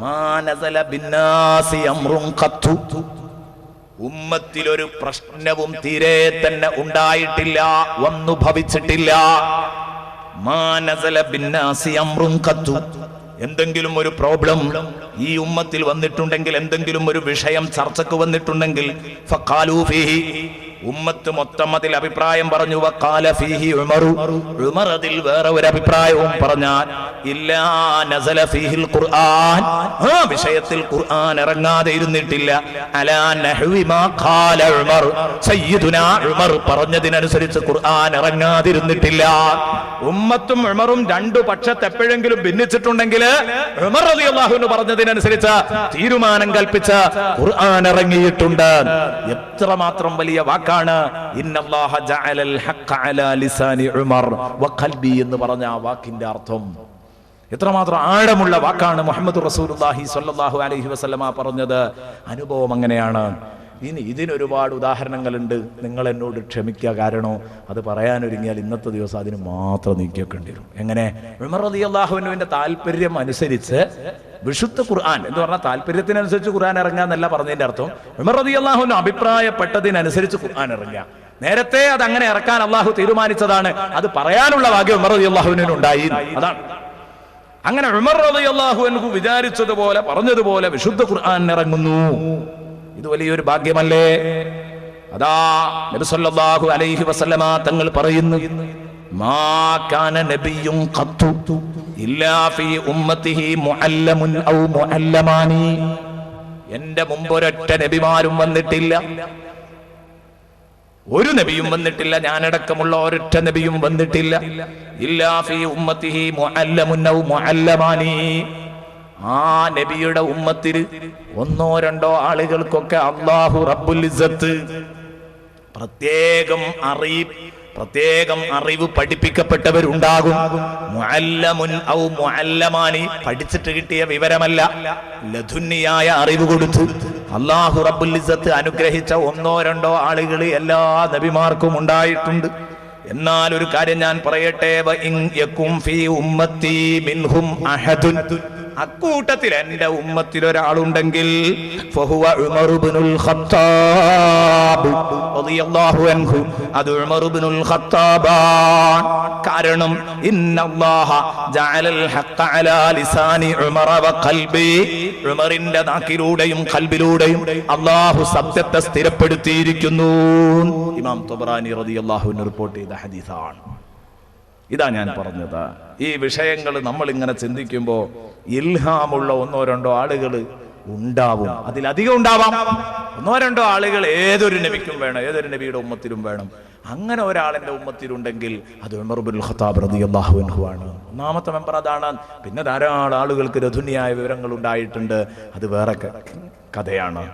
മാ നസല ബിന്നാസി അംറുൻ ഖത്തു, ഉമ്മത്തിൽ ഒരു പ്രശ്നവും തീരെ തന്നെ ഉണ്ടായിട്ടില്ല, വന്നു ഭവിച്ചിട്ടില്ല. മാ നസല ബിന്നാസി അംറുൻ ഖത്തു, എന്തെങ്കിലും ഒരു പ്രോബ്ലം ഈ ഉമ്മത്തിൽ വന്നിട്ടുണ്ടെങ്കിൽ, എന്തെങ്കിലും ഒരു വിഷയം ചർച്ചക്ക് വന്നിട്ടുണ്ടെങ്കിൽ, ഫഖാലൂ ഫീഹി, ഉമ്മത്ത് മൊത്തം അതിൽ അഭിപ്രായം പറഞ്ഞു. വഖാല ഫീഹി ഉമറു, ഉമർ അതിൽ വേറെ ഒരു അഭിപ്രായവും പറഞ്ഞാൽ, ഇല്ലാ നസല ഫീഹിൽ ഖുർആൻ, ആ വിഷയത്തിൽ ഖുർആൻ ഇറങ്ങാതെ ഇരുന്നിട്ടില്ല. അലാ നഹ്വി മാ ഖാല ഉമർ, സയ്യിദുനാ ഉമർ പറഞ്ഞതിനനുസരിച്ച് ഖുർആൻ ഇറങ്ങാതിരുന്നിട്ടില്ല. ഉമ്മത്തും ഉമറും രണ്ടു പക്ഷത്ത് എപ്പോഴെങ്കിലും ഭിന്നിച്ചിട്ടുണ്ടെങ്കിൽ ഉമർ റളിയല്ലാഹു അൻഹു പറഞ്ഞതിനനുസരിച്ച് തീരുമാനം കൽപ്പിച്ച ഖുർആൻ ഇറങ്ങിയിട്ടുണ്ട്. എത്രമാത്രം വലിയ വാക്കാണ് ഇന്നല്ലാഹ ജഅലൽ ഹഖ്ഖ അലാ ലിസാനി ഉമർ വഖൽബി എന്ന് പറഞ്ഞ ആ വാക്കിന്റെ അർത്ഥം. എത്രമാത്രം ആഴമുള്ള വാക്കാണ് മുഹമ്മദ് റസൂലുള്ളാഹി സ്വല്ലല്ലാഹു അലൈഹി വസല്ലമ പറഞ്ഞത്. അനുഭവം അങ്ങനെയാണ്. ഇനി ഇതിനൊരുപാട് ഉദാഹരണങ്ങളുണ്ട്. നിങ്ങൾ എന്നോട് ക്ഷമിക്കുക, കാരണം അത് പറയാനൊരുങ്ങിയാൽ ഇന്നത്തെ ദിവസം അതിന് മാത്രം നീക്കിയേക്കേണ്ടി വരും. എങ്ങനെ? ഉമർ റളിയല്ലാഹു അൻഹുവിന്റെ താല്പര്യം അനുസരിച്ച് വിശുദ്ധ ഖുർആൻ എന്ന് പറഞ്ഞാൽ താല്പര്യത്തിനനുസരിച്ച് ഖുർആൻ ഇറങ്ങാന്നല്ല പറഞ്ഞതിന്റെ അർത്ഥം. ഉമർ റളിയല്ലാഹു അൻഹു അഭിപ്രായപ്പെട്ടതിനനുസരിച്ച് ഖുർആൻ ഇറങ്ങുക. നേരത്തെ അത് അങ്ങനെ ഇറക്കാൻ അള്ളാഹു തീരുമാനിച്ചതാണ്. അത് പറയാനുള്ള ഭാഗ്യം ഉമർ റളിയല്ലാഹു അൻഹുവിന് ഉണ്ടായി. അതാണ്. അങ്ങനെ ഉമർ റളിയല്ലാഹു അൻഹു വിചാരിച്ചതുപോലെ പറഞ്ഞതുപോലെ വിശുദ്ധ ഖുർആൻ ഇറങ്ങുന്നു. ഇത് വലിയൊരു ഭാഗ്യമല്ലേ? അതാ നബി സല്ലല്ലാഹു അലൈഹി വസല്ലമ തങ്ങൾ പറയുന്നു, മാ കാന നബിയ്യുൻ ഖത്തു ഇല്ലാ ഫീ ഉമ്മത്തിഹി മുഅല്ലമുൻ ഔ മുഅല്ലമാനി. എന്റെ മുമ്പ് ഒരൊറ്റ നബിമാരും വന്നിട്ടില്ല, ഒരു നബിയും വന്നിട്ടില്ല, ഞാനടക്കമുള്ള ഒരൊറ്റ നബിയും വന്നിട്ടില്ല. ഇല്ലാ ഫീ ഉമ്മത്തിഹി മുഅല്ലമുൻ ഔ മുഅല്ലമാനി. ആ നബിയുടെ ഉമ്മത്തിന് ഒന്നോ രണ്ടോ ആളുകൾക്കൊക്കെ അല്ലാഹു റബ്ബുൽ ഇസ്സത്ത് പ്രത്യേകം അറിവ് പഠിപ്പിക്കപ്പെട്ടവരുണ്ടാകും. മുഅല്ലമുൻ ഔ മുഅല്ലമാനി, പഠിച്ചിട്ട് കിട്ടിയ വിവരമല്ല, ലദുന്നിയായ അറിവ് കൊടുത്തു അല്ലാഹു റബ്ബുൽ ഇസ്സത്ത് അനുഗ്രഹിച്ച ഒന്നോ രണ്ടോ ആളുകൾ എല്ലാ നബിമാർക്കും ഉണ്ടായിട്ടുണ്ട്. എന്നാൽ ഒരു കാര്യം ഞാൻ പറയട്ടെ, വഇൻ യകും ഫീ ഉമ്മത്തി മിൻഹും അഹദുൻ, അക്കൂട്ടത്തിൽ എന്റെ ഉമ്മത്തിൽ ഒരാളുണ്ടെങ്കിൽ ഫഹുവ ഉമർ ഇബ്നുൽ ഖത്താബ് റളിയല്ലാഹു അൻഹു, അത് ഉമർ ഇബ്നുൽ ഖത്താബാണ്. കാരണം ഇന്നല്ലാഹ ജഅലൽ ഹഖ്ഖ അലാ ലിസാനി ഉമർ വഖൽബി, ഉമറിന്റെ നാക്കിലൂടെയും ഖൽബിലൂടെയും അല്ലാഹു സത്യത്തെ സ്ഥിരപ്പെടുത്തിയിരിക്കുന്നു. ഇമാം തബറാനി റളിയല്ലാഹു അൻഹു റിപ്പോർട്ട് ചെയ്ത ഹദീസാണ്. ഇതാ ഞാൻ പറഞ്ഞത്. ഈ വിഷയങ്ങൾ നമ്മൾ ഇങ്ങനെ ചിന്തിക്കുമ്പോൾ ഇൽഹാമുള്ള ഒന്നോ രണ്ടോ ആളുകൾ ഉണ്ടാവും, അതിലധികം ഉണ്ടാവാം. ഒന്നോ രണ്ടോ ആളുകൾ ഏതൊരു നബിക്കും വേണം, ഏതൊരു നബിയുടെ ഉമ്മത്തിലും വേണം. അങ്ങനെ ഒരാളിന്റെ ഉമ്മത്തിലുണ്ടെങ്കിൽ അത് ഉമർ ഇബ്നുൽ ഖത്താബ് റളിയല്ലാഹു അൻഹു ആണ്. ഒന്നാമത്തെ മെമ്പർ അതാണ്. പിന്നെ ധാരാളം ആളുകൾക്ക് രഥുന്യായ വിവരങ്ങൾ ഉണ്ടായിട്ടുണ്ട്, അത് വേറെ കഥയാണ്.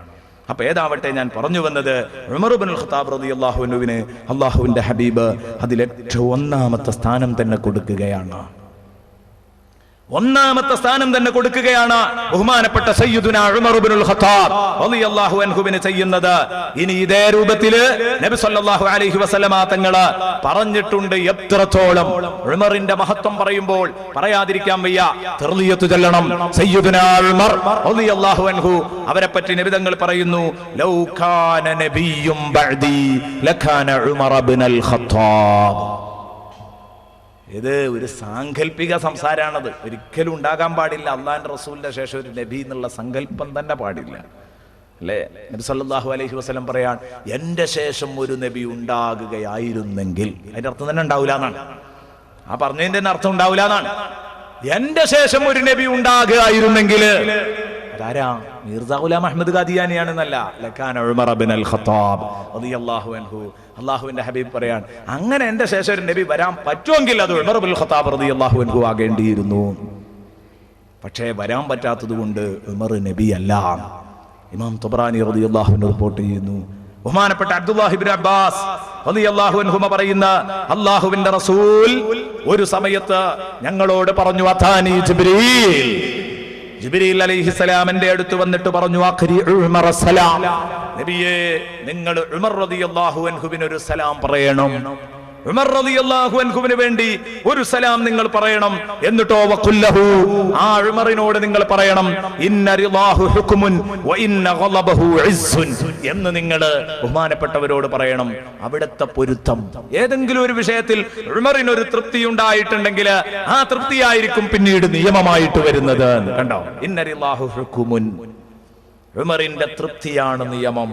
അപ്പൊ ഏതാവട്ടെ, ഞാൻ പറഞ്ഞു വന്നത് ഉമർ ഇബ്നുൽ ഖത്താബ് റളിയല്ലാഹു അൻഹുവിന് അല്ലാഹുവിന്റെ ഹബീബ് അതിലേറ്റവും ഒന്നാമത്തെ സ്ഥാനം തന്നെ കൊടുക്കുകയാണ്. ഒന്നാമത്തെ സ്ഥാനം തന്നെ കൊടുക്കുകയാണ് ബഹുമാനപ്പെട്ട സയ്യിദുനാ ഉമർ ഇബ്നുൽ ഖത്താബ് റളിയല്ലാഹു അൻഹുവിന് ചെയ്യുന്നത്. ഇനി ഇതേ രൂപത്തില് നബി സല്ലല്ലാഹു അലൈഹി വസല്ലമ തങ്ങൾ പറഞ്ഞിട്ടുണ്ട്. എത്രത്തോളം ഉമറിന്റെ മഹത്വം പറയുമ്പോൾ പറയാതിരിക്കാൻ വയ്യ, തർളിയത്ത് ചൊല്ലണം. സയ്യിദുനാ ഉമർ റളിയല്ലാഹു അൻഹു അവരെ പറ്റി നബി തങ്ങൾ പറയുന്നു, ലൗ കാന നബിയ്യും ബഅദി ലകാന ഉമർ ഇബ്നുൽ ഖത്താബ്. ഇത് ഒരു സാങ്കല്പിക സംസാരമാണത്. ഒരിക്കലും ഉണ്ടാകാൻ പാടില്ല. അള്ളാഹിന്റെ റസൂലിന്റെ ശേഷം ഒരു നബി എന്നുള്ള സങ്കല്പം തന്നെ പാടില്ല, അല്ലേ? നബി സല്ലല്ലാഹു അലൈഹി വസല്ലം പറയാൻ, എന്റെ ശേഷം ഒരു നബി ഉണ്ടാകുകയായിരുന്നെങ്കിൽ, അതിന്റെ അർത്ഥം തന്നെ ഉണ്ടാവില്ല എന്നാണ്. ആ പറഞ്ഞതിന്റെ തന്നെ അർത്ഥം ഉണ്ടാവില്ല എന്നാണ്. എന്റെ ശേഷം ഒരു നബി ഉണ്ടാകുകയായിരുന്നെങ്കിൽ അതാരാ? മിർസ ഗുലാം അഹ്മദ് ഖാദിയാനിയാണെന്നല്ല, ലകാന ഉമർ ഇബ്നുൽ ഖത്താബ് റളിയല്ലാഹു അൻഹു. അല്ലാഹുവിന്റെ ഹബീബ് പറയാൻ, അങ്ങനെ എന്റെ ശേഷം ഒരു നബി വരാൻ പറ്റുമെങ്കിൽ അത് ഉമർ ഇബ്നുൽ ഖത്താബ് റളിയല്ലാഹു അൻഹു ആകേണ്ടിയിരുന്നു. പക്ഷേ വരാൻ പറ്റാത്തത് കൊണ്ട് ഉമർ നബിയല്ല. ഇമാം തബറാനി റളിയല്ലാഹു അൻഹു റിപ്പോർട്ട് ചെയ്യുന്നു. ബഹുമാനപ്പെട്ട അബ്ദുല്ലാഹി ഇബ്നു അബ്ബാസ് റളിയല്ലാഹു അൻഹുമ പറയുന്ന, അല്ലാഹുവിന്റെ റസൂൽ ഒരു സമയത്ത് ഞങ്ങളോട് പറഞ്ഞു, അതാനി ജിബ്രീൽ, ജിബ്രീൽ അലൈഹിസ്സലാം എന്റെ അടുത്ത് വന്നിട്ട് പറഞ്ഞു, അഖരി ഉമർ സലാം, നബിയേ നിങ്ങൾ ഉമർ റളിയല്ലാഹു അൻഹുവിന് ഒരു സലാം പറയണം. ഉമർ റളിയല്ലാഹു അൻഹുവിന് വേണ്ടി ഒരു സലാം നിങ്ങൾ പറയണം. എന്നിട്ടോ വഖുല്ലഹു, ആ ഉമറിനോട് നിങ്ങൾ പറയണം, ഇന്ന റിളാഹു ഹുക്മുൻ വ ഇന്ന ഗളബഹു ഇസ്സുൻ എന്ന് നിങ്ങൾ ബഹുമാനപ്പെട്ടവരോട് പറയണം. അവിടുത്തെ പൊരുത്തം ഏതെങ്കിലും ഒരു വിഷയത്തിൽ ഉമറിന് ഒരു തൃപ്തി ഉണ്ടായിട്ടുണ്ടെങ്കിൽ ആ തൃപ്തിയായിരിക്കും പിന്നീട് നിയമമായിട്ട് വരുന്നത്. കണ്ടോ, ഇന്ന റിളാഹു ഹുക്മുൻ, ഉമറിന്റെ തൃപ്തിയാണ് നിയമം.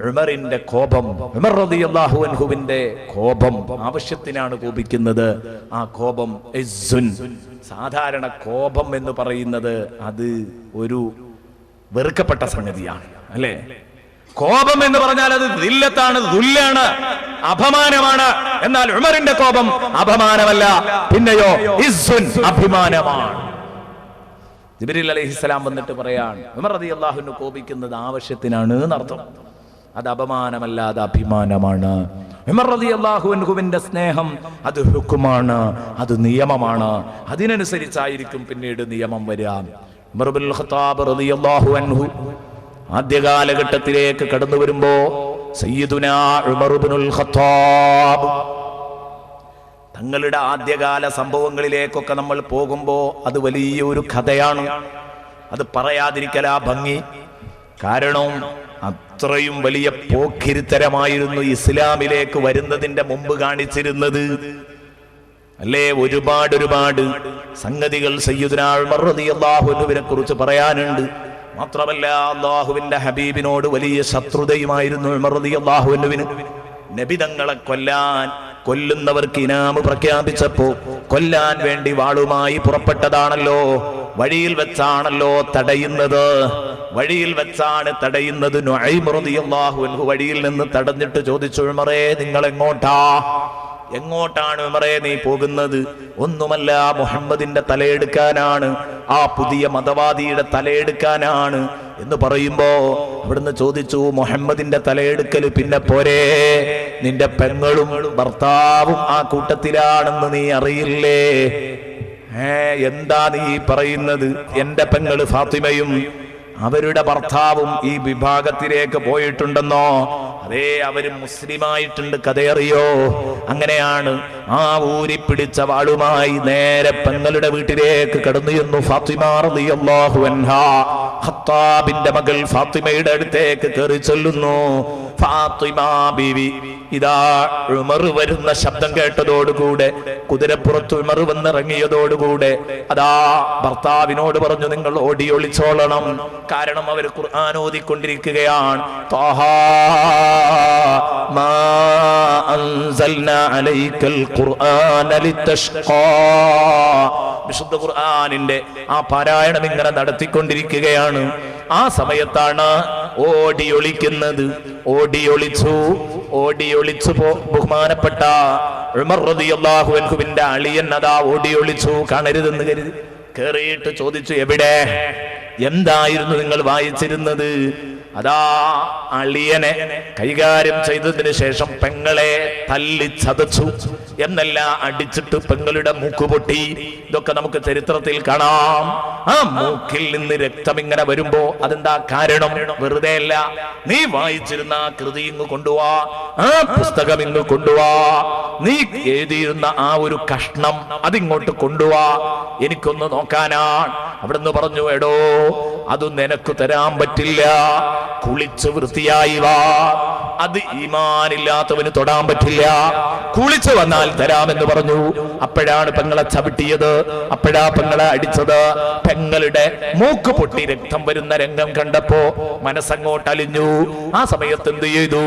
ഉമറിന്റെ കോപം, ഉമർ റളിയല്ലാഹു അൻഹുവിന്റെ കോപം, ആവശ്യത്തിനാണ് കോപിക്കുന്നത്. ആ കോപം ഇസ്സുൻ. സാധാരണ കോപം എന്ന് പറയുന്നത് അത് ഒരു വെറുക്കപ്പെട്ട സംഗതിയാണ്, അല്ലേ? കോപം എന്ന് പറഞ്ഞാൽ അത് ദില്ലത്താണ്, ദുല്ലാണ്, അപമാനമാണ്. എന്നാൽ ഉമറിന്റെ കോപം അപമാനമല്ല, പിന്നെയോ ഇസ്സുൻ, അഭിമാനമാണ്. ജിബ്രീൽ അലൈഹിസ്സലാം വന്നിട്ട് പറയാണ്, ഉമർ റളിയല്ലാഹു കോപിക്കുന്നത് ആവശ്യത്തിനാണ് എന്നർത്ഥം. അത് അപമാനമല്ല, അത് അഭിമാനമാണ്. ഉമർ റളിയല്ലാഹു അൻഹുവിന്റെ സ്നേഹം അത് ഹുക്കുമാണ്, അത് നിയമമാണ്. അതിനനുസരിച്ചായിരിക്കും പിന്നീട് നിയമം വരിക. ഉമർ ഇബ്നുൽ ഖത്താബ് റളിയല്ലാഹു അൻഹു ആദ്യ കാലഘട്ടത്തിലേക്ക് കടന്നു വരുമ്പോ സയ്യിദുനാ ഉമർ ഇബ്നുൽ ഖത്താബ് തങ്ങളുടെ ആദ്യകാല സംഭവങ്ങളിലേക്കൊക്കെ നമ്മൾ പോകുമ്പോ അത് വലിയൊരു കഥയാണ്. അത് പറയാതിരിക്കലാ ഭംഗി. കാരണം അത്രയും വലിയ പോക്കിരിത്തരമായിരുന്നു ഇസ്ലാമിലേക്ക് വരുന്നതിന്റെ മുമ്പ് കാണിച്ചിരുന്നത്, അല്ലേ? ഒരുപാട് സംഗതികൾ സയ്യിദുനാ ഉമർ റളിയല്ലാഹു അൻഹുവിനെ കുറിച്ച് പറയാനുണ്ട്. മാത്രമല്ല അല്ലാഹുവിന്റെ ഹബീബിനോട് വലിയ ശത്രുതയുമായിരുന്നു ഉമർ റളിയല്ലാഹു അൻഹുവിന്. നബി തങ്ങളെ കൊല്ലുന്നവർക്ക് ഇനാമ് പ്രഖ്യാപിച്ചപ്പോ കൊല്ലാൻ വേണ്ടി വാളുമായി പുറപ്പെട്ടതാണല്ലോ. വഴിയിൽ വെച്ചാണല്ലോ തടയുന്നത്. നുഐം റളിയല്ലാഹു അൻഹു വഴിയിൽ നിന്ന് തടഞ്ഞിട്ട് ചോദിച്ചു, ഉമറേ നിങ്ങൾ എങ്ങോട്ടാണ് ഉമറേ നീ പോകുന്നത്? ഒന്നുമല്ല, മുഹമ്മദിന്റെ തലയെടുക്കാനാണ്, ആ പുതിയ മതവാദിയുടെ തലയെടുക്കാനാണ് എന്ന് പറയുമ്പോ അവിടുന്ന് ചോദിച്ചു, മുഹമ്മദിന്റെ തലയെടുക്കൽ പിന്നെ പോരെ? നിന്റെ പെങ്ങളും ഭർത്താവും ആ കൂട്ടത്തിലാണെന്ന് നീ അറിയില്ലേ? എന്താ നീ പറയുന്നത്? എന്റെ പെങ്ങള് ഫാത്തിമയും അവരുടെ ഭർത്താവും ഈ വിഭാഗത്തിലേക്ക് പോയിട്ടുണ്ടെന്നോ? അതേ, അവര് മുസ്ലിമായിട്ടുണ്ട്, കഥയറിയോ? അങ്ങനെയാണ് ആ ഊരി പിടിച്ച വാളുമായി നേരെ പെങ്ങളുടെ വീട്ടിലേക്ക് കടന്നു ചെന്നു ഫാത്തിമ റളിയല്ലാഹു അൻഹാ. ഖത്താബിന്റെ മകൾ ഫാത്തിമയുടെ അടുത്തേക്ക് കയറി ചൊല്ലുന്നു, ഫാത്തിമ ബീവി ഇതാ ഉമർ വരുന്ന ശബ്ദം കേട്ടതോടുകൂടെ, കുതിരപ്പുറത്ത് ഉമർ വന്നിറങ്ങിയതോടുകൂടെ അതാ ഭർത്താവിനോട് പറഞ്ഞു, നിങ്ങൾ ഓടി ഒളിച്ചോളണം. കാരണം അവർ ഖുർആൻ ഓതിക്കൊണ്ടിരിക്കുകയാണ്. ത്വാഹാ മാ അൻസൽനാ അലൈക്കൽ ഖുർആന ലിതഷ്ഖാ. വിശുദ്ധ ഖുർആനിന്റെ ആ പാരായണം ഇങ്ങനെ നടത്തിക്കൊണ്ടിരിക്കുകയാണ്. ആ സമയത്താണ് ഓടി ഒളിക്കുന്നത്. ഓടി ഒളിച്ചു ബഹുമാനപ്പെട്ട ഉമർ റളിയല്ലാഹു അൻഹുവിന്റെ അളിയൻ അതാ ഓടി ഒളിച്ചു, കാണരുതെന്ന് കരുതി. കേറിയിട്ട് ചോദിച്ചു, എവിടെ? എന്തായിരുന്നു നിങ്ങൾ വായിച്ചിരുന്നത്? അതാ അളിയനെ കൈകാര്യം ചെയ്തതിന് ശേഷം പെങ്ങളെ തല്ലി ചതച്ചു എന്നല്ല, അടിച്ചിട്ട് പെങ്ങളുടെ മൂക്ക് പൊട്ടി. ഇതൊക്കെ നമുക്ക് ചരിത്രത്തിൽ കാണാം. ആ മൂക്കിൽ നിന്ന് രക്തം ഇങ്ങനെ വരുമ്പോ അതെന്താ കാരണം? വെറുതെ അല്ല. നീ വായിച്ചിരുന്ന ആ കൃതി ഇങ്ങ് കൊണ്ടുവാ, ആ പുസ്തകം ഇങ്ങ് കൊണ്ടുവാ, നീ എഴുതിയിരുന്ന ആ ഒരു കഷ്ണം അതിങ്ങോട്ട് കൊണ്ടുവാ, എനിക്കൊന്ന് നോക്കാനാണ്. അവിടുന്ന് പറഞ്ഞു, എടോ അത് നിനക്ക് തരാൻ പറ്റില്ല, കുളിച്ച് വൃത്തിയായി വാ. അത് ഈമാനില്ലാത്തവന് തൊടാൻ പറ്റില്ല. കുളിച്ചു വന്നാൽ തരാമെന്ന് പറഞ്ഞു. അപ്പോഴാണ് പെങ്ങളെ ചവിട്ടിയത്, അപ്പോഴാ പെങ്ങളെ അടിച്ചത്. പെങ്ങളുടെ മൂക്ക് പൊട്ടി രക്തം വരുന്ന രംഗം കണ്ടപ്പോ മനസ്സങ്ങോട്ട് അലിഞ്ഞു. ആ സമയത്ത് എന്ത് ചെയ്തു?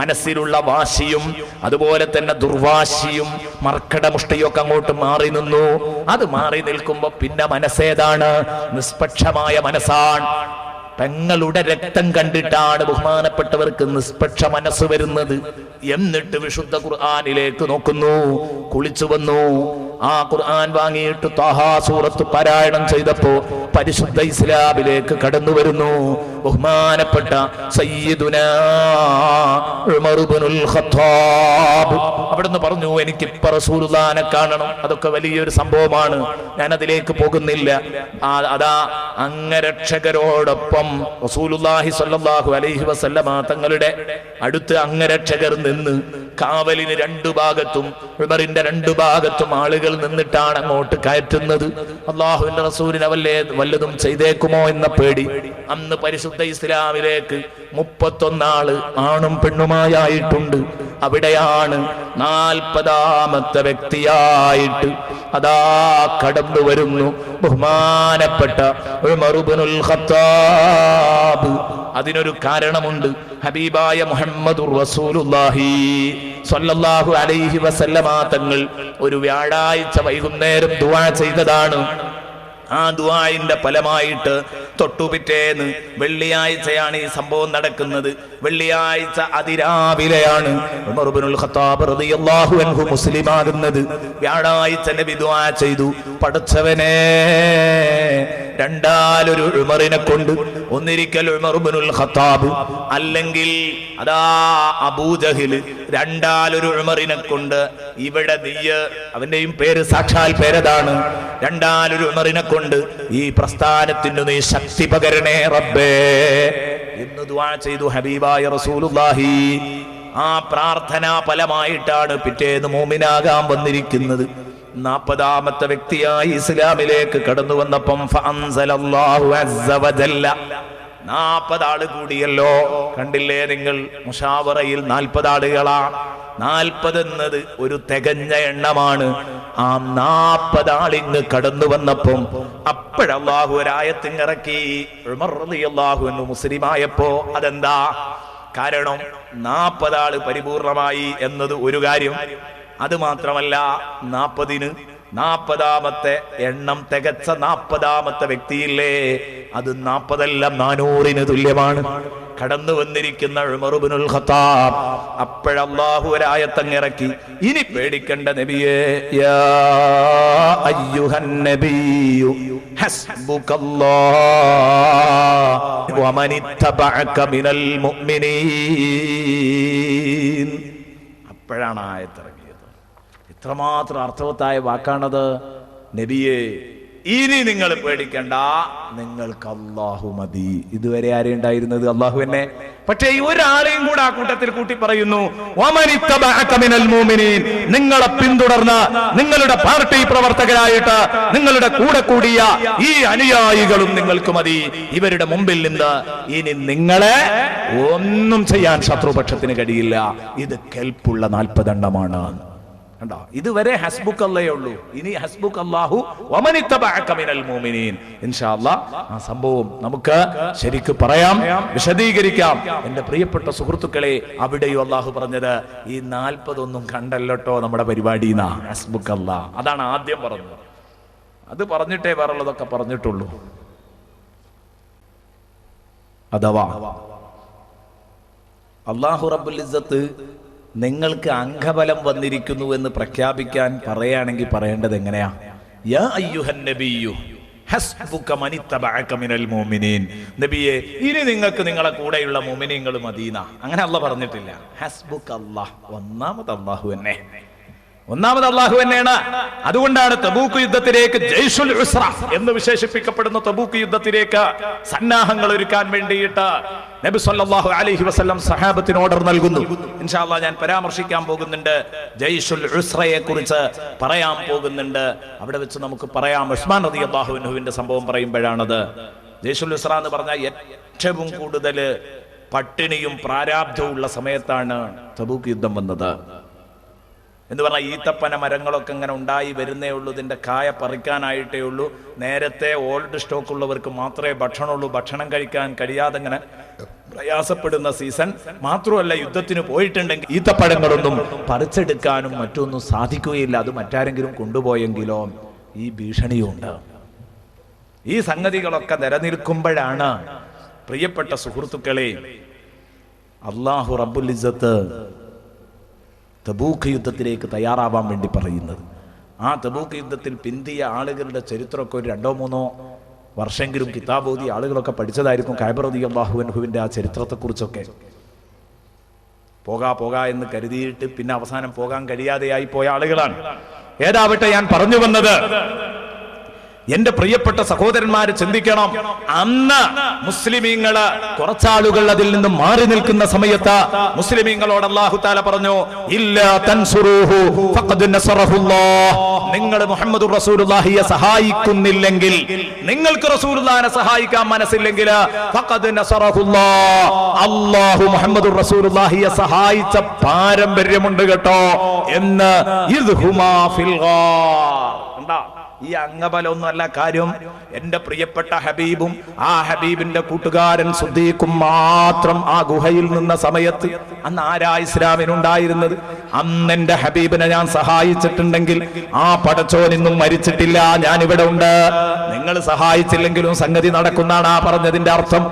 മനസ്സിലുള്ള വാശിയും അതുപോലെ തന്നെ ദുർവാശിയും മർക്കടമുഷ്ടിയൊക്കെ അങ്ങോട്ട് മാറി നിന്നു. അത് മാറി നിൽക്കുമ്പോ പിന്നെ മനസ്സേതാണ്? നിഷ്പക്ഷമായ മനസ്സാണ്. പെങ്ങളുടെ രക്തം കണ്ടിട്ടാണ് ബഹുമാനപ്പെട്ടവർക്ക് നിഷ്പക്ഷ മനസ്സ് വരുന്നത്. എന്നിട്ട് വിശുദ്ധ ഖുർആനിലേക്ക് നോക്കുന്നു. കുളിച്ചു വന്നു, ആ ഖുർആൻ വാങ്ങിയിട്ട് ത്വാഹാ സൂറത്ത് പാരായണം ചെയ്തപ്പോ പരിശുദ്ധ ഇസ്ലാമിലേക്ക് കടന്നു വരുന്നു ബഹുമാനപ്പെട്ട സയ്യിദുനാ ഉമർ ഇബ്നുൽ ഖത്താബ്. അവിടുന്ന് പറഞ്ഞു, എനിക്കിപ്പോ റസൂലുള്ളാഹിനെ കാണണം. അതൊക്കെ വലിയൊരു സംഭവമാണ്, ഞാൻ അതിലേക്ക് പോകുന്നില്ല. അതാ അംഗരക്ഷകരോടൊപ്പം റസൂലുള്ളാഹി സ്വല്ലല്ലാഹു അലൈഹി വസല്ലമ തങ്ങളുടെ അടുത്ത് അംഗരക്ഷകർ നിന്ന് കാവലിന് രണ്ടു ഭാഗത്തും ഉമറിന്റെ രണ്ടു ഭാഗത്തും ആളുകൾ നിന്നിട്ടാണ് അങ്ങോട്ട് കയറ്റുന്നത്. അള്ളാഹുവിന്റെ റസൂലിനെ വല്ലതും ചെയ്തേക്കുമോ എന്ന പേടി. അന്ന് പരിശുദ്ധ ഇസ്ലാമിലേക്ക് 31 ആണും പെണ്ണുമായായിട്ടുണ്ട്. അവിടെയാണ് 40ാമത്തെ വ്യക്തിയായിട്ട് അതാ കടന്നു വരുന്നു ബഹുമാനപ്പെട്ട ഉമർ ഇബ്നുൽ ഖത്താബ്. അതിനൊരു കാരണമുണ്ട്. ഹബീബായ മുഹമ്മദുർ റസൂലുള്ളാഹി സ്വല്ലല്ലാഹു അലൈഹി വസല്ലമ തങ്ങൾ ഒരു വ്യാഴാഴ്ച വൈകുന്നേരം ദുആ ചെയ്തതാണ്. ആ ദുആഇന്റെ ഫലമായിട്ട് തൊട്ടുപിറ്റേന്ന് വെള്ളിയാഴ്ചയാണ് ഈ സംഭവം നടക്കുന്നത്. വെള്ളിയാഴ്ച അതിരാവിലെയാണ് ഉമർ ഇബ്നുൽ ഖത്താബ് റളിയല്ലാഹു അൻഹു മുസ്ലിമാകുന്നത്. വ്യാഴാഴ്ച നബി ദുആ ചെയ്തു, പടച്ചവനെ രണ്ടാലൊരു ഉമറിനെ കൊണ്ട്, ഒന്നിരിക്കൽ ഉമർ ഇബ്നുൽ ഖത്താബ്, അല്ലെങ്കിൽ അതാ അബൂജഹിൽ, രണ്ടാലൊരു ഉമറിനെ കൊണ്ട് ഇവിടെ നീയ്, അവന്റെയും പേര് സാക്ഷാൽ പേരതാണ്, രണ്ടാലൊരു ഉമറിനെ കൊണ്ട് ഈ പ്രസ്ഥാനത്തിന് നീ ശക്തി പകരണേ റബ്ബേ എന്ന് ദുആ ചെയ്തു ഹബീബായ റസൂലുള്ളാഹി. ആ പ്രാർത്ഥനാ ഫലമായിട്ടാണ് പിറ്റേന്ന് മുഅ്മിനാകാൻ വന്നിരിക്കുന്നത്. 40ാമത്തെ വ്യക്തിയായി ഇസ്ലാമിലേക്ക് കടന്നു വന്നപ്പം ഫഅൻസലല്ലാഹു അസ്സ വജല്ല 40 ആള് കൂടിയല്ലോ. കണ്ടില്ലേ നിങ്ങൾ, മുഷാവറയിൽ 40 ആളുകളാ. 40 എന്നത് ഒരു തികഞ്ഞ എണ്ണമാണ്. ആ 40 ആളിങ്ങ് കടന്നു വന്നപ്പം അപ്പോഴല്ലാഹു ഒരായത്തിറക്കി. ഉമർ റളിയല്ലാഹു അൻഹു മുസ്ലിമായപ്പോ അതെന്താ കാരണം? 40 ആള് പരിപൂർണമായി എന്നത് ഒരു കാര്യം. അത് മാത്രമല്ല, 40ന് 40ാമത്തെ എണ്ണം തികച്ച 40ാമത്തെ വ്യക്തിയില്ലേ, അത് 40 അല്ല 400ന് തുല്യമാണ്. കടന്നു വന്നിരിക്കുന്ന ഉമർ ഇബ്നുൽ ഖത്താബ്. അപ്പോഴല്ലാഹു ഒരായത്തങ്ങിറക്കി, ഇനി പേടിക്കണ്ട നബിയേ, യാ അയ്യുഹൻ നബിയു ഹസ്ബുകല്ലാഹു വമനിത്തബഅക മിനൽ മുഅ്മിനീൻ. അപ്പോഴാണ് ആയത്തിറങ്ങിയത്. എത്രമാത്രം അർത്ഥവത്തായ വാക്കാണത്. നബിയെ, ഇനി നിങ്ങൾ പേടിക്കണ്ട, നിങ്ങൾക്ക് അല്ലാഹു മതി. ഇതുവരെ ആരെയും ഉണ്ടായിരുന്നത്? അല്ലാഹു തന്നെ. പക്ഷേ ഈ ഒരാളെയും കൂടെ ആ കൂട്ടത്തിൽ കൂട്ടി പറയുന്നു, വമനിത്തബഅക മിനൽ മുഅ്മിനീൻ. നിങ്ങളെ പിന്തുടർന്ന നിങ്ങളുടെ പാർട്ടി പ്രവർത്തകരായിട്ട് നിങ്ങളുടെ കൂടെ കൂടിയ ഈ അനുയായികളും നിങ്ങൾക്ക് മതി. ഇവരുടെ മുമ്പിൽ നിന്ന് ഇനി നിങ്ങളെ ഒന്നും ചെയ്യാൻ ശത്രുപക്ഷത്തിന് കഴിയില്ല. ഇത് കെൽപ്പുള്ള 40 എണ്ണമാണ്. കണ്ടോ, ഇതുവരെ ഹസ്ബുക്ക് അല്ലാഹേ ഉള്ളൂ. ഇനി ഹസ്ബുക്ക് അല്ലാഹു വമനിത്തബഅക മിനൽ മുഅ്മിനീൻ. ഇൻഷാ അല്ലാഹ് ആ സംഭവം നമുക്ക് ശരിക്ക് പറയാം, വിശദീകരിക്കാം. എന്റെ പ്രിയപ്പെട്ട സുഹൃത്തുക്കളെ, അവിടെയും അല്ലാഹു പറഞ്ഞത് ഈ 40 ഒന്നും കണ്ടല്ലോട്ടോ നമ്മുടെ പരിപാടി. ഹസ്ബുക്ക് അല്ലാഹ് അതാണ് ആദ്യം പറഞ്ഞത്. അത് പറഞ്ഞിട്ടേ വേറുള്ളതൊക്കെ പറഞ്ഞിട്ടുള്ളൂ. അഥവാ അല്ലാഹു റബ്ബുൽ ഇസ്സത്ത് നിങ്ങൾക്ക് അംഗബലം വന്നിരിക്കുന്നു എന്ന് പ്രഖ്യാപിക്കാൻ പറയുകയാണെങ്കിൽ പറയേണ്ടത് എങ്ങനെയാ? യാ അയ്യുഹൻ നബിയ്യു ഹസ്ബുക മനിത്തബഅക മിനൽ മുഅ്മിനീൻ. നബിയെ, ഇനി നിങ്ങൾക്ക് നിങ്ങളെ കൂടെയുള്ള മുഅ്മിനീങ്ങൾ മദീന. അങ്ങനെ അല്ലാഹ് പറഞ്ഞിട്ടില്ല. ഹസ്ബുക അല്ലാഹ്. ഒന്നാമത് അല്ലാഹു തന്നെ. അതുകൊണ്ടാണ് തബൂക്ക് യുദ്ധത്തിലേക്ക് ജയ്ഷുൽ ഉസ്ര എന്ന് വിശേഷിപ്പിക്കപ്പെടുന്ന തബൂക്ക് യുദ്ധത്തിലേക്ക് സന്നാഹങ്ങൾ ഒരുക്കാൻ വേണ്ടിയിട്ട് നബി സല്ലല്ലാഹു അലൈഹി വസല്ലം സഹാബത്തിന് ഓർഡർ നൽകുന്നു. ഇൻഷാ അല്ലാഹ് ഞാൻ പരാമർശിക്കാൻ പോകുന്നുണ്ട്, ജയ്ഷുൽ ഉസ്രയെ കുറിച്ച് പറയാൻ പോകുന്നുണ്ട്. അവിടെ വെച്ച് നമുക്ക് പറയാം, ഉസ്മാൻ റളിയല്ലാഹു അൻഹുവിന്റെ സംഭവം പറയുമ്പോഴാണത്. ജയ്ഷുൽ ഉസ്ര എന്ന് പറഞ്ഞാൽ ഏറ്റവും കൂടുതൽ പട്ടിണിയും പ്രാരാബ്ധവും ഉള്ള സമയത്താണ് തബൂക്ക് യുദ്ധം വന്നത്. എന്ന് പറഞ്ഞാൽ ഈത്തപ്പന മരങ്ങളൊക്കെ ഇങ്ങനെ ഉണ്ടായി വരുന്നേ ഉള്ളൂ, ഇതിന്റെ കായ പറിക്കാനായിട്ടേ ഉള്ളൂ. നേരത്തെ ഓൾഡ് സ്റ്റോക്ക് ഉള്ളവർക്ക് മാത്രമേ ഭക്ഷണമുള്ളൂ. ഭക്ഷണം കഴിക്കാൻ കഴിയാതെ ഇങ്ങനെ പ്രയാസപ്പെടുന്ന സീസൺ. മാത്രമല്ല, യുദ്ധത്തിന് പോയിട്ടുണ്ടെങ്കിൽ ഈത്തപ്പഴങ്ങളൊന്നും പറിച്ചെടുക്കാനും മറ്റൊന്നും സാധിക്കുകയില്ല. അത് മറ്റാരെങ്കിലും കൊണ്ടുപോയെങ്കിലോ ഈ ഭീഷണിയുണ്ട്. ഈ സംഗതികളൊക്കെ നിലനിൽക്കുമ്പോഴാണ് പ്രിയപ്പെട്ട സുഹൃത്തുക്കളെ അല്ലാഹു റബ്ബുൽ ഇസ്സത്ത് തബൂക്ക് യുദ്ധത്തിലേക്ക് തയ്യാറാവാൻ വേണ്ടി പറയുന്നത്. ആ തബൂക്ക് യുദ്ധത്തിൽ പിന്തിയ ആളുകളുടെ ചരിത്രമൊക്കെ ഒരു 2-3 വർഷമെങ്കിലും കിതാബോധി ആളുകളൊക്കെ പഠിച്ചതായിരിക്കും. കഅബ് റളിയല്ലാഹു അൻഹുവിന്റെ ആ ചരിത്രത്തെക്കുറിച്ചൊക്കെ. പോകാ എന്ന് കരുതിയിട്ട് പിന്നെ അവസാനം പോകാൻ കഴിയാതെയായി പോയ ആളുകളാണ്. ഏതാവട്ടെ, ഞാൻ പറഞ്ഞു വന്നത്, എന്റെ പ്രിയപ്പെട്ട സഹോദരന്മാര് ചിന്തിക്കണം. അന്ന് മുസ്ലിമീങ്ങള് കുറച്ചാളുകൾ അതിൽ നിന്നും മാറി നിൽക്കുന്ന സമയത്ത് മുസ്ലിമീങ്ങളോട് അല്ലാഹു തആല പറഞ്ഞു, ഇല്ലാ തൻസുറൂഹു ഫഖദ് നസറഹുല്ലാഹ്. നിങ്ങൾ മുഹമ്മദുർ റസൂലുള്ളാഹിയെ സഹായിക്കുന്നില്ലെങ്കിൽ, നിങ്ങൾക്ക് റസൂലുള്ളാഹിനെ സഹായിക്കാൻ മനസ്സില്ലെങ്കിൽ, ഫഖദ് നസറഹുല്ലാഹ്, അല്ലാഹു മുഹമ്മദുർ റസൂലുള്ളാഹിയെ സഹായിച്ച പാരമ്പര്യമുണ്ട് കേട്ടോ എന്ന്. ഇദ്ഹുമാ ഫിൽ ഗാർ. കണ്ടാ, ഈ അംഗബലമൊന്നും അല്ല കാര്യം. എന്റെ പ്രിയപ്പെട്ട ഹബീബും ആ ഹബീബിന്റെ കൂട്ടുകാരൻ സുദ്ദീഖും മാത്രം ആ ഗുഹയിൽ നിന്ന സമയത്ത് അന്ന് ആരാ ഇസ്ലാമിനുണ്ടായിരുന്നത്? അന്ന് എന്റെ ഹബീബിനെ ഞാൻ സഹായിച്ചിട്ടുണ്ടെങ്കിൽ ആ പടച്ചോൻ ഇന്നും മരിച്ചിട്ടില്ല, ഞാൻ ഇവിടെ ഉണ്ട്. നിങ്ങൾ സഹായിച്ചില്ലെങ്കിലും സംഗതി നടക്കുന്നതാണ് ആ പറഞ്ഞതിന്റെ അർത്ഥം.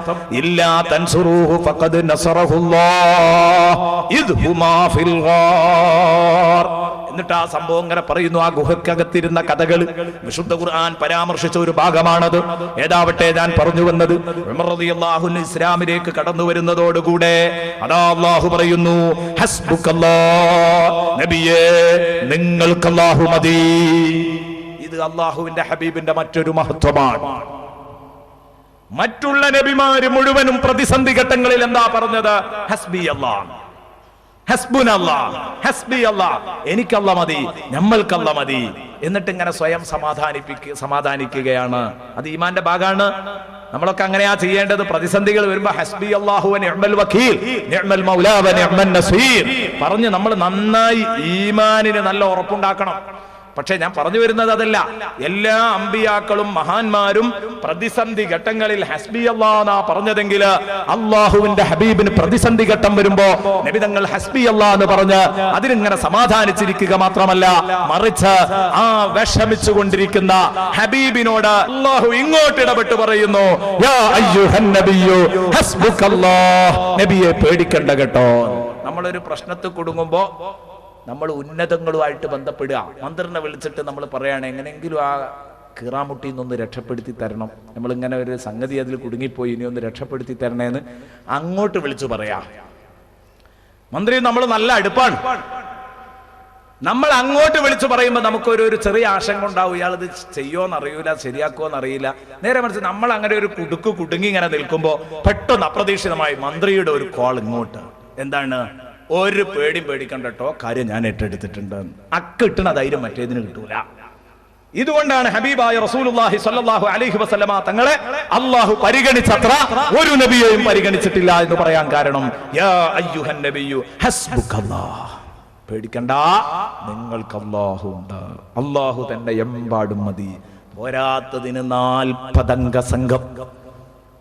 ഇല്ലാ തൻസുറൂഹു ഫഖദ് നസറഹുല്ലാഹ് ഇദ്ഹുമാ ഫിൽ ഗാർ. എന്നിട്ട് ആ സംഭവം ഇങ്ങനെ പറയുന്നു. ആ ഗുഹക്കകത്തിരുന്ന കഥകൾ വിശുദ്ധ ഖുർആൻ പരാമർശിച്ച ഒരു ഭാഗമാണത്. ഏതാവട്ടെ, ഞാൻ പറഞ്ഞു വന്നത്, ഉമർ റളിയല്ലാഹു അൻഹു ഇസ്ലാമിലേക്ക് കടന്നു വരുന്നതോടുകൂടെ അതാ അല്ലാഹു പറയുന്നു, ഹസ്ബുക്കല്ലാഹ്, നബിയേ നിങ്ങൾക്ക് അല്ലാഹു മതി. ഇത് അല്ലാഹുവിന്റെ ഹബീബിന്റെ മറ്റൊരു മഹത്വമാണ്. മറ്റുള്ള നബിമാര് മുഴുവനും പ്രതിസന്ധി ഘട്ടങ്ങളിൽ എന്താ പറഞ്ഞത്? ഹസ്ബി അല്ലാഹ്, ഹസ്ബുനല്ലാഹ്, ഹസ്ബി അല്ലാഹ്, എനിക്കല്ല മതി, നമ്മൾക്കല്ല മതി. എന്നിട്ട് ഇങ്ങനെ സ്വയം സമാധാനിക്കുകയാണ്. അത് ഈമാന്റെ ഭാഗമാണ്. നമ്മളൊക്കെ അങ്ങനെയാ ചെയ്യേണ്ടത്. പ്രതിസന്ധികൾ വരുമ്പോ ഹസ്ബി അല്ലാഹു വ നിഅ്മൽ വകീൽ, നിഅ്മൽ മൗലാ വ നിഅ്മൻ നസീർ പറഞ്ഞ് നമ്മൾ നന്നായി ഈമാനിന് നല്ല ഉറപ്പുണ്ടാക്കണം. പക്ഷെ ഞാൻ പറഞ്ഞു വരുന്നത് അതല്ല. എല്ലാ അമ്പിയാക്കളും മഹാന്മാരും പ്രതിസന്ധി ഘട്ടങ്ങളിൽ ഹസ്ബി അല്ലാഹ് പറഞ്ഞതെങ്കിൽ, അള്ളാഹുവിന്റെ ഹബീബിന് പ്രതിസന്ധി ഘട്ടം വരുമ്പോ നബിതങ്ങൾ ഹസ്ബി അല്ലാഹ് എന്ന് പറഞ്ഞ് അതിനിങ്ങനെ സമാധാനിച്ചിരിക്കുക മാത്രമല്ല, മറിച്ച് ആ വിഷമിച്ചുകൊണ്ടിരിക്കുന്ന ഹബീബിനോട് അള്ളാഹു ഇങ്ങോട്ട് ഇടപെട്ട് പറയുന്നു, യാ അയ്യുഹൻ നബിയ്യു ഹസ്ബുക്കല്ലാഹ്, നബിയെ പേടിക്കണ്ട കേട്ടോ. നമ്മളൊരു പ്രശ്നത്തിൽ കുടുങ്ങുമ്പോ നമ്മൾ ഉന്നതങ്ങളുമായിട്ട് ബന്ധപ്പെടുക. മന്ത്രിനെ വിളിച്ചിട്ട് നമ്മൾ പറയാണ്, എങ്ങനെയെങ്കിലും ആ കീറാമുട്ടിയിൽ നിന്നൊന്ന് രക്ഷപ്പെടുത്തി തരണം, നമ്മളിങ്ങനെ ഒരു സംഗതി അതിൽ കുടുങ്ങിപ്പോയി, ഇനി ഒന്ന് രക്ഷപ്പെടുത്തി തരണേന്ന് അങ്ങോട്ട് വിളിച്ചു പറയാ. മന്ത്രി നമ്മൾ നല്ല അടുപ്പാണ്. നമ്മൾ അങ്ങോട്ട് വിളിച്ചു പറയുമ്പോൾ നമുക്കൊരു ചെറിയ ആശങ്ക ഉണ്ടാവും, ഇയാളത് ചെയ്യുമോന്നറിയില്ല, ശരിയാക്കുമോന്നറിയില്ല. നേരെ മറിച്ച് നമ്മൾ അങ്ങനെ ഒരു കുടുങ്ങി ഇങ്ങനെ നിൽക്കുമ്പോൾ പെട്ടെന്ന് അപ്രതീക്ഷിതമായി മന്ത്രിയുടെ ഒരു കോൾ ഇങ്ങോട്ട്. എന്താണ്? ഒരു പേടിയും പേടിക്കണ്ട കേട്ടോ, കാര്യം ഞാൻ ഏറ്റെടുത്തിട്ടുണ്ട്. അക്കിട്ടുന്ന ധൈര്യം മറ്റേതിന് കിട്ടൂല. ഇതുകൊണ്ടാണ് ഹബീബായ റസൂലുള്ളാഹി സ്വല്ലല്ലാഹു അലൈഹി വസല്ലമ തങ്ങളെ അല്ലാഹു പരിഗണിച്ചത്ര ഒരു നബിയെയും പരിഗണിച്ചിട്ടില്ല എന്ന് പറയാൻ കാരണം, യാ അയ്യുഹൻ നബിയ്യു ഹസ്ബുക്കല്ലാഹ്, പേടിക്കണ്ട, നിങ്ങൾക്ക് അല്ലാഹു ഉണ്ട്, അല്ലാഹു തന്നെ എമ്പാടും മതി. പോരാത്തതിന് 40 അംഗ സംഘം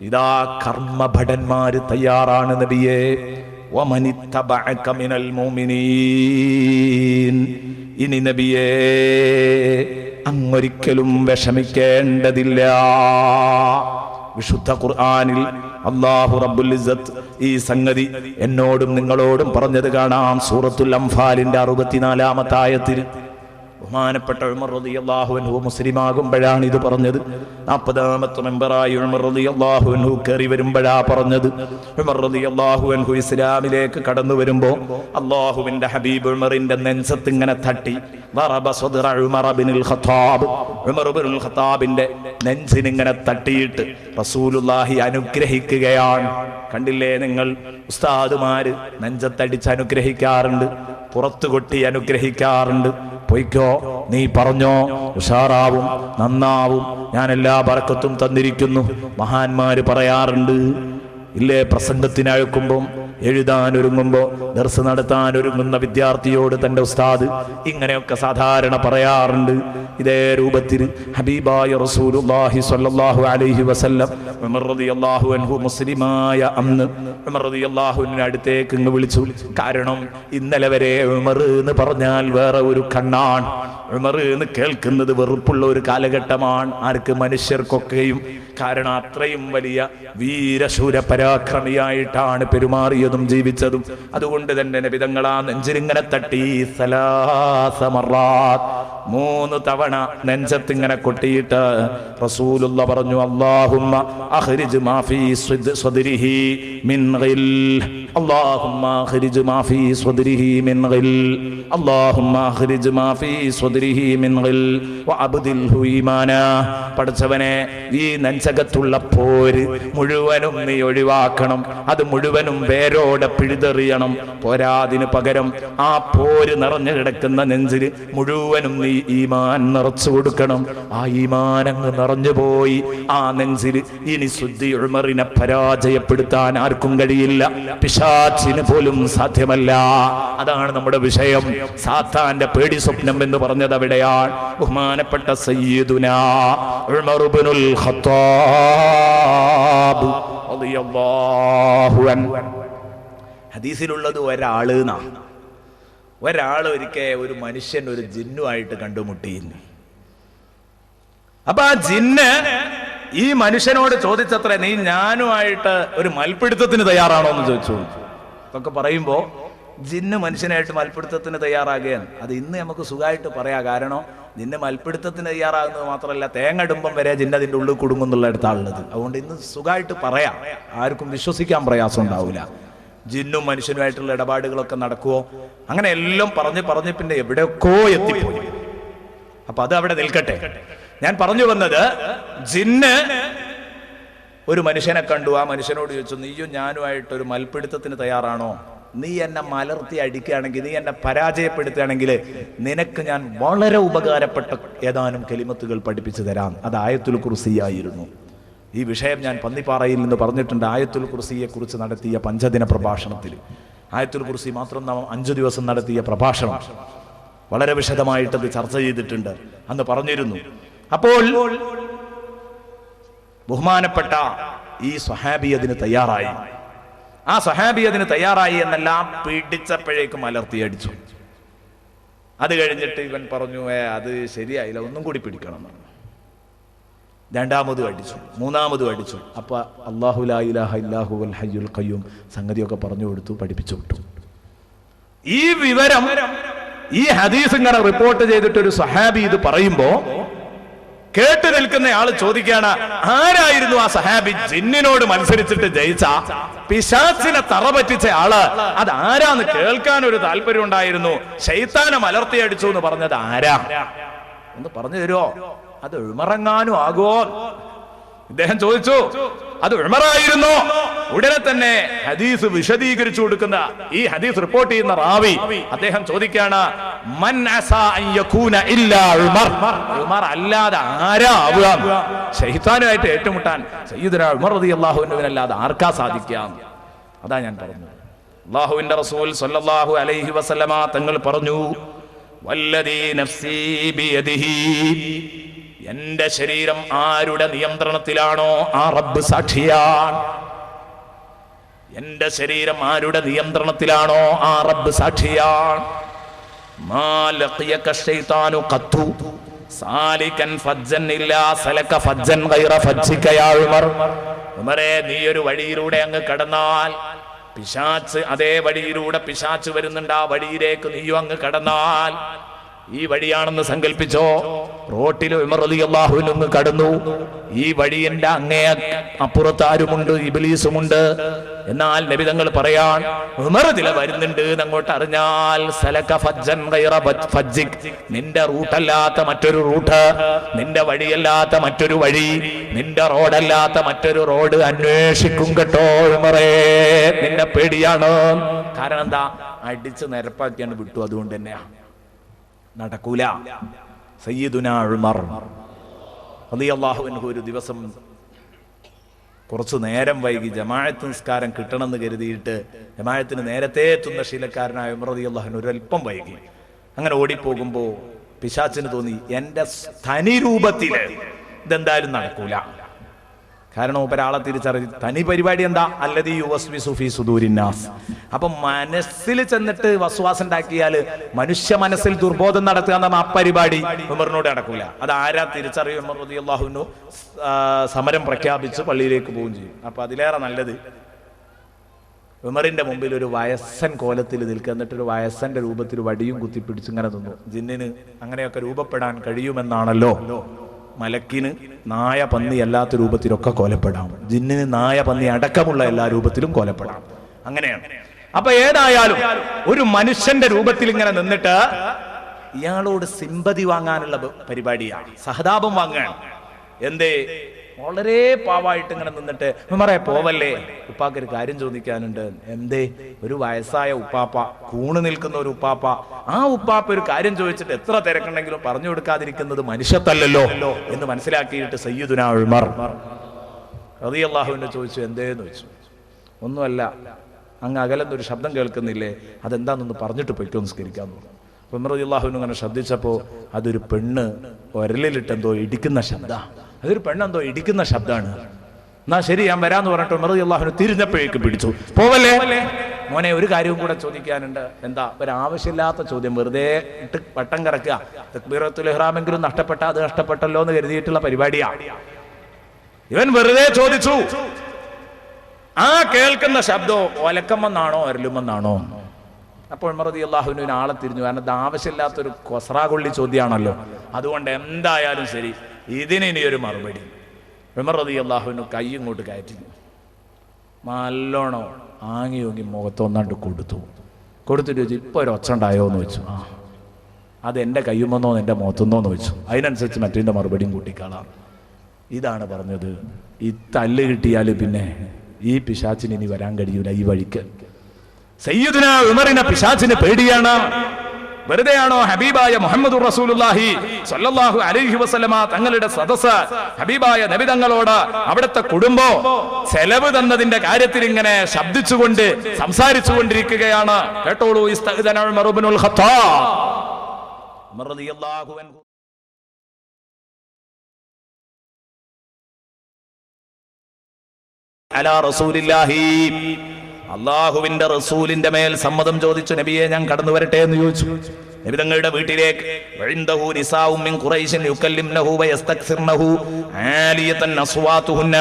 ഇതാ കർമ്മഭടന്മാര് തയ്യാറാണ് നബിയെ. വമനിത്തബഅക മിനൽ മുഅ്മിനീൻ, ഇനി നബിയേ അങ്ങൊരിക്കലും വിഷമിക്കേണ്ടതില്ല. വിശുദ്ധ ഖുർആനിൽ അല്ലാഹു റബ്ബുൽ ഇസ്സത്ത് ഈ സംഗതി എന്നോടും നിങ്ങളോടും പറഞ്ഞത് കാണാം. സൂറത്തുൽ അംഫാലിന്റെ 64-ാമത്തെ ആയത്തിൽ ബഹുമാനപ്പെട്ട ഉമർ റളിയല്ലാഹു അൻഹു മുസ്ലിമാകുമ്പോഴാണ് ഇത് പറഞ്ഞത്. 40-ാമത്തെ മെമ്പറായി ഉമർ റളിയല്ലാഹു അൻഹു കയറി വരുമ്പോഴാ പറഞ്ഞത്. ഉമർ റളിയല്ലാഹു അൻഹു ഇസ്ലാമിലേക്ക് കടന്നു വരുമ്പോ അല്ലാഹുവിന്റെ ഹബീബ് ഉമറിന്റെ നെഞ്ചത്ത് ഇങ്ങനെ തട്ടി, വറബ സദ്റ ഉമർ ഇബ്നുൽ ഖത്താബ്, ഉമർ ഇബ്നുൽ ഖത്താബിന്റെ നെഞ്ചിനിങ്ങനെ തട്ടിയിട്ട് റസൂലുള്ളാഹി അനുഗ്രഹിക്കുകയാണ്. കണ്ടില്ലേ നിങ്ങൾ, ഉസ്താദുമാര് നെഞ്ചത്തടിച്ച് അനുഗ്രഹിക്കാറുണ്ട്, പുറത്തു കൊട്ടി അനുഗ്രഹിക്കാറുണ്ട്. പൊയ്ക്കോ, നീ പറഞ്ഞോ, ഉഷാറാവും, നന്നാവും, ഞാൻ എല്ലാ ബർക്കത്തും തന്നിരിക്കുന്നു. മഹാന്മാര് പറയാറുണ്ട് ഇല്ലേ, പ്രസംഗത്തിനയക്കുമ്പം, എഴുതാനൊരുങ്ങുമ്പോ, ദർസ് നടത്താനൊരുങ്ങുന്ന വിദ്യാർത്ഥിയോട് തന്റെ ഉസ്താദ് ഇങ്ങനെയൊക്കെ സാധാരണ പറയാറുണ്ട്. ഇതേ രൂപത്തിൽ ഹബീബായ റസൂലുള്ളാഹി സ്വല്ലല്ലാഹു അലൈഹി വസല്ലം ഉമർ റളിയല്ലാഹു അൻഹു മുസ്ലിമായ അന്ന് ഉമർ റളിയല്ലാഹു അൻഹു അടുത്തേക്ക് ഇങ്ങ് വിളിച്ചു. കാരണം ഇന്നലെ വരെ ഉമർ എന്ന് പറഞ്ഞാൽ വേറെ ഒരു കണ്ണാണ്. ഉമർ എന്ന് കേൾക്കുന്നത് വെറുപ്പുള്ള ഒരു കാലഘട്ടമാണ് ആർക്ക്? മനുഷ്യർക്കൊക്കെയും. കാരണം അത്രയും വലിയ വീരശൂര പരാക്രമിയായിട്ടാണ് പെരുമാറിയത് മാറിയതും ജീവിച്ചതും. അതുകൊണ്ട് തന്നെ നബി തങ്ങൾ ആ നെഞ്ചിലിങ്ങനെ തട്ടി സലാസ മറാത്ത്, 3 തവണ നെഞ്ചത്തിങ്ങനെ കൊട്ടിയിട്ട് റസൂലുള്ള പറഞ്ഞു, അല്ലാഹുമ്മ അഖ്രിജ് മാ ഫീ സ്വദ്രിഹി മിൻ ഗിൽ, അല്ലാഹുമ്മ അഖ്രിജ് മാ ഫീ സ്വദ്രിഹി മിൻ ഗിൽ, അല്ലാഹുമ്മ അഖ്രിജ് മാ ഫീ സ്വദ്രിഹി മിൻ ഗിൽ വഅബ്ദിൽഹു ഈമാനാ. പടച്ചവനെ, ഈ നെഞ്ചകത്തുള്ള പോര് മുഴുവനും നീ ഒഴിവാക്കണം, അത് മുഴുവനും വേരോടെ പിഴുതെറിയണം. പോരാതിന് പകരം ആ പോര് നിറഞ്ഞു കിടക്കുന്ന നെഞ്ചിൽ മുഴുവനും നീ ഈമാൻ നിറച്ചു കൊടുക്കണം. ആ ഈമാൻ അങ്ങ് നിറഞ്ഞുപോയി ആ നെഞ്ചിൽ ഇനി സുദ്ദി ഉമറിനെ പരാജയപ്പെടുത്താൻ ആർക്കും കഴിയില്ല, പിശാചിന് പോലും സാധ്യമല്ല. അതാണ് നമ്മുടെ വിഷയം. സാത്താന്റെ പേടി സ്വപ്നം എന്ന് പറഞ്ഞത് അവിടെയാണ്. ബഹുമാനപ്പെട്ട സയ്യിദുനാ ഉമർ ഇബ്നുൽ ഖത്താബ് റളിയല്ലാഹു അൻഹു, ഹദീസിലുള്ളത് ഒരാള് എന്നാണ്. ഒരാൾ ഒരിക്കൽ ഒരു മനുഷ്യൻ ഒരു ജിന്നുമായിട്ട് കണ്ടുമുട്ടിയിരുന്നു. അപ്പൊ ആ ജിന്ന് ഈ മനുഷ്യനോട് ചോദിച്ചത്രേ, നീ ഞാനുമായിട്ട് ഒരു മൽപ്പിടുത്തത്തിന് തയ്യാറാണോ എന്ന് ചോദിച്ചു. ഇതൊക്കെ പറയുമ്പോ ജിന്ന് മനുഷ്യനായിട്ട് മൽപ്പിടുത്തത്തിന് തയ്യാറാകുകയാണ്. അത് ഇന്ന് നമുക്ക് സുഖമായിട്ട് പറയാം. കാരണം ജിന്ന് മൽപ്പിടുത്തത്തിന് തയ്യാറാകുന്നത് മാത്രമല്ല, തേങ്ങടുമ്പം വരെ ജിന്ന് അതിൻ്റെ ഉള്ളിൽ കുടുങ്ങുന്നുള്ള അടുത്താളുള്ളത്. അതുകൊണ്ട് ഇന്ന് സുഖമായിട്ട് പറയാം, ആർക്കും വിശ്വസിക്കാൻ പ്രയാസം ഉണ്ടാവില്ല. ജിന്നും മനുഷ്യനുമായിട്ടുള്ള ഇടപാടുകളൊക്കെ നടക്കുവോ, അങ്ങനെ എല്ലാം പറഞ്ഞ് പിന്നെ എവിടെയൊക്കെ എത്തിപ്പോയി. അപ്പൊ അത് അവിടെ നിൽക്കട്ടെ. ഞാൻ പറഞ്ഞു വന്നത്, ജിന്ന് ഒരു മനുഷ്യനെ കണ്ടു. ആ മനുഷ്യനോട് ചോദിച്ചു, നീയും ഞാനുമായിട്ട് ഒരു മൽപ്പിടുത്തത്തിന് തയ്യാറാണോ? നീ എന്നെ മലർത്തി അടിക്കുകയാണെങ്കിൽ, നീ എന്നെ പരാജയപ്പെടുത്തുകയാണെങ്കിൽ നിനക്ക് ഞാൻ വളരെ ഉപകാരപ്പെട്ട ഏതാനും കലിമത്തുകൾ പഠിപ്പിച്ചു തരാം. അത് ആയത്തുൽ കുർസിയായിരുന്നു. ഈ വിഷയം ഞാൻ പന്നിപ്പാറയിൽ നിന്ന് പറഞ്ഞിട്ടുണ്ട്. ആയത്തുൽ കുർസിയെ കുറിച്ച് നടത്തിയ 5 ദിന പ്രഭാഷണത്തിൽ ആയത്തുൽ കുർസി മാത്രം 5 ദിവസം നടത്തിയ പ്രഭാഷണം വളരെ വിശദമായിട്ടത് ചർച്ച ചെയ്തിട്ടുണ്ട്. അന്ന് പറഞ്ഞിരുന്നു. അപ്പോൾ ബഹുമാനപ്പെട്ട ഈ സ്വഹാബി അതിന് തയ്യാറായി. ആ സ്വഹാബി അതിന് തയ്യാറായി എന്നെല്ലാം പിടിച്ചപ്പോഴേക്കും അലർത്തിയടിച്ചു. അത് കഴിഞ്ഞിട്ട് ഇവൻ പറഞ്ഞു, അത് ശരിയായില്ല, ഒന്നും കൂടി പിടിക്കണം. 2ാമതും അടിച്ചു, 3ാമതും അടിച്ചു. അപ്പൊ അല്ലാഹു ലാ ഇലാഹ ഇല്ലാഹു വൽ ഹയ്യുൽ ഖയ്യൂം സംഗതിയൊക്കെ പറഞ്ഞു കൊടുത്തു, പഠിപ്പിച്ചു വിട്ടു. ഈ വിവരം, ഈ ഹദീസ് ഇങ്ങനെ റിപ്പോർട്ട് ചെയ്തിട്ട് ഒരു സഹാബി ഇത് പറയുമ്പോ കേട്ട് നിൽക്കുന്ന ആള് ചോദിക്കാണ്, ആരായിരുന്നു ആ സഹാബി? ജിന്നിനോട് മത്സരിച്ചിട്ട് ജയിച്ച, പിശാചിനെ തറ പറ്റിച്ച ആള്, അത് ആരാന്ന് കേൾക്കാൻ ഒരു താല്പര്യം ഉണ്ടായിരുന്നു. ശൈത്താനെ മലർത്തിയടിച്ചു എന്ന് പറഞ്ഞത് ആരാ ഒന്ന് പറഞ്ഞു തരുമോ? അത് ഉമറെങ്ങാനും ആകുമോ? ഇദ്ദേഹം ചോദിച്ചു. അത് ഉമറായിരുന്നു. ഉടനെ തന്നെ ഹദീസ് വിശദീകരിച്ചു കൊടുക്കുന്ന, ഈ ഹദീസ് റിപ്പോർട്ട് ചെയ്യുന്ന റാവി അദ്ദേഹം ചോദിക്കാണ്, മൻ അസാ അൻ യകൂന ഇല്ലാ ഉമർ, ഉമർ അല്ലാതെ ആരാ ആവുക? ശൈത്താനുമായിട്ട് ഏറ്റുമുട്ടാൻ സയ്യിദുനാ ഉമർ റളിയല്ലാഹു അൻഹുവിനല്ലാതെ ആർക്കാ സാധിക്കാം? അതാ ഞാൻ പറഞ്ഞത്. അല്ലാഹുവിന്റെ റസൂൽ സ്വല്ലല്ലാഹു അലൈഹി വസല്ലമ തങ്ങൾ പറഞ്ഞു, വല്ലദീ നഫ്സീ ബിയദിഹി, എന്റെ ശരീരം ആരുടെ നിയന്ത്രണത്തിലാണോ ആ റബ്ബ് സാക്ഷിയാണ്. എന്റെ ശരീരം ആരുടെ നിയന്ത്രണത്തിലാണോ ആ റബ്ബ് സാക്ഷിയാണ്. മാ ലഖിയക ശൈത്താനു ഖത്തു സാലികൻ ഫജ്ജൻ ഇല്ലാ സലക ഫജ്ജൻ ഗൈറ ഫജ്ജിക യാ ഉമർ. ഉമറേ, നീ ഒരു വഴിയിലൂടെ അങ്ങ് കടന്നാൽ പിശാച് അതേ വഴിയിലൂടെ പിശാച് വരുന്നുണ്ട്. ആ വഴിയിലേക്ക് നീയും അങ്ങ് കടന്നാൽ, ഈ വഴിയാണെന്ന് സങ്കല്പിച്ചോ. റോട്ടിൽ ഉമർ റളിയല്ലാഹു അൻഹു കടന്നു. ഈ വഴിയുടെ അങ്ങേ അപ്പുറത്ത് ആരുമുണ്ട്? ഇബ്ലീസുമുണ്ട്. എന്നാൽ നബി തങ്ങൾ പറയാൻ, ഉമർ ഇതിലെ വരുന്നുണ്ട് അങ്ങോട്ട് അറിഞ്ഞാൽ, സലക ഫജ്ജൻ ഗൈറ ഫജ്ജിക്, നിന്റെ റൂട്ടല്ലാത്ത മറ്റൊരു റൂട്ട്, നിന്റെ വഴിയല്ലാത്ത മറ്റൊരു വഴി, നിന്റെ റോഡല്ലാത്ത മറ്റൊരു റോഡ് അന്വേഷിക്കും കേട്ടോ ഉമറേ. നിന്നെ പേടിയാണ്. കാരണം എന്താ? അടിച്ച് നിരപ്പാക്കിയാണ് വിട്ടു. അതുകൊണ്ട് തന്നെയാണ് നടക്കൂല. സയ്യിദുനാ ഉമർ റളിയല്ലാഹു അൻഹു ഒരു ദിവസം കുറച്ചു നേരം വൈകി ജമാഅത്ത് നിസ്കാരം കിട്ടണമെന്ന് കരുതിയിട്ട്, ജമാഅത്തിന് നേരത്തെ എത്തുന്ന ശീലക്കാരനായ ഉമർ റളിയല്ലാഹു അൻഹു ഒരല്പം വൈകി. അങ്ങനെ ഓടിപ്പോകുമ്പോ പിശാചിന് തോന്നി, എന്റെ തനി രൂപത്തില് ഇതെന്തായാലും നടക്കൂല. കാരണം ഒരാളെ തിരിച്ചറിഞ്ഞ് തനി പരിപാടി എന്താ? അല്ലദീ യുവസ്വിസു ഫീ സുദൂരിന്നാസ്. അപ്പൊ മനസ്സിൽ ചെന്നിട്ട് വസ്വാസം ഉണ്ടാക്കിയാൽ, മനുഷ്യ മനസ്സിൽ ദുർബോധം നടത്തുക എന്ന ആ പരിപാടി ഉമറിനോട് നടക്കൂല. അത് ആരാ തിരിച്ചറിയും? ഉമർ റളിയല്ലാഹു അൻഹു സമരം പ്രഖ്യാപിച്ച് പള്ളിയിലേക്ക് പോവുകയും ചെയ്യും. അപ്പൊ അതിലേറെ നല്ലത് ഉമറിന്റെ മുമ്പിൽ ഒരു വയസ്സൻ കോലത്തിൽ നിൽക്കുക, എന്നിട്ടൊരു വയസ്സന്റെ രൂപത്തിൽ വടിയും കുത്തിപ്പിടിച്ച് ഇങ്ങനെ നിന്നു. ജിന്നിന് അങ്ങനെയൊക്കെ രൂപപ്പെടാൻ കഴിയുമെന്നാണല്ലോ. മലക്കിന് നായ പന്നി അല്ലാത്ത രൂപത്തിലൊക്കെ കോലപ്പെടാം, ജിന്നിന് നായ പന്നി അടക്കമുള്ള എല്ലാ രൂപത്തിലും കോലപ്പെടാം. അങ്ങനെയാണ്. അപ്പൊ ഏതായാലും ഒരു മനുഷ്യന്റെ രൂപത്തിൽ ഇങ്ങനെ നിന്നിട്ട് ഇയാളോട് സിമ്പതി വാങ്ങാനുള്ള പരിപാടിയാണ്, സഹതാപം വാങ്ങാൻ. എന്തേ? വളരെ പാവായിട്ട് ഇങ്ങനെ നിന്നിട്ട് ഉമറേ പോവല്ലേ, ഉപ്പാക്ക് ഒരു കാര്യം ചോദിക്കാനുണ്ട്. എന്തേ? ഒരു വയസ്സായ ഉപ്പാപ്പ, കൂണ് നിൽക്കുന്ന ഒരു ഉപ്പാപ്പ, ആ ഉപ്പാപ്പ ഒരു കാര്യം ചോദിച്ചിട്ട് എത്ര തിരക്കുണ്ടെങ്കിലും പറഞ്ഞു കൊടുക്കാതിരിക്കുന്നത് മനുഷ്യത്തല്ലല്ലോ എന്ന് മനസ്സിലാക്കിയിട്ട് സയ്യിദുനാ ഉമർ റളിയല്ലാഹുവിനെ ചോദിച്ചു, എന്തേന്ന് ചോദിച്ചു. ഒന്നുമല്ല, അങ്ങ് അകലെന്നൊരു ശബ്ദം കേൾക്കുന്നില്ലേ, അതെന്താണെന്ന് പറഞ്ഞിട്ട് പോയിക്കോ നിസ്കരിക്കാന്ന് പറഞ്ഞു. ഉമർ റളിയല്ലാഹുവിനെ അങ്ങനെ ശ്രദ്ധിച്ചപ്പോ അതൊരു പെണ്ണ് ഒരലിലിട്ടെന്തോ ഇടിക്കുന്ന ശബ്ദ, അതൊരു പെണ്ണെന്തോ ഇടിക്കുന്ന ശബ്ദമാണ്. എന്നാ ശരി, ഞാൻ വരാന്ന് പറഞ്ഞിട്ട് ഉമർ റളിയല്ലാഹുവിനെ തിരിഞ്ഞപ്പോഴേക്ക് പിടിച്ചു. പോവല്ലേ മോനെ, ഒരു കാര്യവും കൂടെ ചോദിക്കാനുണ്ട്. എന്താ? ഒരാവശ്യമില്ലാത്ത ചോദ്യം, വെറുതെ ഇട്ട് വട്ടം കറക്കുക. തക്ബീറത്തുൽ ഇഹ്റാമെങ്കിലും നഷ്ടപ്പെട്ട അത് നഷ്ടപ്പെട്ടല്ലോ എന്ന് കരുതിയിട്ടുള്ള പരിപാടിയാ. ഇവൻ വെറുതെ ചോദിച്ചു. ആ കേൾക്കുന്ന ശബ്ദം ഒലക്കമെന്നാണോ അരലുമെന്നാണോ? അപ്പോൾ ഉമർ റളിയല്ലാഹുവിന് ആളെ തിരിഞ്ഞു. കാരണം ഇത് ആവശ്യമില്ലാത്തൊരു കൊസ്രാകൊള്ളി ചോദ്യമാണല്ലോ. അതുകൊണ്ട് എന്തായാലും ശരി, ഇതിന് ഇനിയൊരു മറുപടി. ഉമർ റളിയല്ലാഹുവിന് കൈ ഇങ്ങോട്ട് കയറ്റി നല്ലോണം ആങ്ങി ഓങ്ങി മുഖത്തൊന്നാണ്ട് കൊടുത്തിട്ട് ചോദിച്ചു, ഇപ്പൊ ഒരു ഒച്ച ഉണ്ടായോ എന്ന് വെച്ചു. ആ, അത് എൻ്റെ കയ്യുമെന്നോ എൻ്റെ മുഖത്തുനിന്നോന്ന് വെച്ചു. അതിനനുസരിച്ച് മറ്റേ മറുപടിയും കൂട്ടിക്കാളാം. ഇതാണ് പറഞ്ഞത്, ഈ തല്ല് കിട്ടിയാൽ പിന്നെ ഈ പിശാച്ചിന് ഇനി വരാൻ കഴിയൂല ഈ വഴിക്ക്. സയ്യിദുനാ ഉമറിനെ പിശാച്ചിന് പേടിയാണ്. വെറുതെയാണോ ഹബീബായ മുഹമ്മദുർ റസൂലുള്ളാഹി സ്വല്ലല്ലാഹു അലൈഹി വസല്ലമ തങ്ങളുടെ സദസ്സ് ഹബീബായ നബി തങ്ങളോട് അവിടുത്തെ കുടുംബം ചെലവ് തന്നതിന്റെ കാര്യത്തിൽ ഇങ്ങനെ ശബ്ദിച്ചുകൊണ്ട് സംസാരിച്ചുകൊണ്ടിരിക്കുകയാണ്. കേട്ടോളൂ. ഇസ്തഅ്ദന ഉമർ ഇബ്നുൽ ഖത്താബ് ഉമർ റളിയല്ലാഹു അൻഹു അലാ റസൂലില്ലാഹി, അള്ളാഹുവിന്റെ റസൂലിന്റെ മേൽ സമ്മതം ചോദിച്ചു. നബിയെ, ഞാൻ കടന്നു വരട്ടെ എന്ന് ചോദിച്ചു. നബി തങ്ങളുടെ വീട്ടിലേക്ക് വഇൻദഹു നിസാഉം മിൻ ഖുറൈശിൻ യുകല്ലിംനഹു വയസ്തക്സിർനഹു ആലിയതൻ അസ്വാതുഹുന്ന,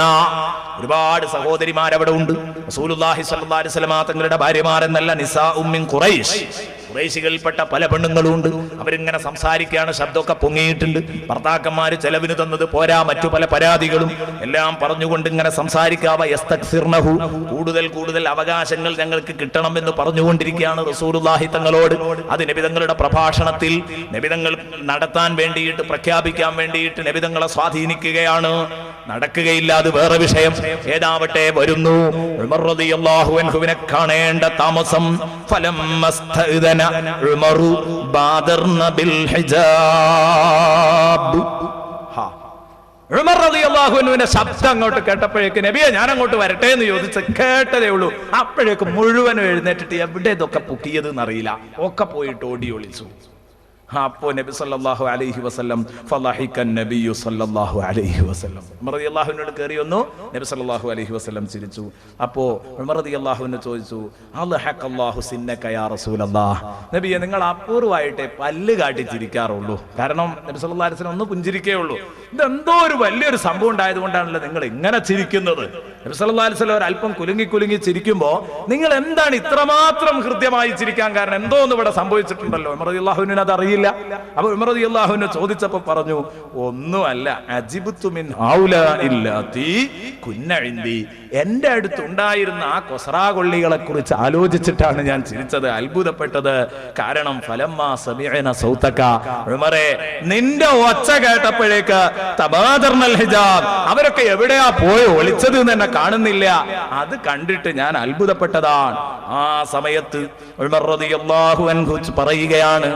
ഒരുപാട് സഹോദരിമാർ അവിടെ ഉണ്ട്. റസൂലുള്ളാഹി സ്വല്ലല്ലാഹു അലൈഹി വസല്ലം തങ്ങളുടെ ഭാര്യമാരെന്നല്ല, നിസാഉം മിൻ ഖുറൈശ്, ഖുറൈശികൾപ്പെട്ട പല പെണ്ണുങ്ങളുണ്ട്. അവരിങ്ങനെ സംസാരിക്കുകയാണ്, ശബ്ദമൊക്കെ പൊങ്ങിയിട്ടുണ്ട്. ഭർത്താക്കന്മാര് ചെലവിന് തന്നത് പോരാ, മറ്റു പല പരാതികളും എല്ലാം പറഞ്ഞുകൊണ്ട് ഇങ്ങനെ സംസാരിക്കാവ. യസ്തക്സിർനഹു, കൂടുതൽ കൂടുതൽ അവകാശങ്ങൾ ഞങ്ങൾക്ക് കിട്ടണം എന്ന് പറഞ്ഞുകൊണ്ടിരിക്കുകയാണ് റസൂലുള്ളാഹി തങ്ങളോട്. അത് നബി തങ്ങളുടെ പ്രഭാഷണത്തിൽ നബി തങ്ങൾ നടത്താൻ വേണ്ടിയിട്ട്, പ്രഖ്യാപിക്കാൻ വേണ്ടിയിട്ട് നബി തങ്ങളെ സ്വാധീനിക്കുകയാണ്. നടക്കുകയില്ല, അത് വേറെ വിഷയം. ഏതാവട്ടെ വരുന്നു. ഉമർ റളിയല്ലാഹു അൻഹുവിനെ കാണേണ്ട താമസം. ഫലമ്മസ്തഅ്ദന ഉമറു ബാദർന ബിൽ ഹിജാബ്. ഉമർ റളിയല്ലാഹു അൻഹുവിന്റെ ശബ്ദം അങ്ങോട്ട് കേട്ടപ്പോഴേക്ക്, നബിയെ ഞാൻ അങ്ങോട്ട് വരട്ടെ എന്ന് ചോദിച്ച് കേട്ടതേ ഉള്ളൂ. അപ്പോഴേക്ക് മുഴുവനും എഴുന്നേറ്റിട്ട് എവിടെ ഇതൊക്കെ പൊക്കിയത് എന്നറിയില്ല, ഒക്കെ പോയിട്ട് ഓടി ഒളിച്ചു. അപ്പോ നബി സല്ലല്ലാഹു അലൈഹി വസല്ലം ഫളഹിക്കൻ നബിയു സല്ലല്ലാഹു അലൈഹി വസല്ലം ഉമർ റളിയല്ലാഹുവിനോട് കയറി വന്നു. നബി സല്ലല്ലാഹു അലൈഹി വസല്ലം ചിരിച്ചു. അപ്പോ ഉമർ റളിയല്ലാഹുവിനെ ചോദിച്ചു, അൽഹഖല്ലാഹു സിന്നക യാ റസൂലല്ലാഹ്, നബിയെ നിങ്ങൾ അപൂർവമായിട്ടേ പല്ല് കാട്ടി ചിരിക്കാറുള്ളൂ. കാരണം നബി സല്ലല്ലാഹു അലൈഹി വസല്ലം ഒന്ന് പുഞ്ചിരിക്കേ ഉള്ളൂ. ഇതെന്തോ ഒരു വലിയൊരു സംഭവം ഉണ്ടായതുകൊണ്ടാണല്ലോ നിങ്ങൾ ഇങ്ങനെ ചിരിക്കുന്നത്. നബി സല്ലല്ലാഹു അലൈഹി വസല്ലം ഒരല്പം കുലുങ്ങി ചിരിക്കുമ്പോ നിങ്ങൾ എന്താണ് ഇത്രമാത്രം ഹൃദ്യമായി ചിരിക്കാൻ കാരണം? എന്തോ ഒന്ന് ഇവിടെ സംഭവിച്ചിട്ടുണ്ടല്ലോ. ഉമർ റളിയല്ലാഹുവിന് അത് അറിയില്ല. അപ്പൊ ഉമർ റളിയല്ലാഹുവിനെ ചോദിച്ചപ്പോ പറഞ്ഞു, ഒന്നുമല്ല, അജിബ്തു മിൻ ഹൗലാഇല്ലാതി കുന്ന ഇൻദി, എന്റെ അടുത്തുണ്ടായിരുന്ന ആ കൊസ്രാകൊള്ളികളെ കുറിച്ച് ആലോചിച്ചിട്ടാണ് ഞാൻ ചിരിച്ചത്, അത്ഭുതപ്പെട്ടത്. കാരണം ഫലമ്മാ സമിഅന സൗതക, ഉമറേ നിന്റെ ഒച്ച കേട്ടപ്പോഴേക്ക് തബാദർനൽ ഹിജാബ്, അവരൊക്കെ എവിടെയാ പോയി ഒളിച്ചത് എന്ന് എന്നെ കാണുന്നില്ല. അത് കണ്ടിട്ട് ഞാൻ അത്ഭുതപ്പെട്ടതാണ്. ആ സമയത്ത് ഉമർ റളിയല്ലാഹു അൻഹു പറയുകയാണ്,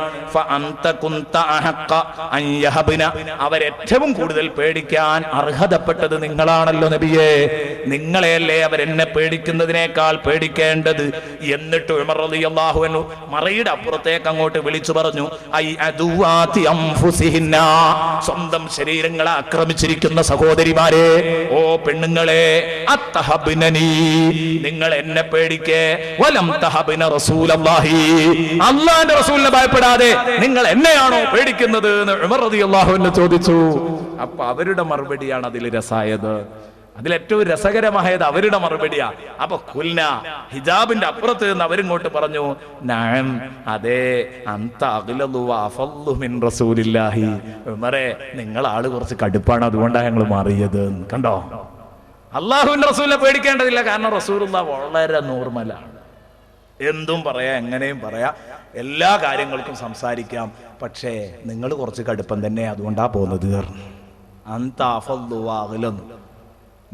അവരേറ്റവും കൂടുതൽ പേടിക്കാൻ അർഹതപ്പെട്ടത് നിങ്ങളാണല്ലോ നബിയെ, നിങ്ങളെയല്ലേ അവരെന്നെ പേടിക്കുന്നതിനേക്കാൾ പേടിക്കേണ്ടത്. എന്നിട്ട് ഉമർ റളിയല്ലാഹു അൻഹു മറയുടെ അപ്പുറത്തേക്ക് അങ്ങോട്ട് വിളിച്ചു പറഞ്ഞു, ഐ അദുവാതി അൻഫുസിഹിന്ന, സ്വന്തം ശരീരങ്ങളെ ആക്രമിച്ചിരിക്കുന്ന സഹോദരിമാരെ, ഓ പെണ്ണുങ്ങളെ, അത്തഹബ്നനി, നിങ്ങൾ എന്നെ പേടിക്കേ, വലം തഹബ്ന റസൂലല്ലാഹി, അല്ലാഹുവിന്റെ റസൂലിനെ ഭയപ്പെടാതെ നിങ്ങൾ എന്നെയാണോ പേടിക്കുന്നത് എന്ന് ഉമർ റളിയല്ലാഹു അൻഹു ചോദിച്ചു. അപ്പൊ അവരുടെ മറുപടിയാണ് അതിൽ രസായത്. അതിലേറ്റവും രസകരമായത് അവരുടെ മറുപടിയാ. അപ്പൊ കുൽന, ഹിജാബിന്റെ അപ്പുറത്ത് നിന്ന് അവരിങ്ങോട്ട് പറഞ്ഞു, നഅം, അതെ, അന്ത അഗ്ലദു വഅഫളു മിൻ റസൂലില്ലാഹി. ഉമറേ, നിങ്ങൾ ആള് കുറച്ച് കടുപ്പാണ്, അതുകൊണ്ടാണ് ഞങ്ങൾ മാറിയത്. കണ്ടോ, അള്ളാഹുവിന്റെ റസൂലിനെ പേടിക്കേണ്ടതില്ല, കാരണം റസൂലുള്ളാഹി വളരെ നോർമലാണ്. എന്തും പറയാ, എങ്ങനെയും പറയാ, എല്ലാ കാര്യങ്ങൾക്കും സംസാരിക്കാം. പക്ഷേ നിങ്ങൾ കുറച്ച് കടുപ്പം തന്നെ, അതുകൊണ്ടാ പോകുന്നത്. അന്ത അഫളു വഅഗ്ലദു.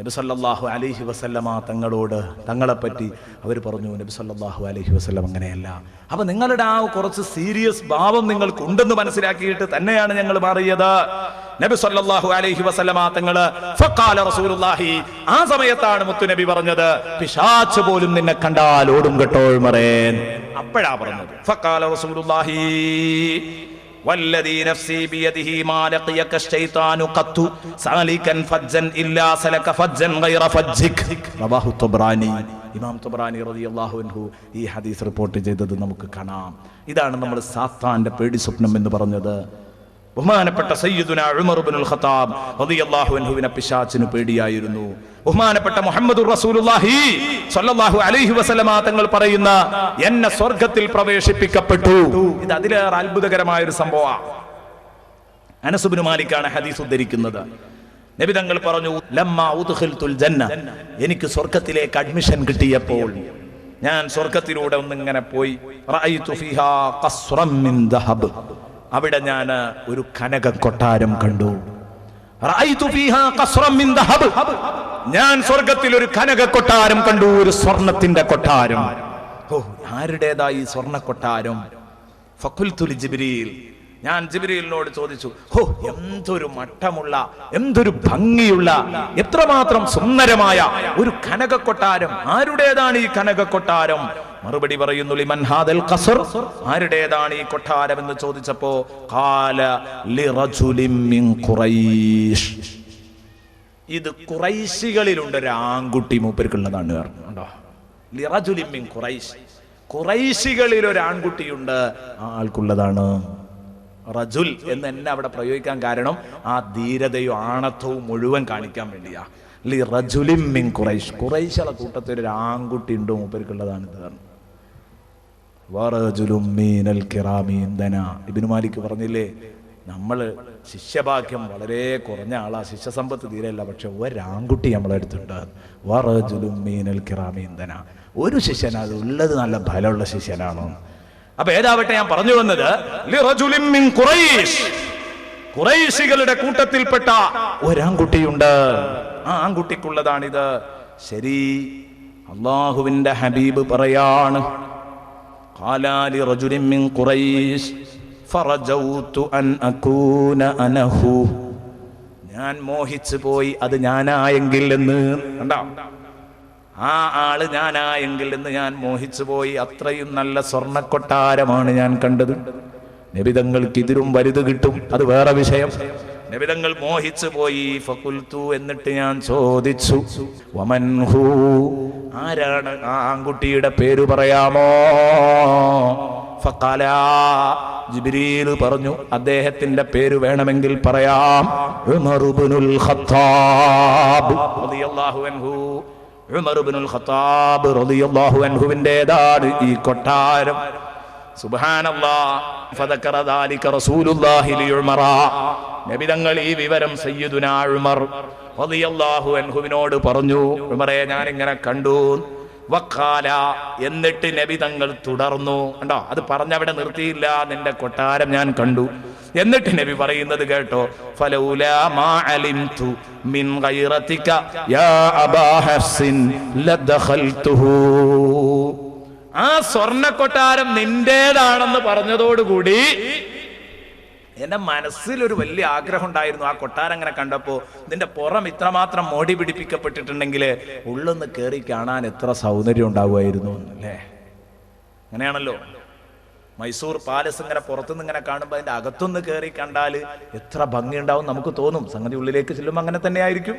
നബി സല്ലല്ലാഹു അലൈഹി വസല്ലമ തങ്ങളോട്, തങ്ങളെപ്പറ്റി അവർ പറഞ്ഞു, നബി സല്ലല്ലാഹു അലൈഹി വസല്ലം അങ്ങനെയല്ല. അപ്പൊ നിങ്ങളുടെ ആ കുറച്ച് സീരിയസ് ഭാവം നിങ്ങൾക്കുണ്ടെന്ന് മനസ്സിലാക്കിയിട്ട് തന്നെയാണ് ഞങ്ങൾ മാറിയത്. നബി സല്ലല്ലാഹു അലൈഹി വസല്ലമ തങ്ങള് ഫഖാല റസൂലുള്ളാഹി, ആ സമയത്താണ് മുത്തുനബി പറഞ്ഞത്, പിശാച് പോലും നിന്നെ കണ്ടാൽ ഓടും കേട്ടോ ഉമറേ. അപ്പോഴാ പറഞ്ഞത് ഫഖാല റസൂലുള്ളാഹി വല്ലദീ നഫ്സി ബിയദിഹി മാ ലഖിയക ശൈത്താനു ഖത്തു സാലികൻ ഫജ്ജൻ ഇല്ലാ സലക ഫജ്ജൻ ഗൈറ ഫജ്ജിക്. റവാഹു തുബ്രാനി. ഇമാം തുബ്രാനി റളിയല്ലാഹു അൻഹു ഈ ഹദീസ് റിപ്പോർട്ട് ചെയ്തത് നമുക്ക് കാണാം. ഇതാണ് നമ്മൾ സാത്താന്റെ പേടി സ്വപ്നം എന്ന് പറഞ്ഞത്. ബഹുമാനപ്പെട്ട സയ്യിദുനാ ഉമർ ഇബ്നുൽ ഖത്താബ് റളിയല്ലാഹു അൻഹുവിനെ പിശാചിന് പേടിയായിരുന്നു. ബഹുമാനപ്പെട്ട മുഹമ്മദുർ റസൂലുള്ളാഹി സ്വല്ലല്ലാഹു അലൈഹി വസല്ലമ തങ്ങൾ പറയുന്ന, എന്നെ സ്വർഗ്ഗത്തിൽ പ്രവേശിപ്പിക്കപ്പെട്ടു. ഇത് അതിലേറെ അത്ഭുതകരമായ ഒരു സംഭവമാണ്. അനസ് ഇബ്നു മാലിക്കാണ് ഹദീസ് ഉദ്ധരിക്കുന്നത്. നബി തങ്ങൾ പറഞ്ഞു, ലമ്മാ ഉദ്ഖിൽതുൽ ജന്ന, എനിക്ക് സ്വർഗ്ഗത്തിലേക്ക് അഡ്മിഷൻ കിട്ടിയപ്പോൾ ഞാൻ സ്വർഗ്ഗത്തിലൂടെ ഒന്നിങ്ങനെ പോയി, റഅയ്തു ഫീഹാ ഖസ്റൻ മിൻ ദഹബ്, അവിടെ ഞാൻ ഒരു കനക കൊട്ടാരം കണ്ടു. റഅയ്തു ഫീഹാ ഖസ്റൻ മിൻ ദഹബ്, ഞാൻ സ്വർഗ്ഗത്തിൽ ഒരു കനക കൊട്ടാരം കണ്ടു, ഒരു സ്വർണത്തിന്റെ കൊട്ടാരം. ഓ, ആരുടേതാ ഈ സ്വർണ്ണ കൊട്ടാരം? ഫഖുൽതു ലിജിബ്രീൽ, ഞാൻ ജിബ്രീലിനോട് ചോദിച്ചു, ഹോ, എന്തൊരു മട്ടമുള്ള, എന്തൊരു ഭംഗിയുള്ള, എത്രമാത്രം സുന്ദരമായ ഒരു കനക കൊട്ടാരം. ആരുടേതാണ് ഈ കനക കൊട്ടാരം? മറുപടി പറയുന്നു, ലിമൻ ഹാദൽ ഖസ്ർ, ആരുടേതാണ് ഈ കൊട്ടാരം എന്ന് ചോദിച്ചപ്പോ ഖാല ലിറജുലിൻ മിൻ ഖുറൈശ്, ഇത് ഖുറൈശികളിലുണ്ട് ഒരു ആൺകുട്ടി, മൂപ്പർക്കുള്ളതാണ്. കണ്ടോ, ലിറജുലിൻ മിൻ ഖുറൈശ്, ഖുറൈശികളിൽ ഒരു ആൺകുട്ടിയുണ്ട്, ആ ആൾക്കുള്ളതാണ്. റജുൽ എന്ന് എന്നെ അവിടെ പ്രയോഗിക്കാൻ കാരണം ആ ധീരതയും ആണത്വവും മുഴുവൻ കാണിക്കാൻ വേണ്ടിയാ. ലി റജുലിൻ മിൻ ഖുറൈശ്, ഖുറൈശികളുടെ കൂട്ടത്തിൽ ഒരു ആൺകുട്ടി ഉണ്ട്, മൂപ്പർക്കുള്ളതാണ് ഇത്. വറജുലുൻ മിനൽ കിറാമി ഇൻദന, ഇബ്നു മാലിക് പറഞ്ഞില്ലേ, നമ്മൾ ശിഷ്യഭാഗ്യം വളരെ കുറഞ്ഞ ആളാ, ശിഷ്യസമ്പത്ത് തീരെയല്ല, പക്ഷെ ഒരാൺകുട്ടി നമ്മളെ അടുത്തുണ്ട്. വറജുലുൻ മിനൽ കിറാമി ഇൻദന, ഒരു ശിഷ്യൻ, അത് ഉള്ളത് നല്ല ഫലമുള്ള ശിഷ്യനാണ്. അപ്പൊ ഏതാവട്ടെ, ഞാൻ പറഞ്ഞു വന്നത് ലിറജുലിൻ മിൻ ഖുറൈശ്, ഖുറൈശികളുടെ കൂട്ടത്തിൽപ്പെട്ട ഒരാൺകുട്ടിയുണ്ട്, ആ ആൺകുട്ടിക്കുള്ളതാണിത്. ശരി, അല്ലാഹുവിന്റെ ഹബീബ് പറയാണ്, ഖാലാ ലിറജുലിൻ മിൻ ഖുറൈശ് ഫറജൗതു അൻ അകൂന അനഹു, ഞാൻ മോഹിച്ചു പോയി അത് ഞാനായെങ്കിൽ എന്ന്. കണ്ടോ, ആ ആള് ഞാനായെങ്കിൽ എന്ന് ഞാൻ മോഹിച്ചു പോയി. അത്രയും നല്ല സ്വർണ്ണക്കൊട്ടാരമാണ് ഞാൻ കണ്ടത്. നബിതങ്ങൾക്ക് ഇതിലും വലുത് കിട്ടും, അത് വേറെ വിഷയം. നബിതങ്ങൾ മോഹിച്ചു പോയി. ഫഖുൽതു, എന്നിട്ട് ഞാൻ ചോദിച്ചു, വമൻഹു, ആരാണ് ആ ആൺകുട്ടിയുടെ പേര് പറയാമോ? ഫഖാല, ജിബ്രീൽ പറഞ്ഞു, അദ്ദേഹത്തിന്റെ പേര് വേണമെങ്കിൽ പറയാം, ഉമർ ഇബ്നുൽ ഖത്താബ് റളിയല്ലാഹു അൻഹു. ഉമർ ഇബ്നുൽ ഖത്താബ് റളിയല്ലാഹു അൻഹുവിന്റേതാണ് ഈ കൊട്ടാരം. സുബ്ഹാനല്ലാഹ്. ഫദക്കറ ദാലിക റസൂലുള്ളാഹി ലിഉമറ, നബി തങ്ങൾ ഈ വിവരം സയ്യിദുനാ ഉമർ റളിയല്ലാഹു അൻഹുവിനോട് പറഞ്ഞു. ഉമറേ, ഞാൻ ഇങ്ങനെ കണ്ടു. വഖാല, എന്നിട്ട് നബി തങ്ങൾ തുടർന്നു. കണ്ടോ, അത് പറഞ്ഞവിടെ നിർത്തിയില്ല, നിന്റെ കൊട്ടാരം ഞാൻ കണ്ടു. എന്നിട്ട് നബി പറയുന്നത് കേട്ടോ, ഫലൗലാ മാ അലിംതു മിൻ ഗൈറതിക യാ അബാ ഹഫ്സിൻ ലദഖൽതുഹു, ആ സ്വർണ്ണ കൊട്ടാരം നിന്റേതാണെന്ന് പറഞ്ഞതോടുകൂടി എന്റെ മനസ്സിലൊരു വലിയ ആഗ്രഹം ഉണ്ടായിരുന്നു. ആ കൊട്ടാരം അങ്ങനെ കണ്ടപ്പോ, നിന്റെ പുറം ഇത്രമാത്രം മോടി പിടിപ്പിക്കപ്പെട്ടിട്ടുണ്ടെങ്കിൽ ഉള്ളൊന്ന് കയറി കാണാൻ എത്ര സൗന്ദര്യം ഉണ്ടാവുമായിരുന്നു അല്ലേ? അങ്ങനെയാണല്ലോ, മൈസൂർ പാലസ് ഇങ്ങനെ പുറത്തുനിന്ന് ഇങ്ങനെ കാണുമ്പോൾ അതിന്റെ അകത്തൊന്ന് കയറി കണ്ടാൽ എത്ര ഭംഗിയുണ്ടാവും നമുക്ക് തോന്നും. സംഗതി ഉള്ളിലേക്ക് ചെല്ലുമ്പോൾ അങ്ങനെ തന്നെ ആയിരിക്കും.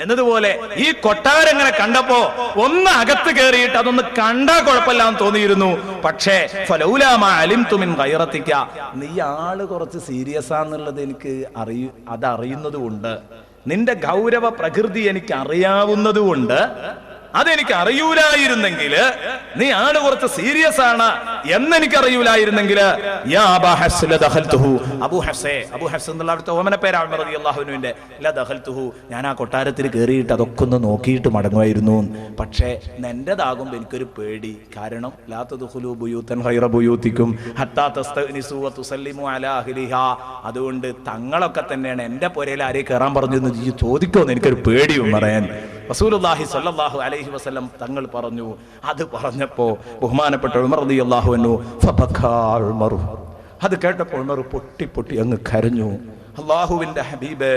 എന്നതുപോലെ ഈ കൊട്ടാരം ഇങ്ങനെ കണ്ടപ്പോ ഒന്ന് അകത്ത് കയറിയിട്ട് അതൊന്ന് കണ്ടാ കുഴപ്പമില്ലാന്ന് തോന്നിയിരുന്നു. പക്ഷേ ഫലൗലാ മാ അലിംതു മിൻ ഗൈറതിക, നീ ആള് കുറച്ച് സീരിയസ് ആണെന്നുള്ളത് എനിക്ക് അതറിയുന്നത് കൊണ്ട് നിന്റെ ഗൗരവ പ്രകൃതി എനിക്ക് അറിയാവുന്നതുകൊണ്ട്, അതെനിക്ക് അറിയൂലായിരുന്നെങ്കിൽ, നീ ആണ് കുറച്ച് സീരിയസ് ആണ് എന്നെനിക്കറിയൂലായിരുന്നെങ്കിൽ, അബൂ ഹഫ്സ് എന്നുള്ള അവിടുത്തെ ഓമന പേരാണ് റളിയല്ലാഹുവിന്റെ, ഞാൻ ആ കൊട്ടാരത്തിൽ കയറിയിട്ട് അതൊക്കെ ഒന്ന് നോക്കിയിട്ട് മടങ്ങുമായിരുന്നു. പക്ഷേ എന്റേതാകുമ്പോ എനിക്കൊരു പേടി. കാരണം ലാ തദ്ഖുലൂ ബുയൂതൻ ഖൈറ ബുയൂതിക്കും ഹത്താ തസ്തഅനിസു വതുസല്ലിമു അലാ അഹ്ലിഹാ. അതുകൊണ്ട് തങ്ങളൊക്കെ തന്നെയാണ് എന്റെ പുരയിൽ ആരെയും കയറാൻ പറഞ്ഞു എന്ന് ചോദിക്കുമെന്ന് എനിക്കൊരു പേടിയും പറയാൻ. റസൂലുള്ളാഹി സ്വല്ലല്ലാഹു അലൈഹി വസല്ലം തങ്ങൾ പറഞ്ഞു. അത് പറഞ്ഞപ്പോ ബഹുമാനപ്പെട്ട ഉമർ റളിയല്ലാഹു അൻഹു ഫബക്കാ ഉമർ, അത് കേട്ടപ്പോൾ ഉമർ പൊട്ടി പൊട്ടി അങ്ങ് കരഞ്ഞു. അല്ലാഹുവിന്റെ ഹബീബേ,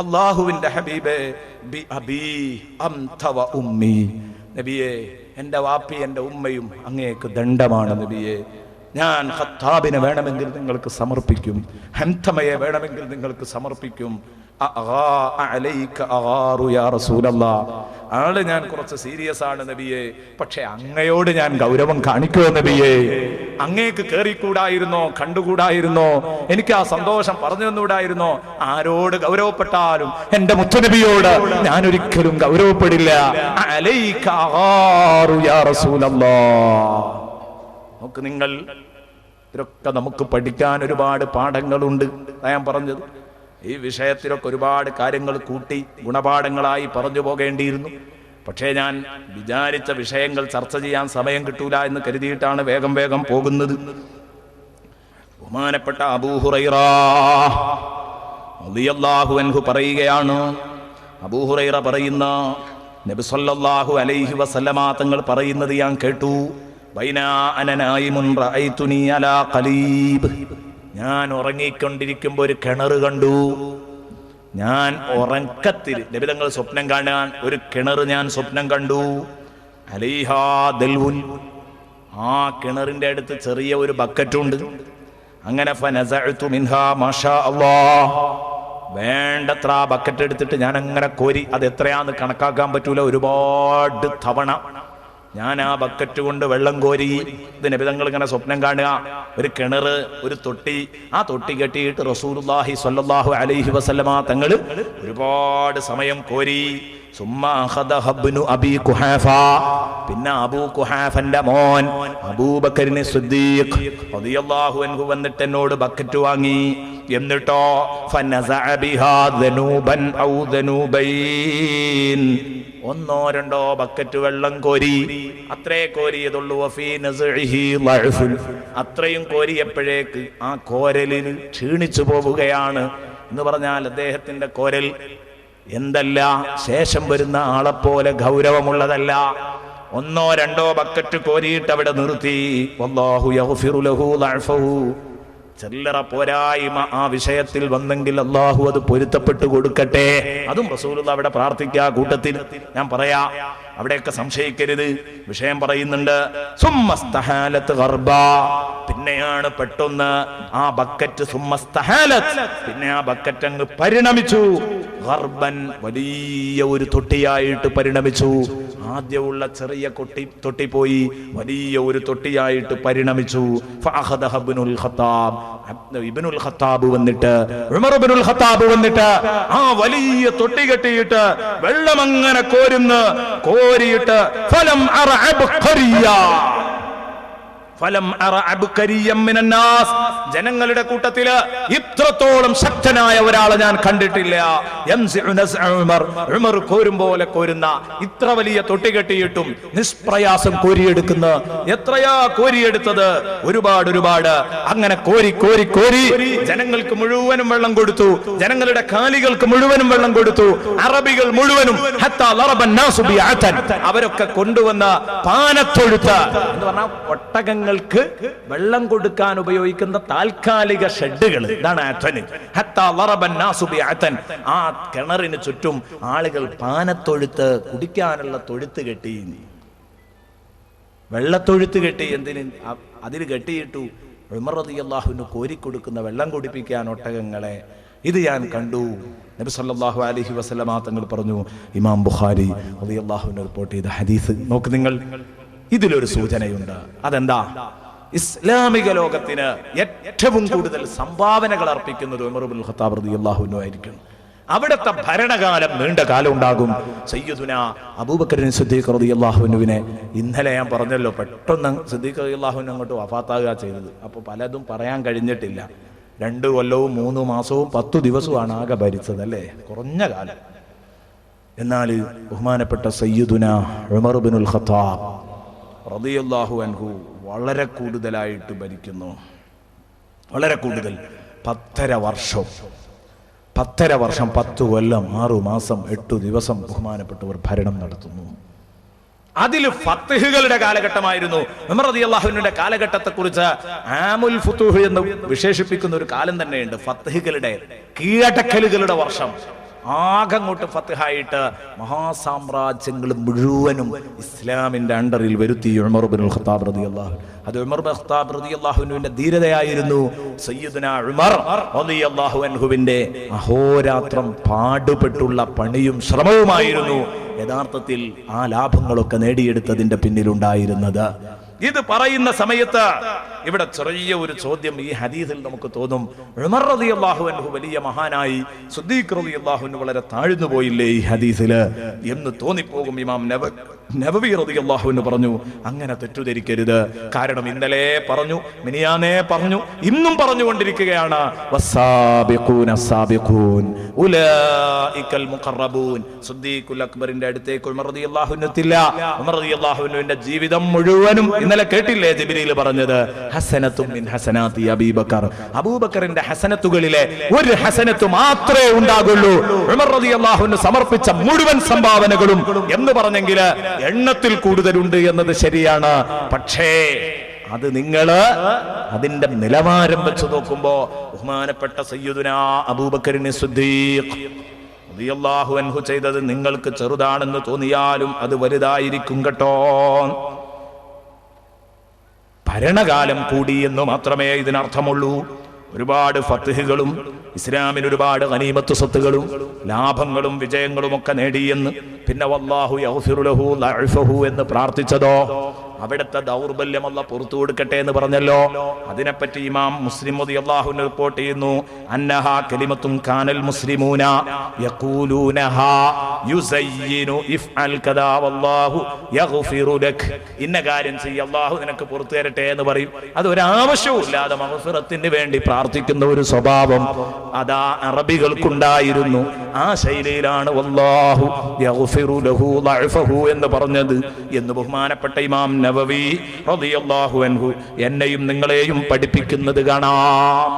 അല്ലാഹുവിന്റെ ഹബീബേ, ബി അബീ അൻത വ ഉമ്മി, നബിയേ എൻ്റെ വാപ്പി എൻ്റെ ഉമ്മയും അങ്ങേക്ക് ദണ്ഡമാണ് നബിയേ. ഞാൻ ഖത്താബിനെ വേണമെങ്കിൽ നിങ്ങൾക്ക് സമർപ്പിക്കും, ഹംതമയെ വേണമെങ്കിൽ നിങ്ങൾക്ക് സമർപ്പിക്കും. ആള് ഞാൻ കുറച്ച് സീരിയസ് ആണ് നബിയെ, പക്ഷെ അങ്ങയോട് ഞാൻ ഗൗരവം കാണിക്കുമോ നബിയെ? അങ്ങേക്ക് കേറിക്കൂടായിരുന്നോ, കണ്ടുകൂടായിരുന്നോ? എനിക്ക് ആ സന്തോഷം പറഞ്ഞു തന്നുകൂടായിരുന്നോ? ആരോട് ഗൗരവപ്പെട്ടാലും എന്റെ മുത്തുനബിയോട് ഞാൻ ഒരിക്കലും ഗൗരവപ്പെടില്ല. നോക്ക് നിങ്ങൾ, ഇതൊക്കെ നമുക്ക് പഠിക്കാൻ ഒരുപാട് പാഠങ്ങളുണ്ട്. ഞാൻ പറഞ്ഞത് ഈ വിഷയത്തിലൊക്കെ ഒരുപാട് കാര്യങ്ങൾ കൂട്ടി ഗുണപാഠങ്ങളായി പറഞ്ഞു പോകേണ്ടിയിരുന്നു. പക്ഷേ ഞാൻ വിചാരിച്ച വിഷയങ്ങൾ ചർച്ച ചെയ്യാൻ സമയം കിട്ടൂല എന്ന് കരുതിയിട്ടാണ് വേഗം വേഗം പോകുന്നത്. ബഹുമാനപ്പെട്ട അബൂ ഹുറൈറ റളിയല്ലാഹു അൻഹു പറയുകയാണ്. അബൂ ഹുറൈറ പറയുന്ന, നബി സല്ലല്ലാഹു അലൈഹി വസല്ലമ തങ്ങൾ പറയുന്നത് ഞാൻ കേട്ടു. ബൈനാ അന നായിമുൻ റഅയ്തുനി അലാ ഖലീബ്, ഞാൻ ഉറങ്ങിക്കൊണ്ടിരിക്കുമ്പോ ഒരു കിണർ കണ്ടു. ഞാൻ ഉറക്കത്തിൽ നബി തങ്ങൾ സ്വപ്നം കാണാൻ ഒരു കിണർ ഞാൻ സ്വപ്നം കണ്ടു. അലൈഹാ ദൽവുൻ, ആ കിണറിന്റെ അടുത്ത് ചെറിയ ഒരു ബക്കറ്റുണ്ട്. അങ്ങനെ ഫനസഅതു മിൻഹാ മാഷാ അല്ലാഹ്, വേണ്ടത്ര ആ ബക്കറ്റ് എടുത്തിട്ട് ഞാൻ അങ്ങനെ കോരി. അത് എത്രയാന്ന് കണക്കാക്കാൻ പറ്റൂല, ഒരുപാട് തവണ ഞാൻ ആ ബക്കറ്റ് കൊണ്ട് വെള്ളം കോരി. ഇത് നബി തങ്ങൾ ഇങ്ങനെ സ്വപ്നം കാണുക, ഒരു കിണറ്, ഒരു തൊട്ടി. ആ തൊട്ടി കെട്ടിയിട്ട് റസൂലുള്ളാഹി സ്വല്ലല്ലാഹു അലൈഹി വസല്ലമ തങ്ങൾ ഒരുപാട് സമയം കോരി. സുമ്മ അഖദഹ ഇബ്നു അബീ ഖുഹാഫ, പിന്നെ അബൂ ഖുഹാഫന്റെ മോൻ അബൂബക്കറിനെ സിദ്ദീഖ് റളിയല്ലാഹു അൻഹു വന്നിട്ട് എന്നോട് ബക്കറ്റ് വാങ്ങി. എന്നിട്ടോ ഫനസഅ ബിഹാ ദനൂബൻ ഔ ദനൂബൈൻ, ഒന്നോ രണ്ടോ ബക്കറ്റ് വെള്ളം കോരി. അത്രേ കോരിയതുള്ളൂ. വഫീ നസ്ഇഹി ലഅഫുൻ, അത്രയും കോരിയപ്പോഴേക്ക് ആ കോരലിന് ക്ഷീണിച്ചു പോവുകയാണ്. എന്ന് പറഞ്ഞാൽ അദ്ദേഹത്തിന്റെ കോരൽ എന്തല്ല, ശേഷം വരുന്ന ആളെപ്പോലെ ഗൗരവമുള്ളതല്ല. ഒന്നോ രണ്ടോ ബക്കറ്റ് കോരിയിട്ട് അവിടെ നിർത്തി. വല്ലാഹു യഗ്ഫിറു ലഹു ലഅഫഹു, ചില്ലറ പോരായ്മ ആ വിഷയത്തിൽ വന്നെങ്കിൽ അള്ളാഹു അത് പൊരുത്തപ്പെട്ടു കൊടുക്കട്ടെ. അതും റസൂലുള്ളാഹി അവിടെ പ്രാർത്ഥിക്കുക കൂട്ടത്തിൽ. ഞാൻ പറയാ, അവിടെയൊക്കെ സംശയിക്കരുത്. വിഷയം പറയുന്നുണ്ട്. സുമ്മസ്തഹാലത്ത് ഗർബ, പിന്നെയാണ് പെട്ടെന്ന് ആ ബക്കറ്റ് സുമ്മസ്തഹാലത്ത്, പിന്നെ ആ ബക്കറ്റ് അങ്ങ് പരിണമിച്ചു. ഗർബൻ, വലിയ ഒരു തൊട്ടിയായിട്ട് പരിണമിച്ചു. ആദ്യമുള്ള ചെറിയ തൊട്ടി പോയി വലിയ ഒരു തൊട്ടിയായിട്ട് പരിണമിച്ചു. ഫഅഖദഹ ഇബ്നുൽ ഖത്താബ്, ഇബ്നുൽ ഖത്താബ് വന്നിട്ട്, ഉമർ ഇബ്നുൽ ഖത്താബ് വന്നിട്ട് ആ വലിയ തൊട്ടി കെട്ടിയിട്ട് വെള്ളം അങ്ങനെ കോരിയിട്ട് ഫലം അറ അബ്ഖരിയ, ഫലം അറ അബ്ഖരിയം മിനന്നാസ്, ജനങ്ങളുടെ കൂട്ടത്തില് ഇത്രത്തോളം ശക്തനായ ഒരാളെ ഞാൻ കണ്ടിട്ടില്ല. ഉമർ കോരും പോലെ കോരുന്ന, ഇത്ര വലിയ തൊട്ടി കെട്ടിയിട്ടും നിഷ്പ്രയാസം കോരിയെടുക്കുന്ന. എത്രയാ കോരിയെടുത്തത്? ഒരുപാട്. അങ്ങനെ കോരി ജനങ്ങൾക്ക് മുഴുവനും വെള്ളം കൊടുത്തു. ജനങ്ങളുടെ കാലികൾക്ക് മുഴുവനും വെള്ളം കൊടുത്തു. അറബികൾ മുഴുവനും അവരൊക്കെ കൊണ്ടുവന്ന പാനത്തൊഴുത്ത് എന്ന് പറഞ്ഞാൽ ഒട്ടകങ്ങൾക്ക് വെള്ളം കൊടുക്കാൻ ഉപയോഗിക്കുന്ന താൽക്കാലിക ഷെഡുകൾ, ഇതാണ് അഥൻ. ആ കിണറിന് ചുറ്റും ആളുകൾ പാനത്തൊഴുത്ത്, കുടിക്കാനുള്ള തൊഴുത്ത് കെട്ടി, വെള്ളത്തൊഴുത്ത് കെട്ടി. എന്തിന്? അതിൽ കെട്ടിയിട്ടു ഉമർ റളിയല്ലാഹു അൻഹു കോരിക്കൊടുക്കുന്ന വെള്ളം കുടിപ്പിക്കാൻ ഒട്ടകങ്ങളെ. ഇത് ഞാൻ കണ്ടു. നബി സല്ലല്ലാഹു അലൈഹി വസല്ലമ തങ്ങൾ പറഞ്ഞു. ഇമാം ബുഖാരി റളിയല്ലാഹു അൻഹു റിപ്പോർട്ട് ചെയ്ത ഹദീസ് നോക്ക് നിങ്ങൾ. ഇതിലൊരു സൂചനയുണ്ട്. അതെന്താ? ഇസ്ലാമിക ലോകത്തിന് ഏറ്റവും കൂടുതൽ സംഭാവനകൾ അർപ്പിക്കുന്നത് ഉമർ ഇബ്നുൽ ഖത്താബ് റളിയല്ലാഹു അൻഹു ആയിരിക്കും. അവിടുത്തെ ഭരണകാലം നീണ്ട കാലം ഉണ്ടാകും. സയ്യിദുനാ അബൂബക്കർ സിദ്ദീഖ് റളിയല്ലാഹു അൻഹുവിനെ ഇന്നലെ ഞാൻ പറഞ്ഞല്ലോ, പെട്ടെന്ന് സിദ്ദീഖ് റളിയല്ലാഹു അൻഹു അങ്ങോട്ട് വഫാത്താകുക ചെയ്തത്. അപ്പോൾ പലതും പറയാൻ കഴിഞ്ഞിട്ടില്ല. 2 കൊല്ലവും 3 മാസവും 10 ദിവസവുമാണ് ആകെ ഭരിച്ചത്, അല്ലേ? കുറഞ്ഞ കാലം. എന്നാൽ ബഹുമാനപ്പെട്ട സയ്യിദുനാ ഉമർ ഇബ്നുൽ ഖത്താബ് റളിയല്ലാഹു അൻഹു വളരെ കൂടുതലായിട്ട് ഭരിക്കുന്നു. വളരെ കൂടുതൽ. 10.5 വർഷം 10 കൊല്ലം 6 മാസം 8 ദിവസം ബഹുമാനപ്പെട്ടവർ ഭരണം നടത്തുന്നു. അതിൽ ഫത്ഹുകളുടെ കാലഘട്ടമായിരുന്നു. ഉമർ റളിയല്ലാഹു അൻഹുവിന്റെ കാലഘട്ടത്തെക്കുറിച്ച് ആമുൽ ഫുതൂഹ് എന്ന് വിശേഷിപ്പിക്കുന്ന ഒരു കാലം തന്നെയുണ്ട്. ഫത്ഹുകളുടെ കീഴടക്കലുകളുടെ വർഷം. ആകങ്ങോട്ട് ഫത്ഹായിട്ട് മഹാസാമ്രാജ്യങ്ങൾ മുഴുവനും ഇസ്ലാമിന്റെ അണ്ടറിൽ വരുത്തി ഉമർ ഇബ്നുൽ ഖത്താബ് റളിയല്ലാഹു. അത് ഉമർ ഇബ്നുൽ ഖത്താബ് റളിയല്ലാഹു അൻഹുവിന്റെ ധീരതയായിരുന്നു. സയ്യിദുനാ ഉമർ റളിയല്ലാഹു അൻഹുവിന്റെ അഹോരാത്രം പാടുപെട്ടുള്ള പണിയും ശ്രമവുമായിരുന്നു യഥാർത്ഥത്തിൽ ആ ലാഭങ്ങളൊക്കെ നേടിയെടുത്തതിന്റെ പിന്നിലുണ്ടായിരുന്നത്. ഇത് പറയുന്ന സമയത്ത് ഇവിടെ ചെറിയ ഒരു ചോദ്യം ഈ ഹദീസിൽ നമുക്ക് തോന്നും. ഉമർ റളിയല്ലാഹു അൻഹു വലിയ മഹാനായി, സിദ്ദീഖ് റളിയല്ലാഹു അൻഹു വളരെ താഴ്ന്നു പോയില്ലേ ഈ ഹദീസില് എന്ന് തോന്നിപ്പോകും. ഇമാം നബവി റളിയല്ലാഹു അൻഹു പറഞ്ഞു, അങ്ങനെ തെറ്റിദ്ധരിക്കരുത്. കാരണം ഇന്നലെ പറഞ്ഞു, മിനിയാന്നേ പറഞ്ഞു, ഇന്നും പറഞ്ഞുകൊണ്ടിരിക്കുകയാണ്. വസ്സാബിഖൂന സാബിഖൂൻ ഉലൈകൽ മുഖറബൂൻ. സിദ്ദീഖുൽ അക്ബറിന്റെ അടുത്തേക്ക് ഉമർ റളിയല്ലാഹു അൻഹു എത്തില്ല. ഉമർ റളിയല്ലാഹു അൻഹുവിന്റെ ജീവിതം മുഴുവനും ഇന്നലെ കേട്ടില്ലേ ജിബ്രീൽ പറഞ്ഞത്, ഹസനത്തും മിൻ ഹസനാതി അബൂബക്കർ. അബൂബക്കറിന്റെ ഹസനത്തുകളിലെ ഒരു ഹസനത്ത് മാത്രമേ ഉണ്ടാകുള്ളൂ ഉമർ റളിയല്ലാഹു അൻഹു സമർപ്പിച്ച മുഴുവൻ സംഭാവനകളും എന്ന് പറഞ്ഞെങ്കിൽ എണ്ണത്തിൽ കൂടുതലുണ്ട് എന്നത് ശരിയാണ്. പക്ഷേ അത് നിങ്ങള് അതിന്റെ നിലവാരം വെച്ച് നോക്കുമ്പോ ബഹുമാനപ്പെട്ട സയ്യിദുനാ അബൂബക്കറിൻ സിദ്ദീഖ് റളിയല്ലാഹു അൻഹു ചെയ്തത് നിങ്ങൾക്ക് ചെറുതാണെന്ന് തോന്നിയാലും അത് വലുതായിരിക്കും കേട്ടോ. ഭരണകാലം കൂടി എന്ന് മാത്രമേ ഇതിനർത്ഥമുള്ളൂ. ഒരുപാട് ഫത്ഹുകളും ഇസ്ലാമിന് ഒരുപാട് ഗനീമത്ത് സ്വത്തുകളും ലാഭങ്ങളും വിജയങ്ങളും ഒക്കെ നേടിയെന്ന് പിന്നെ വല്ലാഹു യഗ്ഫിറു ലഹു ലഅഫഹു എന്ന് പ്രാർത്ഥിച്ചതോ അവിടുത്തെ ദൗർബല്യം അല്ലാഹ് പുറത്തു കൊടുക്കട്ടെ എന്ന് പറഞ്ഞല്ലോ. അതിനെപ്പറ്റി ഇമാം മുസ്ലിം റളിയല്ലാഹു അൻഹു റിപ്പോർട്ട് ചെയ്യുന്നു, അന്നഹാ കലിമത്തുൻ കാനൽ മുസ്ലിമൂന യഖൂലൂനഹാ യുസയ്യിനു ഇഫ്അൽ കദാ വല്ലാഹു യഗ്ഫിറു ലക്. ഇന്ന കാര്യം ചെയ്യ, അല്ലാഹു നിനക്ക് പുറത്തു തരട്ടെ എന്ന് പറയും. അത് ഒരാവശ്യവും ഇല്ലാതെ മഗ്ഫിറത്തിന് വേണ്ടി പ്രാർത്ഥിക്കുന്ന ഒരു സ്വഭാവം അതാ അറബികൾക്കുണ്ടായിരുന്നു. ആ ശൈലിയിലാണ് വല്ലാഹു യഗ്ഫിറു ലഹു ലഅഫഹു എന്ന് പറഞ്ഞത് എന്ന് ബഹുമാനപ്പെട്ട ഇമാം നബവി റളിയല്ലാഹു അൻഹു എന്നെയും നിങ്ങളെയും പഠിപ്പിക്കുന്നത് കാണാം.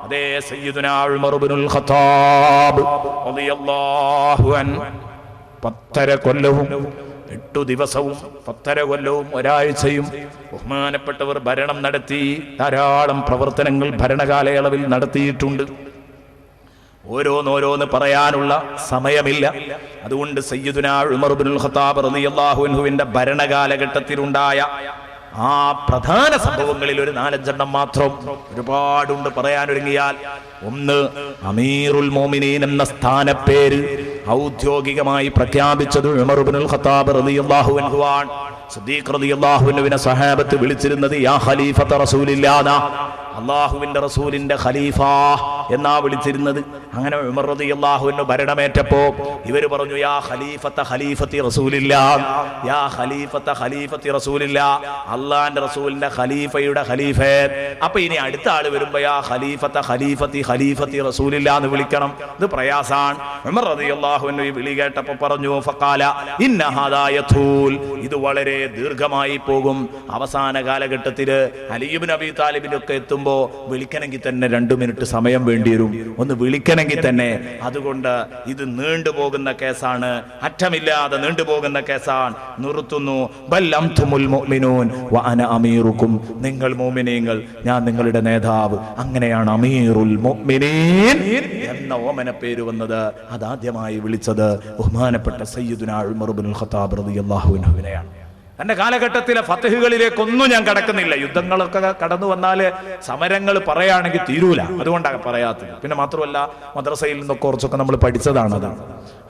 അതേ സയ്യിദുനാ ഉമർ ഇബ്നുൽ ഖത്താബ് റളിയല്ലാഹു അൻഹു 10.5 കൊല്ലവും 8 ദിവസവും 10.5 കൊല്ലവും ഒരാഴ്ചയും ബഹുമാനപ്പെട്ടവർ ഭരണം നടത്തി. ധാരാളം പ്രവർത്തനങ്ങൾ ഭരണകാലയളവിൽ നടത്തിയിട്ടുണ്ട്. ഓരോന്നോരോന്ന് പറയാനുള്ള സമയമില്ല. അതുകൊണ്ട് സയ്യിദുനാ ഉമർ ഇബ്നുൽ ഖത്താബ് റളിയല്ലാഹു അൻഹുവിന്റെ ഭരണകാലഘട്ടത്തിലുണ്ടായ ആ പ്രധാന സംഭവങ്ങളിൽ ഒരു 4-5 മാത്രം. ഒരുപാടുണ്ട് പറയാനൊരുങ്ങിയാൽ. ഒന്ന്, അമീറുൽ മോമിനീൻ എന്ന സ്ഥാനപ്പേര് ഔദ്യോഗികമായി പ്രഖ്യാപിച്ചത് ഉമർ ഇബ്നുൽ ഖത്താബ് റളിയല്ലാഹു അൻഹു ആണ്. സിദ്ദീഖ് റളിയല്ലാഹു അൻഹുവിനെ സഹാബത്ത് വിളിച്ചിരുന്നത് യാ ഖലീഫത റസൂലില്ലാഹ്, അല്ലാഹുവിന്റെ റസൂലിന്റെ ഖലീഫ എന്നാ വിളിച്ചിരുന്നത്. അങ്ങനെ ഉമർ റളിയല്ലാഹു അൻഹു ഭരണമേറ്റപ്പോ ഇവര് പറഞ്ഞു യാ ഖലീഫത ഖലീഫത്തി റസൂലില്ലാഹ്, യാ ഖലീഫത ഖലീഫത്തി റസൂലില്ലാഹ്, അല്ലാഹുവിന്റെ റസൂലിന്റെ ഖലീഫയുടെ ഖലീഫേ. അപ്പൊ ഇനി അടുത്ത ആള് വരുമ്പോ യാ ഖലീഫത ഖലീഫത്തി ഖലീഫത്തി റസൂലില്ലാഹ് എന്ന് വിളിക്കണം. ഇത് പ്രയാസാണ്. ഉമർ റളിയല്ലാഹു അൻഹു ഈ വിളി കേട്ടപ്പോ പറഞ്ഞു ഫഖാല ഇന്ന ഹാദാ യതൂൽ, ഇത് വളരെ ദീർഘമായി പോകും. അവസാന കാലഘട്ടത്തില് അലി ഇബ്നു അബീ താലിബിന്റെ ഒക്കെ എത്തുമ്പോ വിളിക്കണമെങ്കിൽ തന്നെ 2 മിനിറ്റ് സമയം വേണ്ടി വരും, ഒന്ന് വിളിക്കണമെങ്കിൽ തന്നെ. അതുകൊണ്ട് ഇത് നീണ്ടുപോകുന്ന കേസാണ്, അറ്റമില്ലാതെ നീണ്ടുപോകുന്ന കേസാണ്. നിർത്തുന്നു. ബൽ അൻതുമുൽ മുഅ്മിനൂൻ വ അന അമീറുക്കും, നിങ്ങൾ മുഅ്മിനീങ്ങൾ, ഞാൻ നിങ്ങളുടെ നേതാവ്. അങ്ങനെയാണ് അമീറുൽ മുഅ്മിനീൻ എന്ന ഓമന പേര് വന്നത്. അതാദ്യമായി വിളിച്ചത് ബഹുമാനപ്പെട്ട സയ്യിദുനാ ഉമർ ഇബ്നുൽ ഖത്താബ് റളിയല്ലാഹു അൻഹുവിനെയാണ്. തന്റെ കാലഘട്ടത്തിലെ ഫത്ഹുകളിലേക്കൊന്നും ഞാൻ കടക്കുന്നില്ല. യുദ്ധങ്ങളൊക്കെ കടന്നു വന്നാല് സമരങ്ങൾ പറയുകയാണെങ്കിൽ തീരൂല, അതുകൊണ്ടാണ് പറയാത്തത്. പിന്നെ മാത്രമല്ല മദ്രസയിൽ നിന്നൊക്കെ കുറച്ചൊക്കെ നമ്മൾ പഠിച്ചതാണ്, അതാണ്.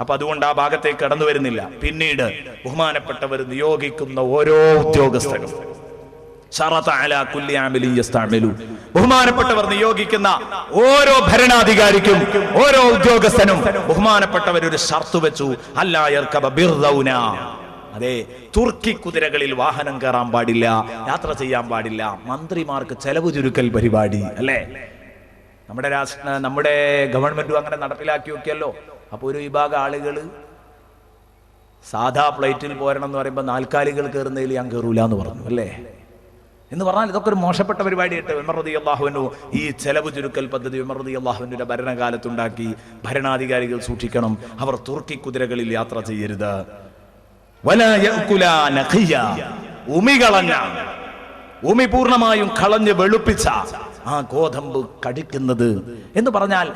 അപ്പൊ അതുകൊണ്ട് ആ ഭാഗത്തേക്ക് കടന്നു വരുന്നില്ല. പിന്നീട് ബഹുമാനപ്പെട്ടവർ നിയോഗിക്കുന്ന ഓരോ ഉദ്യോഗസ്ഥരും ബഹുമാനപ്പെട്ടവർ നിയോഗിക്കുന്ന ഓരോ ഭരണാധികാരിക്കും ഓരോ ഉദ്യോഗസ്ഥനും ബഹുമാനപ്പെട്ടവർ ഒരു ഷർത്ത് വെച്ചു, അല്ലാ യർകബ ബിർദൗന. അതെ, തുർക്കി കുതിരകളിൽ വാഹനം കയറാൻ പാടില്ല, യാത്ര ചെയ്യാൻ പാടില്ല. മന്ത്രിമാർക്ക് ചെലവ് ചുരുക്കൽ പരിപാടി അല്ലേ? നമ്മുടെ ഗവൺമെന്റും അങ്ങനെ നടപ്പിലാക്കി നോക്കിയല്ലോ. അപ്പൊ ഒരു വിഭാഗം ആളുകൾ സാധാ ഫ്ലൈറ്റിൽ പോരണം എന്ന് പറയുമ്പോൾ നാൽക്കാലികൾ കയറുന്നതിൽ ഞാൻ കയറൂല എന്ന് പറഞ്ഞു അല്ലേ? എന്ന് പറഞ്ഞാൽ ഇതൊക്കെ ഒരു മോശപ്പെട്ട പരിപാടിയായിട്ട് ഉമർ റളിയല്ലാഹു അൻഹു ഈ ചെലവ് ചുരുക്കൽ പദ്ധതി ഉമർ റളിയല്ലാഹു അൻഹുവിന്റെ ഭരണകാലത്തുണ്ടാക്കി. ഭരണാധികാരികൾ സൂക്ഷിക്കണം, അവർ തുർക്കി കുതിരകളിൽ യാത്ര ചെയ്യരുത്. വലാ യഅകുലാ നഖിയ, ഉമി പൂർണ്ണമായും കളഞ്ഞ് വെളുപ്പിച്ച ആ ഗോതമ്പ് കടിക്കുന്നത് എന്ന് പറഞ്ഞാൽ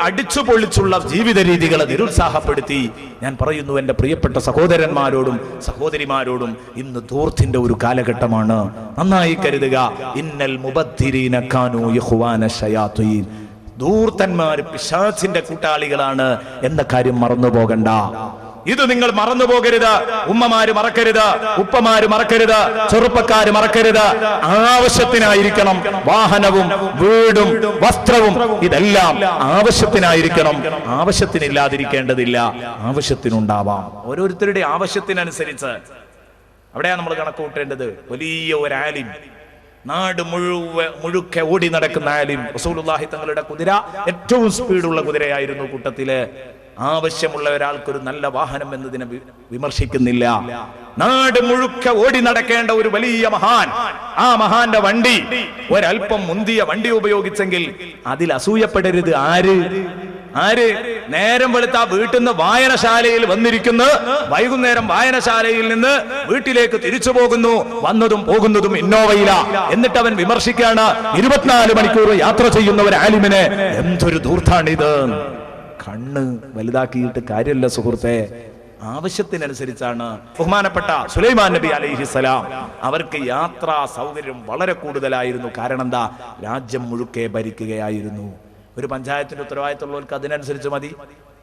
അടിച്ചു പൊള്ളിച്ചുള്ള ജീവിത രീതികളെ നിരുത്സാഹപ്പെടുത്തി. ഞാൻ പറയുന്നു എൻ്റെ പ്രിയപ്പെട്ട സഹോദരന്മാരോടും സഹോദരിമാരോടും, ഇന്ന് ധൂർത്തിന്റെ ഒരു കാലഘട്ടമാണ്. നന്നായി കരുതുക. ഇന്നൽ മുബദ്ദിരീന കാനൂ ഇഖ്വാന ശയാത്തീൻ. ധൂർത്തന്മാർ പിശാചിന്റെ കൂട്ടാളികളാണ് എന്ന കാര്യം മറന്നു പോകണ്ട. ഇത് നിങ്ങൾ മറന്നു പോകരുത്. ഉമ്മമാര് മറക്കരുത്, ഉപ്പമാര് മറക്കരുത്, ചെറുപ്പക്കാര് മറക്കരുത്. ആവശ്യത്തിനായിരിക്കണം വാഹനവും വീടും വസ്ത്രവും, ഇതെല്ലാം ആവശ്യത്തിനായിരിക്കണം. ആവശ്യത്തിനില്ലാതിരിക്കേണ്ടതില്ല, ആവശ്യത്തിനുണ്ടാവാം. ഓരോരുത്തരുടെ ആവശ്യത്തിനനുസരിച്ച് അവിടെയാണ് നമ്മൾ കണക്ക് കൂട്ടേണ്ടത്. വലിയ ഒരു ആലിം, നാട് മുഴുക്കെ ഓടി നടക്കുന്ന ആലിം, റസൂലുള്ളാഹി തങ്ങളുടെ കുതിര ഏറ്റവും സ്പീഡുള്ള കുതിരയായിരുന്നു കൂട്ടത്തില്. ആവശ്യമുള്ള ഒരാൾക്കൊരു നല്ല വാഹനം എന്നതിനെ വിമർശിക്കുന്നില്ല. നാട് മുഴുക്കെ ഓടി നടക്കേണ്ട ഒരു വലിയ മഹാൻ, ആ മഹാന്റെ വണ്ടി ഒരൽപ്പം മുന്തിയ വണ്ടി ഉപയോഗിച്ചെങ്കിൽ അതിൽ അസൂയപ്പെടരുത്. ആര് നേരം വെളുത്ത വീട്ടിൽ നിന്ന് വായനശാലയിൽ വന്നിരിക്കുന്നു, വൈകുന്നേരം വായനശാലയിൽ നിന്ന് വീട്ടിലേക്ക് തിരിച്ചു പോകുന്നു, വന്നതും പോകുന്നതും ഇന്നോവയില. എന്നിട്ട് അവൻ വിമർശിക്കാണ് 24 മണിക്കൂർ യാത്ര ചെയ്യുന്ന ഒരു ആലിമിനെ. എന്തൊരു ധൂർത്താണിത്! കണ്ണ് വലുതാക്കിയിട്ട് കാര്യമല്ല സുഹൃത്തെ. ആവശ്യത്തിനനുസരിച്ചാണ്. ബഹുമാനപ്പെട്ട സുലൈമാൻ നബി അലൈഹിസ്സലാം, അവർക്ക് യാത്രാ സൗകര്യം വളരെ കൂടുതലായിരുന്നു. കാരണം എന്താ? രാജ്യം മുഴുക്കെ ഭരിക്കുകയായിരുന്നു. ഒരു പഞ്ചായത്തിന്റെ ഉത്തരവാദിത്തമുള്ളവർക്ക് അതിനനുസരിച്ച് മതി.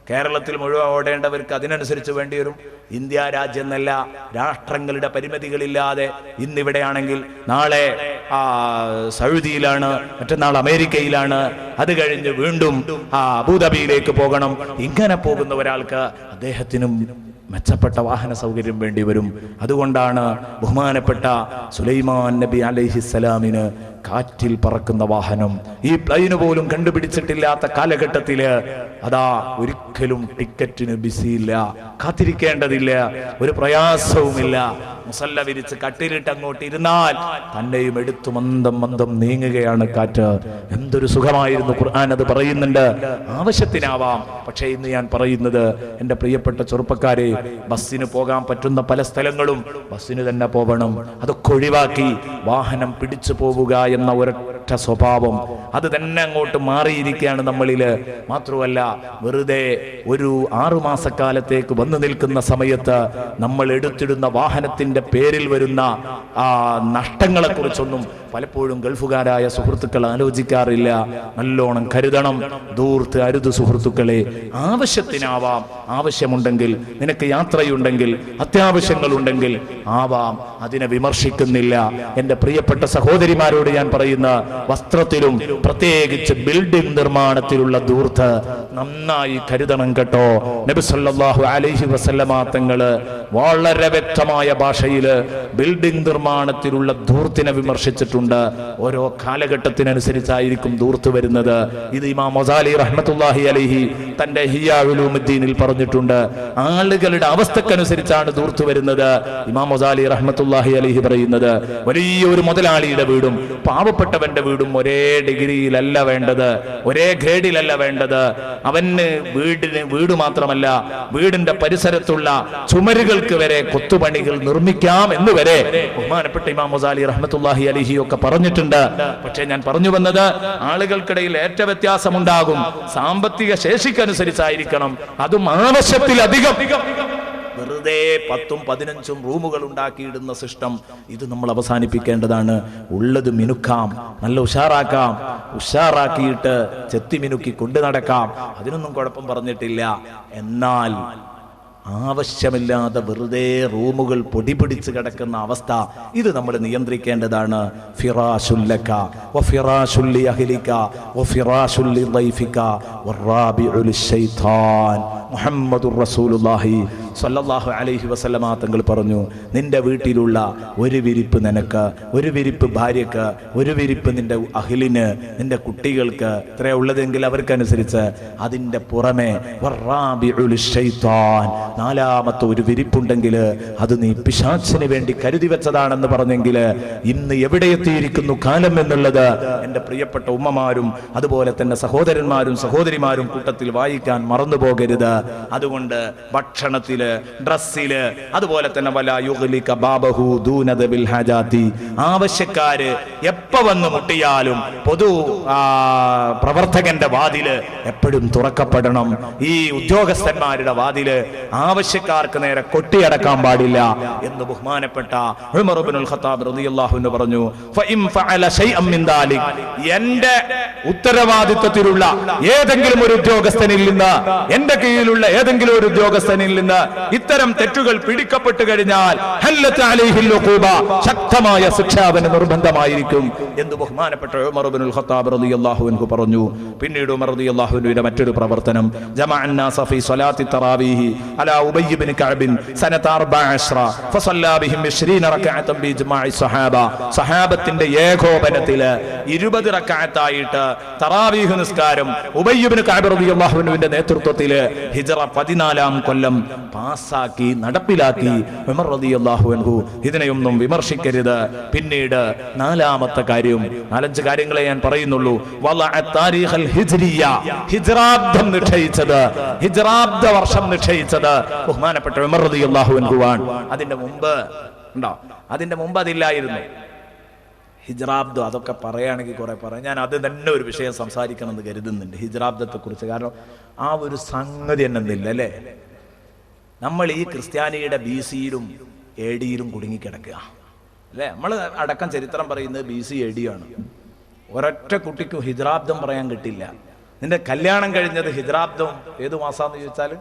കേരളത്തിൽ മുഴുവൻ ഓടേണ്ടവർക്ക് അതിനനുസരിച്ച് വേണ്ടി വരും. ഇന്ത്യ രാജ്യം എന്നല്ല, രാഷ്ട്രങ്ങളുടെ പരിമിതികളില്ലാതെ ഇന്നിവിടെയാണെങ്കിൽ നാളെ സൗദിയിലാണ്, മറ്റന്നാൾ അമേരിക്കയിലാണ്, അത് കഴിഞ്ഞ് വീണ്ടും അബുദാബിയിലേക്ക് പോകണം. ഇങ്ങനെ പോകുന്ന ഒരാൾക്ക് അദ്ദേഹത്തിനും മെച്ചപ്പെട്ട വാഹന സൗകര്യം വേണ്ടി വരും. അതുകൊണ്ടാണ് ബഹുമാനപ്പെട്ട സുലൈമാൻ നബി അലൈഹിസ്സലാമിന് കാറ്റിൽ പറക്കുന്ന വാഹനം, ഈ പ്ലെയിന് പോലും കണ്ടുപിടിച്ചിട്ടില്ലാത്ത കാലഘട്ടത്തില് അതാ ഒരിക്കലും ടിക്കറ്റിന് ബിസിയില്ല, കാത്തിരിക്കേണ്ടതില്ല, ഒരു പ്രയാസവുമില്ല. മുസല്ല വിരിച്ച് കട്ടിലിട്ട് അങ്ങോട്ട് ഇരുന്നാൽ തന്നെയും എടുത്തു മന്ദം നീങ്ങുകയാണ് കാറ്റ്. എന്തൊരു സുഖമായിരുന്നു! ഖുർആൻ അത് പറയുന്നുണ്ട്. ആവശ്യത്തിനാവാം. പക്ഷേ ഇന്ന് ഞാൻ പറയുന്നത്, എൻ്റെ പ്രിയപ്പെട്ട ചെറുപ്പക്കാരെ, ബസ്സിന് പോകാൻ പറ്റുന്ന പല സ്ഥലങ്ങളും ബസ്സിന് തന്നെ പോകണം. അതൊക്കെ ഒഴിവാക്കി വാഹനം പിടിച്ചു പോവുക എന്ന ഒരൊറ്റ സ്വഭാവം അത് തന്നെ അങ്ങോട്ട് മാറിയിരിക്കുകയാണ് നമ്മളില്. മാത്രമല്ല, വെറുതെ ഒരു 6 മാസക്കാലത്തേക്ക് വന്നു നിൽക്കുന്ന സമയത്ത് നമ്മൾ എടുത്തിടുന്ന വാഹനത്തിന്റെ പേരിൽ വരുന്ന നഷ്ടങ്ങളെ കുറിച്ചൊന്നും പലപ്പോഴും ഗൾഫുകാരായ സുഹൃത്തുക്കൾ ആലോചിക്കാറില്ല. നല്ലോണം കരുതണം. ധൂർത്ത് അരുത് സുഹൃത്തുക്കളെ. ആവശ്യത്തിനാവാം. ആവശ്യമുണ്ടെങ്കിൽ, നിനക്ക് യാത്രയുണ്ടെങ്കിൽ, അത്യാവശ്യങ്ങളുണ്ടെങ്കിൽ ആവാം, അതിനെ വിമർശിക്കുന്നില്ല. എൻ്റെ പ്രിയപ്പെട്ട സഹോദരിമാരോട് ഞാൻ പറയുന്ന, വസ്ത്രത്തിലും പ്രത്യേകിച്ച് ബിൽഡിംഗ് നിർമ്മാണത്തിലുള്ള ധൂർത്ത് നന്നായി കരുതണം കേട്ടോ. നബി സല്ലല്ലാഹു അലൈഹി വസല്ലമ തങ്ങള് വളരെ വ്യക്തമായ ഭാഷയില് ബിൽഡിംഗ് നിർമ്മാണത്തിലുള്ള ധൂർത്തിനെ വിമർശിച്ചിട്ടുണ്ട്. ഓരോ കാലഘട്ടത്തിനനുസരിച്ചായിരിക്കും ധൂർത്ത് വരുന്നത്. ഇത് ഇമാം ഗസാലി റഹ്മത്തുള്ളാഹി അലൈഹി തന്റെ ഇഹ്യാ ഉലൂമുദ്ദീനിൽ പറഞ്ഞിട്ടുണ്ട്. ആളുകളുടെ അവസ്ഥക്കനുസരിച്ചാണ് ധൂർത്ത് വരുന്നത്. ഇമാം ഗസാലി റഹ്മത്തുള്ളാഹി അലൈഹി പറയുന്നത്, വലിയൊരു മുതലാളിയുടെ വീടും പാവപ്പെട്ടവന്റെ വീടും ഒരേ ഡിഗ്രിയിലല്ല വേണ്ടത്, ഒരേ ഗ്രേഡിലല്ല വേണ്ടത്. അവന് വീട് മാത്രമല്ല, വീടിന്റെ പരിസരത്തുള്ള ചുമരുകൾക്ക് വരെ കൊത്തുപണികൾ നിർമ്മിക്കാം എന്ന് വരെ ബഹുമാനപ്പെട്ട ഇമാം ഗസാലി റഹ്മത്തുള്ളാഹി അലൈഹി ഒക്കെ പറഞ്ഞിട്ടുണ്ട്. പക്ഷേ ഞാൻ പറഞ്ഞു വന്നത്, ആളുകൾക്കിടയിൽ ഏറ്റ വ്യത്യാസമുണ്ടാകും. സാമ്പത്തിക ശേഷിക്കനുസരിച്ചായിരിക്കണം. അതും ആവശ്യത്തിലധികം. വെറുതെ 10ഉം 15ഉം റൂമുകൾ ഉണ്ടാക്കിയിടുന്ന സിസ്റ്റം, ഇത് നമ്മൾ അവസാനിപ്പിക്കേണ്ടതാണ്. ഉള്ളത് മിനുക്കാം, നല്ല ഉഷാറാക്കാം. ഉഷാറാക്കിയിട്ട് ചെത്തി മിനുക്കി കൊണ്ടു നടക്കാം. അതിനൊന്നും കുഴപ്പം പറഞ്ഞിട്ടില്ല. എന്നാൽ ആവശ്യമില്ലാതെ വെറുതെ റൂമുകൾ പൊടിപിടിച്ച് കിടക്കുന്ന അവസ്ഥ, ഇത് നമ്മൾ നിയന്ത്രിക്കേണ്ടതാണ്. ഫിറാശുൽ ലക വഫിറാശുൽ ലിഅഹ്ലിക വഫിറാശുൽ ലിദൈഫിക വറാബിഉ ലിശ്ശൈത്താൻ. മുഹമ്മദുർ റസൂലുള്ളാഹി സ്വല്ലല്ലാഹു അലൈഹി വസല്ലമ തങ്ങൾ പറഞ്ഞു, നിന്റെ വീട്ടിലുള്ള ഒരു വിരിപ്പ് നിനക്ക്, ഒരു വിരിപ്പ് ഭാര്യക്ക്, ഒരു വിരിപ്പ് നിന്റെ അഹ്ലിന്, നിന്റെ കുട്ടികൾക്ക്, ഇത്രേ ഉള്ളതെങ്കിൽ അവർക്കനുസരിച്ച്. അതിൻ്റെ പുറമെ വറാബിഉ ലിശ്ശൈത്താൻ, നാലാമത്തെ ഒരു വിരിപ്പുണ്ടെങ്കിൽ അത് നീ പിശാചിന് വേണ്ടി കരുതി വെച്ചതാണെന്ന് പറഞ്ഞെങ്കിൽ ഇന്ന് എവിടെ എത്തിയിരിക്കുന്നു കാലം എന്നുള്ളത് എൻ്റെ പ്രിയപ്പെട്ട ഉമ്മമാരും അതുപോലെ തന്നെ സഹോദരന്മാരും സഹോദരിമാരും കൂട്ടത്തിൽ വായിക്കാൻ മറന്നു പോകരുത്. അതുകൊണ്ട് ഭക്ഷണത്തില്, ഡ്രസ്സില്, അതുപോലെ തന്നെ വലാ യുഗ്ലിക ബാബഹു ദൂനദ ബിൽ ഹജാതി, ആവശ്യക്കാര് എപ്പ വന്ന് മുട്ടിയാലും പൊതു പ്രവർത്തകന്റെ വാതില് എപ്പോഴും തുറക്കപ്പെടണം. ഈ ഉദ്യോഗസ്ഥന്മാരുടെ വാതില് ആവശ്യക്കാർക്ക് നേരെ കൊട്ടിയടക്കാൻ പാടില്ല എന്ന് ബഹുമാനപ്പെട്ട ഉമർ ഇബ്നുൽ ഖത്താബ് റളിയല്ലാഹു അൻഹു പറഞ്ഞു. ഫഇൻ ഫഅല ശൈഅൻ മിൻ ദാലിക്, എന്റെ ഉത്തരവാദിത്വത്തിലുള്ള ഏതെങ്കിലും ഒരു ഉദ്യോഗസ്ഥനിൽ നിന്ന്, എന്റെ കീഴിലുള്ള ഏതെങ്കിലും ഒരു ഉദ്യോഗസ്ഥനിൽ നിന്ന് ഇത്തരം തെറ്റുകൾ പിടിക്കപ്പെട്ടു കഴിഞ്ഞാൽ ഹല്ലത്ത് അലൈഹിൽ ഉഖൂബ, ശക്തമായ ശിക്ഷ അവന് നിർബന്ധമായിരിക്കും എന്ന് ബഹുമാനപ്പെട്ട ഉമർ ഇബ്നുൽ ഖത്താബ് റളിയല്ലാഹു അൻഹു പറഞ്ഞു. പിന്നീട് ഉമർ റളിയല്ലാഹു അൻഹുവിന്റെ മറ്റൊരു പ്രവർത്തനം, ജമഅൻ നാസ ഫീ സ്വലാത്തി തറാവീഹി അലാ ഉബയ്യ് ഇബ്നു കഅബ് സനത 14 ഫസല്ലാ ബിഹിം 20 റക്അതൻ ബിജ്മാഇ സ്വഹാബ, സ്വഹാബത്തിന്റെ ഏകോപനത്തിൽ 20 റക്അത്തായിട്ട് തറാവീഹ് നിസ്കാരം ഉബയ്യ് ഇബ്നു കഅബ് റളിയല്ലാഹു അൻഹുവിന്റെ നേതൃത്വത്തിൽ ഹിജ്റ 14-ാം കൊല്ലം പാസാക്കി, നടപ്പിലാക്കി. ഉമർ റളിയല്ലാഹു അൻഹു ഇതിനെയൊന്നും വിമർശിക്കരുത്. പിന്നീട് നാലാമത്തെ കാര്യം, 4-5 കാര്യങ്ങളെ ഞാൻ പറയുന്നുള്ളൂ. ഹിജ്റാബ്ദം നിശ്ചയിച്ചത്, ഹിജ്റാബ്ദ വർഷം നിശ്ചയിച്ചത് ബഹുമാനപ്പെട്ട ഉമർ റളിയല്ലാഹു അൻഹുവാണ്. അതിന്റെ മുമ്പ് ഉണ്ടോ? അതിന്റെ മുമ്പ് അതില്ലായിരുന്നു. ഹിജ്റാബ്ദം അതൊക്കെ പറയുകയാണെങ്കിൽ കുറെ പറയാം. ഞാൻ അത് തന്നെ ഒരു വിഷയം സംസാരിക്കണം എന്ന് കരുതുന്നുണ്ട്, ഹിജ്റാബ്ദത്തെ കുറിച്ച്. കാരണം ആ ഒരു സംഗതി എന്നെന്നില്ല അല്ലേ. നമ്മൾ ഈ ക്രിസ്ത്യാനിയുടെ BC-യിലും AD-യിലും കുടുങ്ങിക്കിടക്കുക അല്ലേ. നമ്മൾ അടക്കം ചരിത്രം പറയുന്നത് BC AD ആണ്. ഒരൊറ്റ കുട്ടിക്കും ഹിജ്റാബ്ദം പറയാൻ കിട്ടില്ല. നിന്റെ കല്യാണം കഴിഞ്ഞത് ഹിജ്റാബ്ദം ഏത് മാസാന്ന് ചോദിച്ചാൽ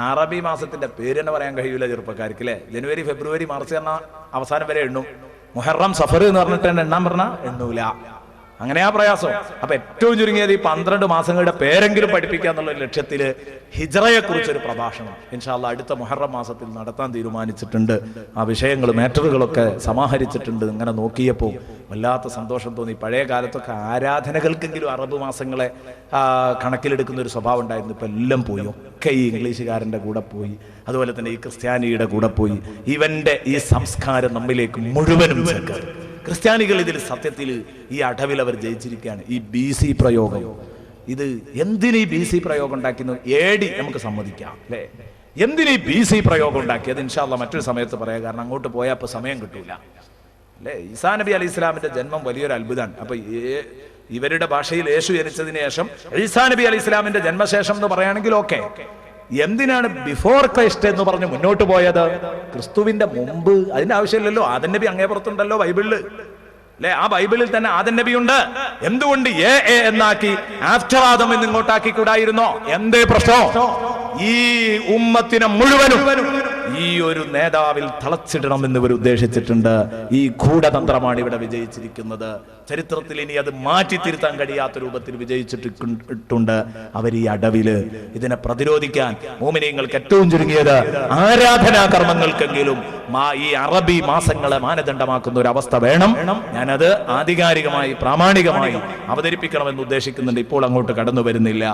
അറബി മാസത്തിന്റെ പേര് തന്നെ പറയാൻ കഴിയൂല ചെറുപ്പക്കാർക്ക് അല്ലേ. ജനുവരി, ഫെബ്രുവരി, മാർച്ച് എന്ന അവസാനം വരെ എണ്ണും. മുഹറം, സഫർ എന്ന് പറഞ്ഞിട്ട് എണ്ണാൻ പറഞ്ഞാൽ എണ്ണൂല. അങ്ങനെയാ പ്രയാസം. അപ്പൊ ഏറ്റവും ചുരുങ്ങിയത് ഈ 12 മാസങ്ങളുടെ പേരെങ്കിലും പഠിപ്പിക്കുക എന്നുള്ള ലക്ഷ്യത്തിൽ ഹിജ്റയെ കുറിച്ചൊരു പ്രഭാഷണം ഇൻഷാ അല്ലാഹ് അടുത്ത മുഹറം മാസത്തിൽ നടത്താൻ തീരുമാനിച്ചിട്ടുണ്ട്. ആ വിഷയങ്ങൾ, മാറ്ററുകളൊക്കെ സമാഹരിച്ചിട്ടുണ്ട്. ഇങ്ങനെ നോക്കിയപ്പോൾ വല്ലാത്ത സന്തോഷം തോന്നി. പഴയ കാലത്തൊക്കെ ആരാധനകൾക്കെങ്കിലും അറബ് മാസങ്ങളെ കണക്കിലെടുക്കുന്ന ഒരു സ്വഭാവം ഉണ്ടായിരുന്നു. ഇപ്പം എല്ലാം പോയി. ഒക്കെ ഈ ഇംഗ്ലീഷുകാരൻ്റെ കൂടെ പോയി, അതുപോലെ തന്നെ ഈ ക്രിസ്ത്യാനിയുടെ കൂടെ പോയി. ഇവന്റെ ഈ സംസ്കാരം നമ്മിലേക്ക് മുഴുവനും ചേർക്കുക. ക്രിസ്ത്യാനികൾ ഇതിൽ സത്യത്തിൽ ഈ അടവിൽ അവർ ജയിച്ചിരിക്കുകയാണ്. ഈ BC പ്രയോഗം, ഇത് എന്തിനീ BC പ്രയോഗം ഉണ്ടാക്കുന്നു? AD നമുക്ക് സമ്മതിക്കാം അല്ലേ. എന്തിനീ BC പ്രയോഗം ഉണ്ടാക്കിയത് ഇൻഷാ അല്ലാഹ് മറ്റൊരു സമയത്ത് പറയാം. കാരണം അങ്ങോട്ട് പോയാൽ ഇപ്പോൾ സമയം കിട്ടൂല അല്ലേ. ഈസാ നബി അലൈഹി ഇസ്ലാമിന്റെ ജന്മം വലിയൊരു അത്ഭുതമാണ്. അപ്പൊ ഇവരുടെ ഭാഷയിൽ യേശു ജനിച്ചതിന് ശേഷം ഈസാ നബി അലൈഹി ഇസ്ലാമിന്റെ ജന്മശേഷം എന്ന് പറയുകയാണെങ്കിൽ ഓക്കെ. എന്തിനാണ് ബിഫോർ ക്രൈസ്റ്റ് എന്ന് പറഞ്ഞ് മുന്നോട്ട് പോയത്? ക്രിസ്തുവിന്റെ മുമ്പ് അതിന്റെ ആവശ്യമില്ലല്ലോ. ആദം നബി അങ്ങേ പുറത്തുണ്ടല്ലോ ബൈബിളില് അല്ലെ. ആ ബൈബിളിൽ തന്നെ ആദം നബി ഉണ്ട്. എന്തുകൊണ്ട് എന്നാക്കി ആഫ്റ്റർ ആദം എന്ന് ഇങ്ങോട്ടാക്കി കൂടായിരുന്നോ? എന്തേ പ്രശ്നം? ഈ ഉമ്മത്തിനെ മുഴുവനും ഈ ഒരു നേതാവിൽ തളച്ചിടണമെന്ന് ഇവർ ഉദ്ദേശിച്ചിട്ടുണ്ട്. ഈ ഗൂഢതന്ത്രമാണ് ഇവിടെ വിജയിച്ചിരിക്കുന്നത്. ചരിത്രത്തിൽ ഇനി അത് മാറ്റി തിരുത്താൻ കഴിയാത്ത രൂപത്തിൽ വിജയിച്ചിട്ടുണ്ട് അവർ ഈ അടവില്. ഇതിനെ പ്രതിരോധിക്കാൻ മോമിനീങ്ങൾക്ക് ഏറ്റവും ചുരുങ്ങിയത് ആരാധനാ കർമ്മങ്ങൾക്കെങ്കിലും ഈ അറബി മാസങ്ങളെ മാനദണ്ഡമാക്കുന്ന ഒരു അവസ്ഥ വേണം. ഞാനത് ആധികാരികമായി പ്രാമാണികമായി അവതരിപ്പിക്കണമെന്ന് ഉദ്ദേശിക്കുന്നുണ്ട്. ഇപ്പോൾ അങ്ങോട്ട് കടന്നു വരുന്നില്ല.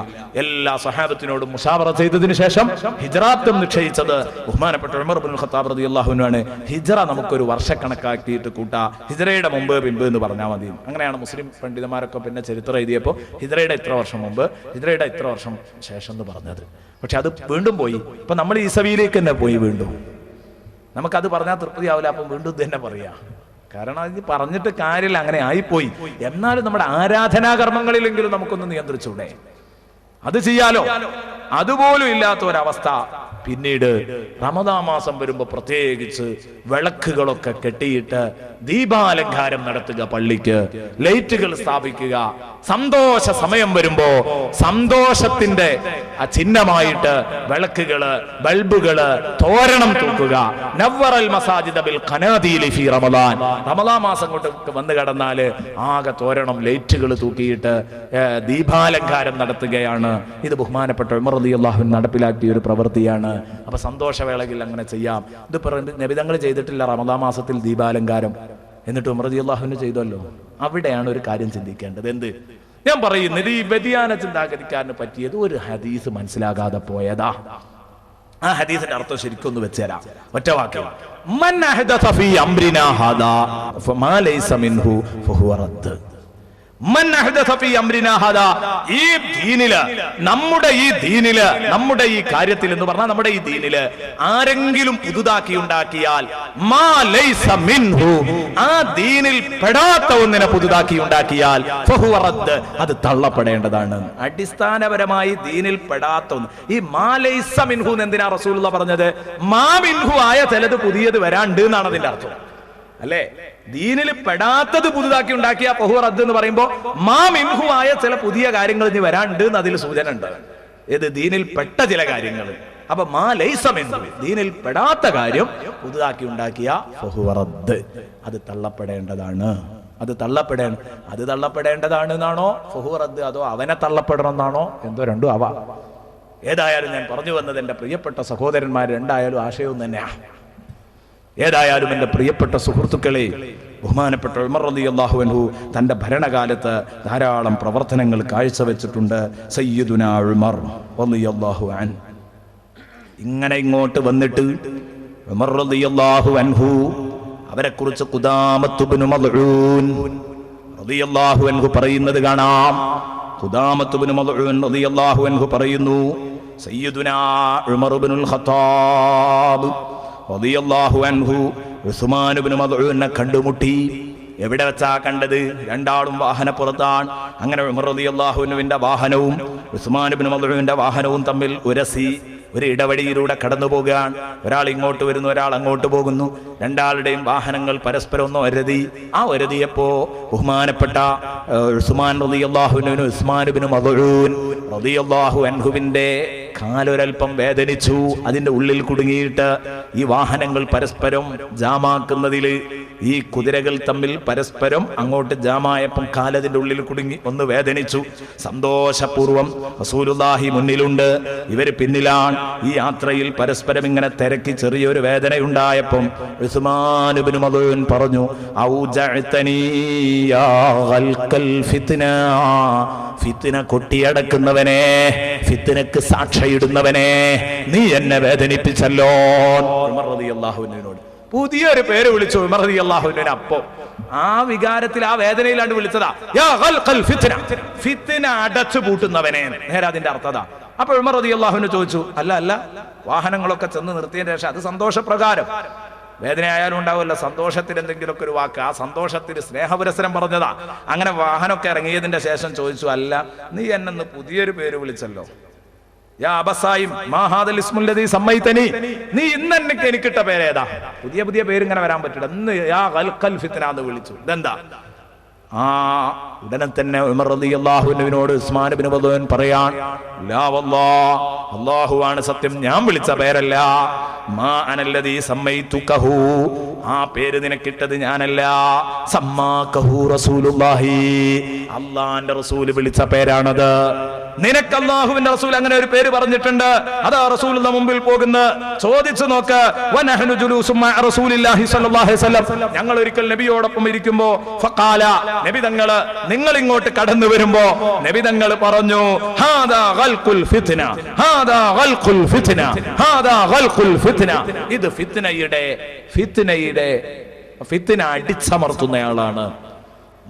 എല്ലാ സ്വഹാബത്തിനോടും മുശാവറ ചെയ്തതിനു ശേഷം ഹിജ്റാബ്ദം നിശ്ചയിച്ചത് ബഹുമാനപ്പെട്ട ഉമർ ഇബ്നുൽ ഖത്താബ് റളിയല്ലാഹു അൻഹു ആണ്. ഹിജ്റ നമുക്കൊരു വർഷക്കണക്കാക്കിയിട്ട് കൂട്ടാ. ഹിജ്റയുടെ മുമ്പ് പിമ്പ് എന്ന് പറഞ്ഞാൽ മതി. അങ്ങനെയാണ് മുസ്ലിം പണ്ഡിതന്മാരൊക്കെ പിന്നെ ചരിത്രം എഴുതിയപ്പോൾ ഹിജ്റയുടെ ഇത്ര വർഷം മുമ്പ്, ഹിജ്റയുടെ ഇത്ര വർഷം ശേഷം എന്ന് പറഞ്ഞത്. പക്ഷെ അത് വീണ്ടും പോയി. ഇപ്പൊ നമ്മൾ ഈസവിയിലേക്ക് തന്നെ പോയി വീണ്ടും. നമുക്കത് പറഞ്ഞാൽ തൃപ്തിയാവില്ല. അപ്പം വീണ്ടും ഇത് തന്നെ പറയാ. കാരണം അത് പറഞ്ഞിട്ട് കാര്യമില്ല, അങ്ങനെ ആയിപ്പോയി. എന്നാലും നമ്മുടെ ആരാധനാകർമ്മങ്ങളിലെങ്കിലും നമുക്കൊന്ന് നിയന്ത്രിച്ചൂടെ? അത് ചെയ്യാലോ? അതുപോലും ഇല്ലാത്ത ഒരവസ്ഥ. പിന്നീട് റമദാൻ മാസം വരുമ്പോൾ പ്രത്യേകിച്ച് വിളക്കുകളൊക്കെ കെട്ടിയിട്ട് ദീപാലങ്കാരം നടത്തുക, പള്ളിക്ക് ലൈറ്റുകൾ സ്ഥാപിക്കുക. സന്തോഷ സമയം വരുമ്പോ സന്തോഷത്തിന്റെ ചിഹ്നമായിട്ട് വിളക്കുകള്, ബൾബുകള്, തോരണം തൂക്കുക. നവ്വറൽ മസാജിദ ബിൽ ഖനാദീലി ഫീ റമളാൻ. റമളാൻ മാസം കൊണ്ട് വന്നു കടന്നാല് ആകെ തോരണം, ലൈറ്റുകൾ തൂക്കിയിട്ട് ദീപാലങ്കാരം നടത്തുകയാണ്. ഇത് ബഹുമാനപ്പെട്ട ഉമർ റളിയല്ലാഹു അൻഹു നടപ്പിലാക്കിയ ഒരു പ്രവൃത്തിയാണ്. അപ്പൊ സന്തോഷവേളയിൽ അങ്ങനെ ചെയ്യാം. ഇത് നബിതങ്ങൾ ചെയ്തിട്ടില്ല റമളാൻ മാസത്തിൽ ദീപാലങ്കാരം, എന്നിട്ട് ഉമർ റളിയല്ലാഹു അൻഹു ചെയ്തല്ലോ. അവിടെയാണ് ഒരു കാര്യം ചിന്തിക്കേണ്ടത്. എന്ത് ഞാൻ പറയുന്നത്, ഈ വ്യതിയാന ചിന്താഗതിക്കാരന് പറ്റിയത് ഒരു ഹദീസ് മനസ്സിലാകാതെ പോയതാ. ആ ഹദീസിന്റെ അർത്ഥം ശരിക്കും ഒന്ന് വെച്ചുതരാം ഒറ്റ വാക്കിൽ. മൻ അഹ്ദസ ഫീ അംരിനാ ഹാദാ ഫമാ ലൈസ മിൻഹു ഫഹുവ റദ്ദ്. മൻ അഹ്ദസ ഫീ അംരിനാ ഹാദാ, ഈ ദീനില്, നമ്മുടെ ഈ ദീനില്, നമ്മുടെ ഈ കാര്യത്തിൽ എന്ന് പറഞ്ഞാൽ നമ്മുടെ ഈ ദീനില് ആരെങ്കിലും പുതുതാക്കി ഉണ്ടാക്കിയാൽ മാ ലൈസ മിൻഹു, ആ ദീനിൽ പെടാത്ത ഒന്നിനെ പുതുതാക്കി ഉണ്ടാക്കിയാൽ ഫഹുവ റദ്ദ്, അത് തള്ളപ്പെടേണ്ടതാണ്. അടിസ്ഥാനപരമായി ദീനിൽ പെടാത്ത ഒന്ന്. ഈ മാ ലൈസ മിൻഹു എന്തിനാ റസൂലുള്ളാഹി പറഞ്ഞത്? മാ മിൻഹു ആയ ചിലത് പുതിയത് വരാണ്ട് എന്നാണ് അതിന്റെ അർത്ഥം, അല്ലേ? ദീനിൽ പെടാത്തത് പുതുതാക്കി ഉണ്ടാക്കിയ ഫഹുവ റദ്ദ് എന്ന് പറയുമ്പോ മാ മിൻഹു ആയ ചില പുതിയ കാര്യങ്ങൾ ഇനി വരാണ്ട് എന്ന് അതിൽ സൂചന ഉണ്ട്. ഏത്? ദീനിൽ പെട്ട ചില കാര്യങ്ങൾ. അപ്പൊ മാ ലൈസ മിൻഹു, ദീനിൽ പെടാത്ത കാര്യം പുതുതാക്കി ഉണ്ടാക്കിയ ഫഹുവ റദ്ദ്, അത് തള്ളപ്പെടേണ്ടതാണ്. അത് തള്ളപ്പെടേണ്ടതാണ് എന്നാണോ ഫഹുവ റദ്ദ്, അതോ അവനെ തള്ളപ്പെടണം എന്നാണോ? എന്തോ രണ്ടും ആവാ. ഏതായാലും ഞാൻ പറഞ്ഞു വന്നത്, എന്റെ പ്രിയപ്പെട്ട സഹോദരന്മാർ, രണ്ടായാലും ആശയവും തന്നെയാണ്. ഏതായാലും എൻ്റെ പ്രിയപ്പെട്ട സുഹൃത്തുക്കളെ, ബഹുമാനപ്പെട്ട ഉമർ റളിയല്ലാഹു അൻഹു തൻ്റെ ഭരണകാലത്ത് ധാരാളം പ്രവർത്തനങ്ങൾ കാഴ്ചവെച്ചിട്ടുണ്ട്. സയ്യിദുനാ ഉമർ റളിയല്ലാഹു അൻഹു ഇങ്ങനെ ഇങ്ങോട്ട് വന്നിട്ട് ഉമർ റളിയല്ലാഹു അൻഹു അവരെക്കുറിച്ച് ഖുദാമത്ത് ഇബ്നു മദ്ഊൻ റളിയല്ലാഹു അൻഹു പറയുന്നത് കാണാം. ഖുദാമത്ത് ഇബ്നു മദ്ഊൻ റളിയല്ലാഹു അൻഹു പറയുന്നു, സയ്യിദുനാ ഉമർ ഇബ്നുൽ ഖത്താബ് റളിയല്ലാഹു അൻഹു ഉസ്മാൻ ഇബ്നു മദ്ഊനെ കണ്ടുമുട്ടി. എവിടെ വെച്ചാ കണ്ടത്? രണ്ടാളും വാഹനപ്പുറത്താണ്. അങ്ങനെ ഉമർ റളിയല്ലാഹു അൻഹുവിന്റെ വാഹനവും ഉസ്മാൻ ഇബ്നു മദ്ഊന്റെ വാഹനവും തമ്മിൽ ഉരസി ഒരു ഇടവഴിയിലൂടെ കടന്നു പോകുകയാണ്. ഒരാൾ ഇങ്ങോട്ട് വരുന്നു, ഒരാൾ അങ്ങോട്ട് പോകുന്നു. രണ്ടാളുടെയും വാഹനങ്ങൾ പരസ്പരം ഒന്ന് ഒരതി. ആ ഒരതിയപ്പോ ബഹുമാനപ്പെട്ട ഉസ്മാൻ റളിയല്ലാഹു അൻഹു ഉസ്മാൻ ഇബ്നു മദ്ഊൻ റളിയല്ലാഹു അൻഹുവിന്റെ കാലൊരൽപ്പം വേദനിച്ചു. അതിന്റെ ഉള്ളിൽ കുടുങ്ങിയിട്ട് ഈ വാഹനങ്ങൾ പരസ്പരം ജാമാക്കുന്നതിൽ ഈ കുതിരകൾ തമ്മിൽ പരസ്പരം അങ്ങോട്ട് ജാമായപ്പം കാലതിന്റെ ഉള്ളിൽ കുടുങ്ങി, ഒന്ന് വേദനിച്ചു. സന്തോഷപൂർവം റസൂലുള്ളാഹി മുന്നിലുണ്ട്, ഇവര് പിന്നിലാണ്. ഈ യാത്രയിൽ പരസ്പരം ഇങ്ങനെ തിരക്കി ചെറിയൊരു വേദനയുണ്ടായപ്പം ഉസ്മാൻ ഇബ്നു മദ്ഊൻ പറഞ്ഞു, ഔജഅതനീ യാ ഗൽകൽ ഫിത്ന, ഫിത്ന കൊട്ടിയടക്കുന്നവനെ, ഫിത്നക്ക് സാക്ഷിയിടുന്നവനെ, നീ എന്നെ വേദനിപ്പിച്ചല്ലോ. ഉമർ റളിയല്ലാഹു അൻഹുവിനോട് പുതിയൊരു പേര് വിളിച്ചു ഉമർ റളിയല്ലാഹു അൻഹുവിനെ. അപ്പോ ആ വികാരത്തിൽ, ആ വേദനയിലാണ്ട് വിളിച്ചതാ, യാ ഗൽകൽ ഫിത്ന, ഫിത്ന അടച്ചു പൂട്ടുന്നവനെ. നേരെ അതിന്റെ അർത്ഥതാ. അപ്പൊ ഉമർ റളിയല്ലാഹു അൻഹു ചോദിച്ചു, അല്ല വാഹനങ്ങളൊക്കെ ചെന്ന് നിർത്തിയതിന് ശേഷം, അത് സന്തോഷപ്രകാരം, വേദനയായാലും ഉണ്ടാവില്ല സന്തോഷത്തിന് എന്തെങ്കിലുമൊക്കെ ഒരു വാക്ക്, ആ സന്തോഷത്തിന് സ്നേഹപുരസരം പറഞ്ഞതാ. അങ്ങനെ വാഹനമൊക്കെ ഇറങ്ങിയതിന്റെ ശേഷം ചോദിച്ചു, അല്ല നീ എന്നെ പുതിയൊരു പേര് വിളിച്ചല്ലോ, യാ അബസായിം മാ ഹാദൽ ഇസ്മുൽ ലദീ സമ്മൈതനി, നീ ഇന്ന് എനിക്കിട്ട പേരേതാ? പുതിയ പുതിയ പേര് ഇങ്ങനെ വരാൻ പറ്റില്ല. ഇന്ന് യാ ഗൽകൽ ഫിത്ന എന്ന് വിളിച്ചു. ഇതെന്താ? ഉടനെ തന്നെ ഉമർ റളിയല്ലാഹു അൻഹുവിനോട് ഉസ്മാൻ ഇബ്നു മദ്ഊൻ പറയാൻ, ലാ വല്ലാഹ്, അല്ലാഹുവാണ് സത്യം, ഞാൻ വിളിച്ച പേരല്ല. മാ അനല്ലദീ സമ്മൈതുകഹു, ആ പേര് നിനക്കിട്ടത് ഞാനല്ല. സമ്മാകഹു റസൂലുള്ളാഹി, അല്ലാഹുവിന്റെ റസൂൽ വിളിച്ച പേരാണത്. നിനക്ക് അല്ലാഹുവിന്റെ റസൂൽ അങ്ങനെ ഒരു പേര് പറഞ്ഞിട്ടുണ്ട്. അതാ റസൂലിന്റെ മുമ്പിൽ പോകുന്ന ചോദിച്ചു നോക്ക്. വനഹ്നു ജുലൂസും മഅ റസൂലില്ലാഹി സ്വല്ലല്ലാഹു അലൈഹി വസല്ലം, ഞങ്ങൾ ഒരിക്കൽ നബിയോടൊപ്പം ഇരിക്കുമ്പോ ഫഖാല, നബി തങ്ങള് നിങ്ങൾ ഇങ്ങോട്ട് കടന്നു വരുമ്പോ നബി തങ്ങൾ പറഞ്ഞു, ഹാദാ ഗൽഖുൽ ഫിത്ന, ഹാദാ ഗൽഖുൽ ഫിത്ന, ഹാദാ ഗൽഖുൽ ഫിത്ന. ഇത് ഫിത്ന അടിച്ചമർത്തുന്നയാളാണ്.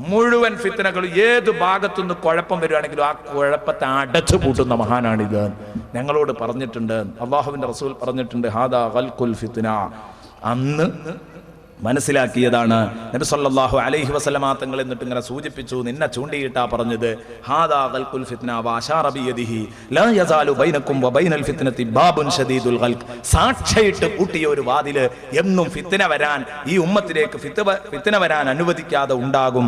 മുഴുവൻ ഫിത്നകളും ഏത് ഭാഗത്തുനിന്ന് കുഴപ്പം വരികയാണെങ്കിലും ആ കുഴപ്പത്തെ അടച്ചു പൂട്ടുന്ന മഹാനാണിത്. ഞങ്ങളോട് പറഞ്ഞിട്ടുണ്ട്, അല്ലാഹുവിന്റെ റസൂൽ പറഞ്ഞിട്ടുണ്ട്, ഹാദാ ഗൽഖുൽ ഫിത്ന. അന്ന് മനസ്സിലാക്കിയതാണ്. നബി സല്ലല്ലാഹു അലൈഹി വസല്ലമ തങ്ങൾ എന്നിട്ട് ഇങ്ങനെ സൂചിപ്പിച്ചു, നിന്നെ ചൂണ്ടിയിട്ടാ പറഞ്ഞത്. ഹാദാ ഖൽഖുൽ ഫിത്ന വഅശാറ ബിയദിഹി ലാ യസാലു ബൈനകും വബൈനൽ ഫിത്നതി ബാബുൻ ഷദീദുൽ ഖൽഖ്. സാക്ഷയിട്ട് കൂട്ടിയ ഒരു വാതില് എന്നും ഫിത്ന വരാൻ, ഈ ഉമ്മത്തിലേക്ക് ഫിത്ന വരാൻ അനുവദിക്കാതെ ഉണ്ടാകും.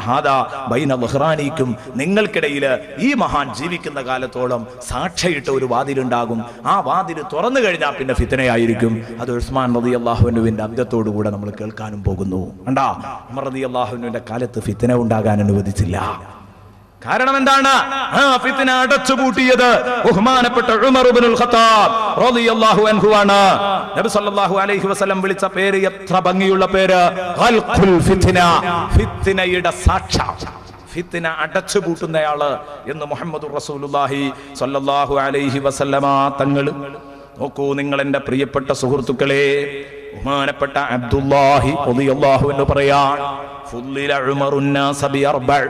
ഹാദാ ബൈന ളുഹ്റാനിക്കും, നിങ്ങൾക്കിടയിൽ ഈ മഹാൻ ജീവിക്കുന്ന കാലത്തോളം സാക്ഷയിട്ട ഒരു വാതിലുണ്ടാകും. ആ വാതിൽ തുറന്നു കഴിഞ്ഞാൽ പിന്നെ ഫിത്നയായിരിക്കും. അത് ഉസ്മാൻ റളിയല്ലാഹു അൻഹുവിന്റെ അബ്ദത്തോടുകൂടെ നമ്മൾ കേൾക്കാനും പോകുന്നു. കണ്ടാ, ഉമർ റളിയല്ലാഹു അൻഹുവിന്റെ കാലത്ത് ഫിത്ന ഉണ്ടാകാൻ അനുവദിച്ചില്ല. കാരണം എന്താണ്? ആ ഫിത്ന അടച്ചുപൂട്ടിയത് ബഹുമാനപ്പെട്ട ഉമർ ഇബ്നുൽ ഖത്താബ് റളിയല്ലാഹു അൻഹു ആണ്. നബി സല്ലല്ലാഹു അലൈഹി വസല്ലം വിളിച്ച പേര് എത്ര ഭംഗിയുള്ള പേര്, ഖൽഖുൽ ഫിത്ന, ഫിത്നയുടെ സാക്ഷാൽ, ഫിത്ന അടച്ചുപൂട്ടുന്നയാള് എന്ന് മുഹമ്മദുർ റസൂലുള്ളാഹി സ്വല്ലല്ലാഹു അലൈഹി വസല്ലമ തങ്ങൾ. നോക്കൂ നിങ്ങൾ എൻ്റെ പ്രിയപ്പെട്ട സുഹൃത്തുക്കളെ, ബഹുമാനപ്പെട്ട അബ്ദുല്ലാഹി റളിയല്ലാഹു അൻഹു പറയാൻ, ഫുള്ളില ഉമറുന്നാസ ബിഅർബഅ,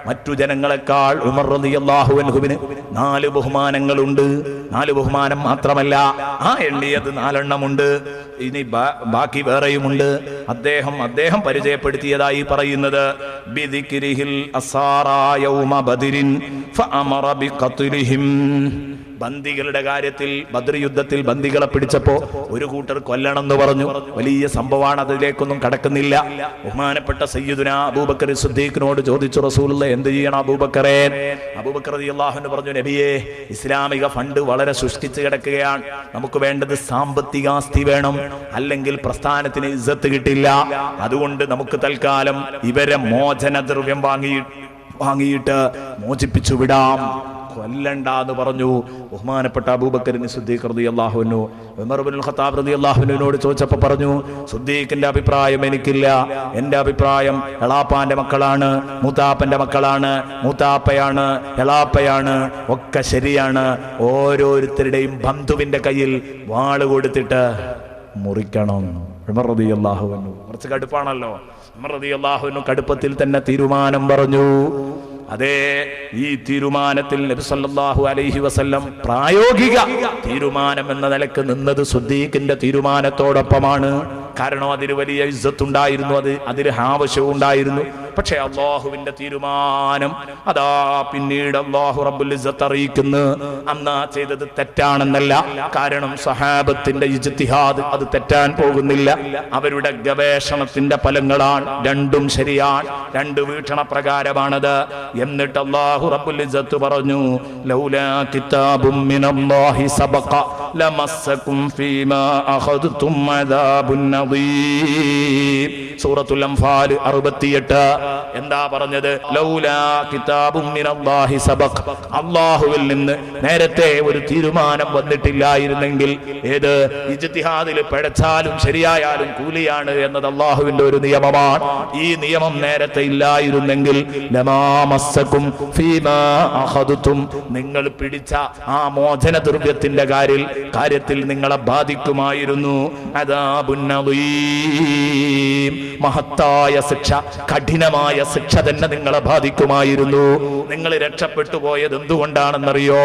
മറ്റു ജനങ്ങളെക്കാൾ ഉമർ റളിയല്ലാഹു അൻഹുവിന് 4 ബഹുമാനങ്ങളുണ്ട്. 4 ബഹുമാനം മാത്രമല്ല, ആ എണ്ണിയത് 4 എണ്ണമുണ്ട്. ഇനി ബാക്കി വേറെയുമുണ്ട്. അദ്ദേഹം പരിചയപ്പെടുത്തിയതായി പറയുന്നത്, ബിദിക്രിഹിൽ അസാറാ യൗമ ബദ്രിൻ ഫഅമറ ബിഖത്ലിഹിം. ബന്ദികളുടെ കാര്യത്തിൽ ബദ്ർ യുദ്ധത്തിൽ ബന്ദികളെ പിടിച്ചപ്പോ ഒരു കൂട്ടർ കൊല്ലണം എന്ന് പറഞ്ഞു. വലിയ സംഭവമാണ്, അതിലേക്കൊന്നും കടക്കുന്നില്ല. ബഹുമാനപ്പെട്ട സയ്യിദുനാ അബൂബക്കർ സിദ്ദീഖിനോട് ചോദിച്ചു, റസൂലുള്ളാഹി എന്ത് ചെയ്യണം അബൂബക്കറേ? അബൂബക്കർ റളിയല്ലാഹു അൻഹു പറഞ്ഞു, നബിയേ, ഇസ്ലാമിക ഫണ്ട് വളരെ ശുഷ്കിച്ച് കിടക്കുകയാണ്. നമുക്ക് വേണ്ടത് സാമ്പത്തിക ആസ്തി വേണം, അല്ലെങ്കിൽ പ്രസ്ഥാനത്തിന് ഇസ്സത്ത് കിട്ടില്ല. അതുകൊണ്ട് നമുക്ക് തൽക്കാലം ഇവരെ മോചനദ്രവ്യം വാങ്ങിയിട്ട് മോചിപ്പിച്ചു വിടാം, കൊല്ലണ്ട എന്ന് പറഞ്ഞു. ബഹുമാനപ്പെട്ട അബൂബക്കർ സിദ്ദീഖ് റളിയല്ലാഹു അൻഹു ഉമർ ഇബ്നുൽ ഖത്താബ് റളിയല്ലാഹു അൻഹുവിനോട് ചോദിച്ചപ്പോൾ പറഞ്ഞു, സിദ്ദീഖിന്റെ അഭിപ്രായം എനിക്കില്ല. എൻ്റെ അഭിപ്രായം എളാപ്പാന്റെ മക്കളാണ്, മൂത്താപ്പന്റെ മക്കളാണ്, മൂത്താപ്പയാണ്, എളാപ്പയാണ്, ഒക്കെ ശരിയാണ്. ഓരോരുത്തരുടെയും ബന്ധുവിന്റെ കയ്യിൽ വാള് കൊടുത്തിട്ട് മുറിക്കണം. ഉമർ റളിയല്ലാഹു അൻഹു കുറച്ച് കടുപ്പാണല്ലോ. ഉമർ റളിയല്ലാഹു അൻഹു കടുപ്പത്തിൽ തന്നെ തീരുമാനം പറഞ്ഞു. അതേ, ഈ തീരുമാനത്തിൽ നബി സല്ലല്ലാഹു അലൈഹി വസല്ലം പ്രായോഗിക തീരുമാനം എന്ന നിലക്ക് നിന്നത് സിദ്ദീഖിന്റെ തീരുമാനത്തോടൊപ്പമാണ്. കാരണം അതിന് വലിയ ഇസ്സത്തുണ്ടായിരുന്നു, അതിന് ആവശ്യവും ഉണ്ടായിരുന്നു. പക്ഷേ അള്ളാഹുവിന്റെ തീരുമാനം അതാ പിന്നീട് അള്ളാഹു റബ്ബുൽ ഇസ്സത്ത് അറിയിക്കുന്നു, അന്നാ ചെയ്തത് തെറ്റാണെന്നല്ല. കാരണം സഹാബത്തിന്റെ ഇജ്തിഹാദ് അത് തെറ്റാൻ പോകുന്നില്ല. അവരുടെ ഗവേഷണത്തിന്റെ ഫലങ്ങളാണ്, രണ്ടും ശരിയാണ്, 2 വീക്ഷണപ്രകാരമാണത്. എന്നിട്ട് അല്ലാഹു റബ്ബുൽ ഇസ്സത്ത് പറഞ്ഞു, ലൗലാ കിതാബും മിനല്ലാഹി സബഖ ലമസ്സകും ഫീമാ അഖദ്തും അദാബുൻ നദീർ. സൂറത്തുൽ അൻഫാൽ 68. എന്താ പറഞ്ഞത്? ലൗലാ കിതാബും മിനല്ലാഹി സബഖ, അല്ലാഹുവിൽ നിന്ന് നേരത്തെ ഒരു തീരുമാനം വന്നിട്ടില്ലായിരുന്നെങ്കിൽ, ഏത് ഇജ്തിഹാദിൽ പിഴച്ചാലും ശരിയായാലും കൂലിയാണ് എന്നത് അല്ലാഹുവിന്റെ ഒരു നിയമമാണ്. ഈ നിയമം നേരത്തെ ഇല്ലായിരുന്നെങ്കിൽ ലമാമസ്സകും ഫീമാ അഖദ്തും, നിങ്ങൾ പിടിച്ച ആ മോചന ദ്രവ്യത്തിന്റെ കാര്യത്തിൽ നിങ്ങളെ ബാധിക്കുമായിരുന്നു. അദാബുൻ നദീം, മഹത്തായ ശിക്ഷ, കഠിനമായ ശിക്ഷ തന്നെ നിങ്ങളെ ബാധിക്കുമായിരുന്നു. നിങ്ങൾ രക്ഷപ്പെട്ടു പോയത് എന്തുകൊണ്ടാണെന്നറിയോ?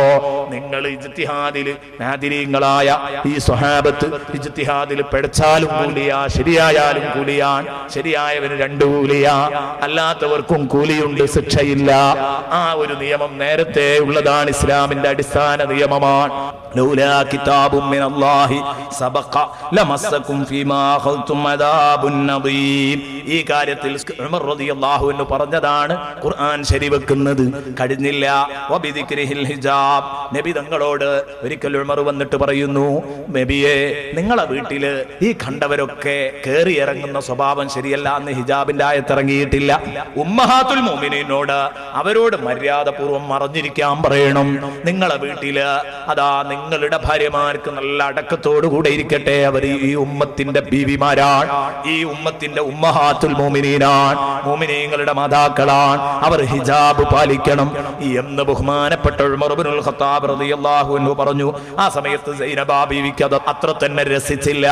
നിങ്ങൾ ഇജ്തിഹാദിൽ നാദിരീങ്ങളായ ഈ സ്വഹാബത്ത് ഇജ്തിഹാദിൽ പിഴച്ചാലും കൂലിയാ, ശരിയായാലും കൂലിയാൻ. ശരിയായവന് 2 കൂലിയാ, അല്ലാത്തവർക്കും കൂലിയുണ്ട്, ശിക്ഷയില്ല. ആ ഒരു നിയമം നേരത്തെ ഉള്ളതാണ്, ഇസ്ലാമിന്റെ അടിസ്ഥാന നിയമമാണ്. ലൗലാ കിതാബും മിനല്ലാഹി സബഖ ലമസ്സകും ഫീമാ അഖദ്തും അദാബുൻ നദീം. ഈ കാര്യത്തിൽ ഉമർ റളിയല്ലാഹു അൻഹു പറഞ്ഞതാണ് ഖുർആൻ ശരിവെക്കുന്നത്. കഴിഞ്ഞില്ല. വബിദിക്രിഹിൽ ഹിജാബ്, നബി തങ്ങളോട് ഒരിക്കൽ ഉമർ വന്നിട്ട് പറയുന്നു, നബിയെ, നിങ്ങളെ വീട്ടില് ഈ കണ്ടവരൊക്കെ കേറി ഇറങ്ങുന്ന സ്വഭാവം ശരിയല്ല എന്ന് ഹിജാബിന്റെ ആയത്തിറങ്ങിയിട്ടില്ല. ഉമ്മഹാത്തുൽ മുഅ്മിനീനോട് അവരോട് മര്യാദപൂർവ്വം മറഞ്ഞിരിക്കാൻ പറയണം. നിങ്ങളെ വീട്ടില് അതാ നിങ്ങളുടെ ഭാര്യമാർക്ക് നല്ല അടക്കത്തോടു കൂടെ ഇരിക്കട്ടെ. അവർ ഈ ഉമ്മത്തിന്റെ ബീവിമാരാണ്, ഈ ഉമ്മത്തിന്റെ ഉമ്മഹാത്തുൽ മുഅ്മിനീനാണ്. മുഅ്മിനീങ്ങളുടെ മാതാക്കളാണ്, അവർ ഹിജാബ് പാലിക്കണം എന്ന് ബഹുമാനപ്പെട്ട ഉമർ ഇബ്നുൽ ഖത്താബ് റളിയല്ലാഹു അൻഹു പറഞ്ഞു. ആ സമയത്ത് സൈനബ ബീവിക്ക് അത് അത്ര തന്നെ രസിച്ചില്ല.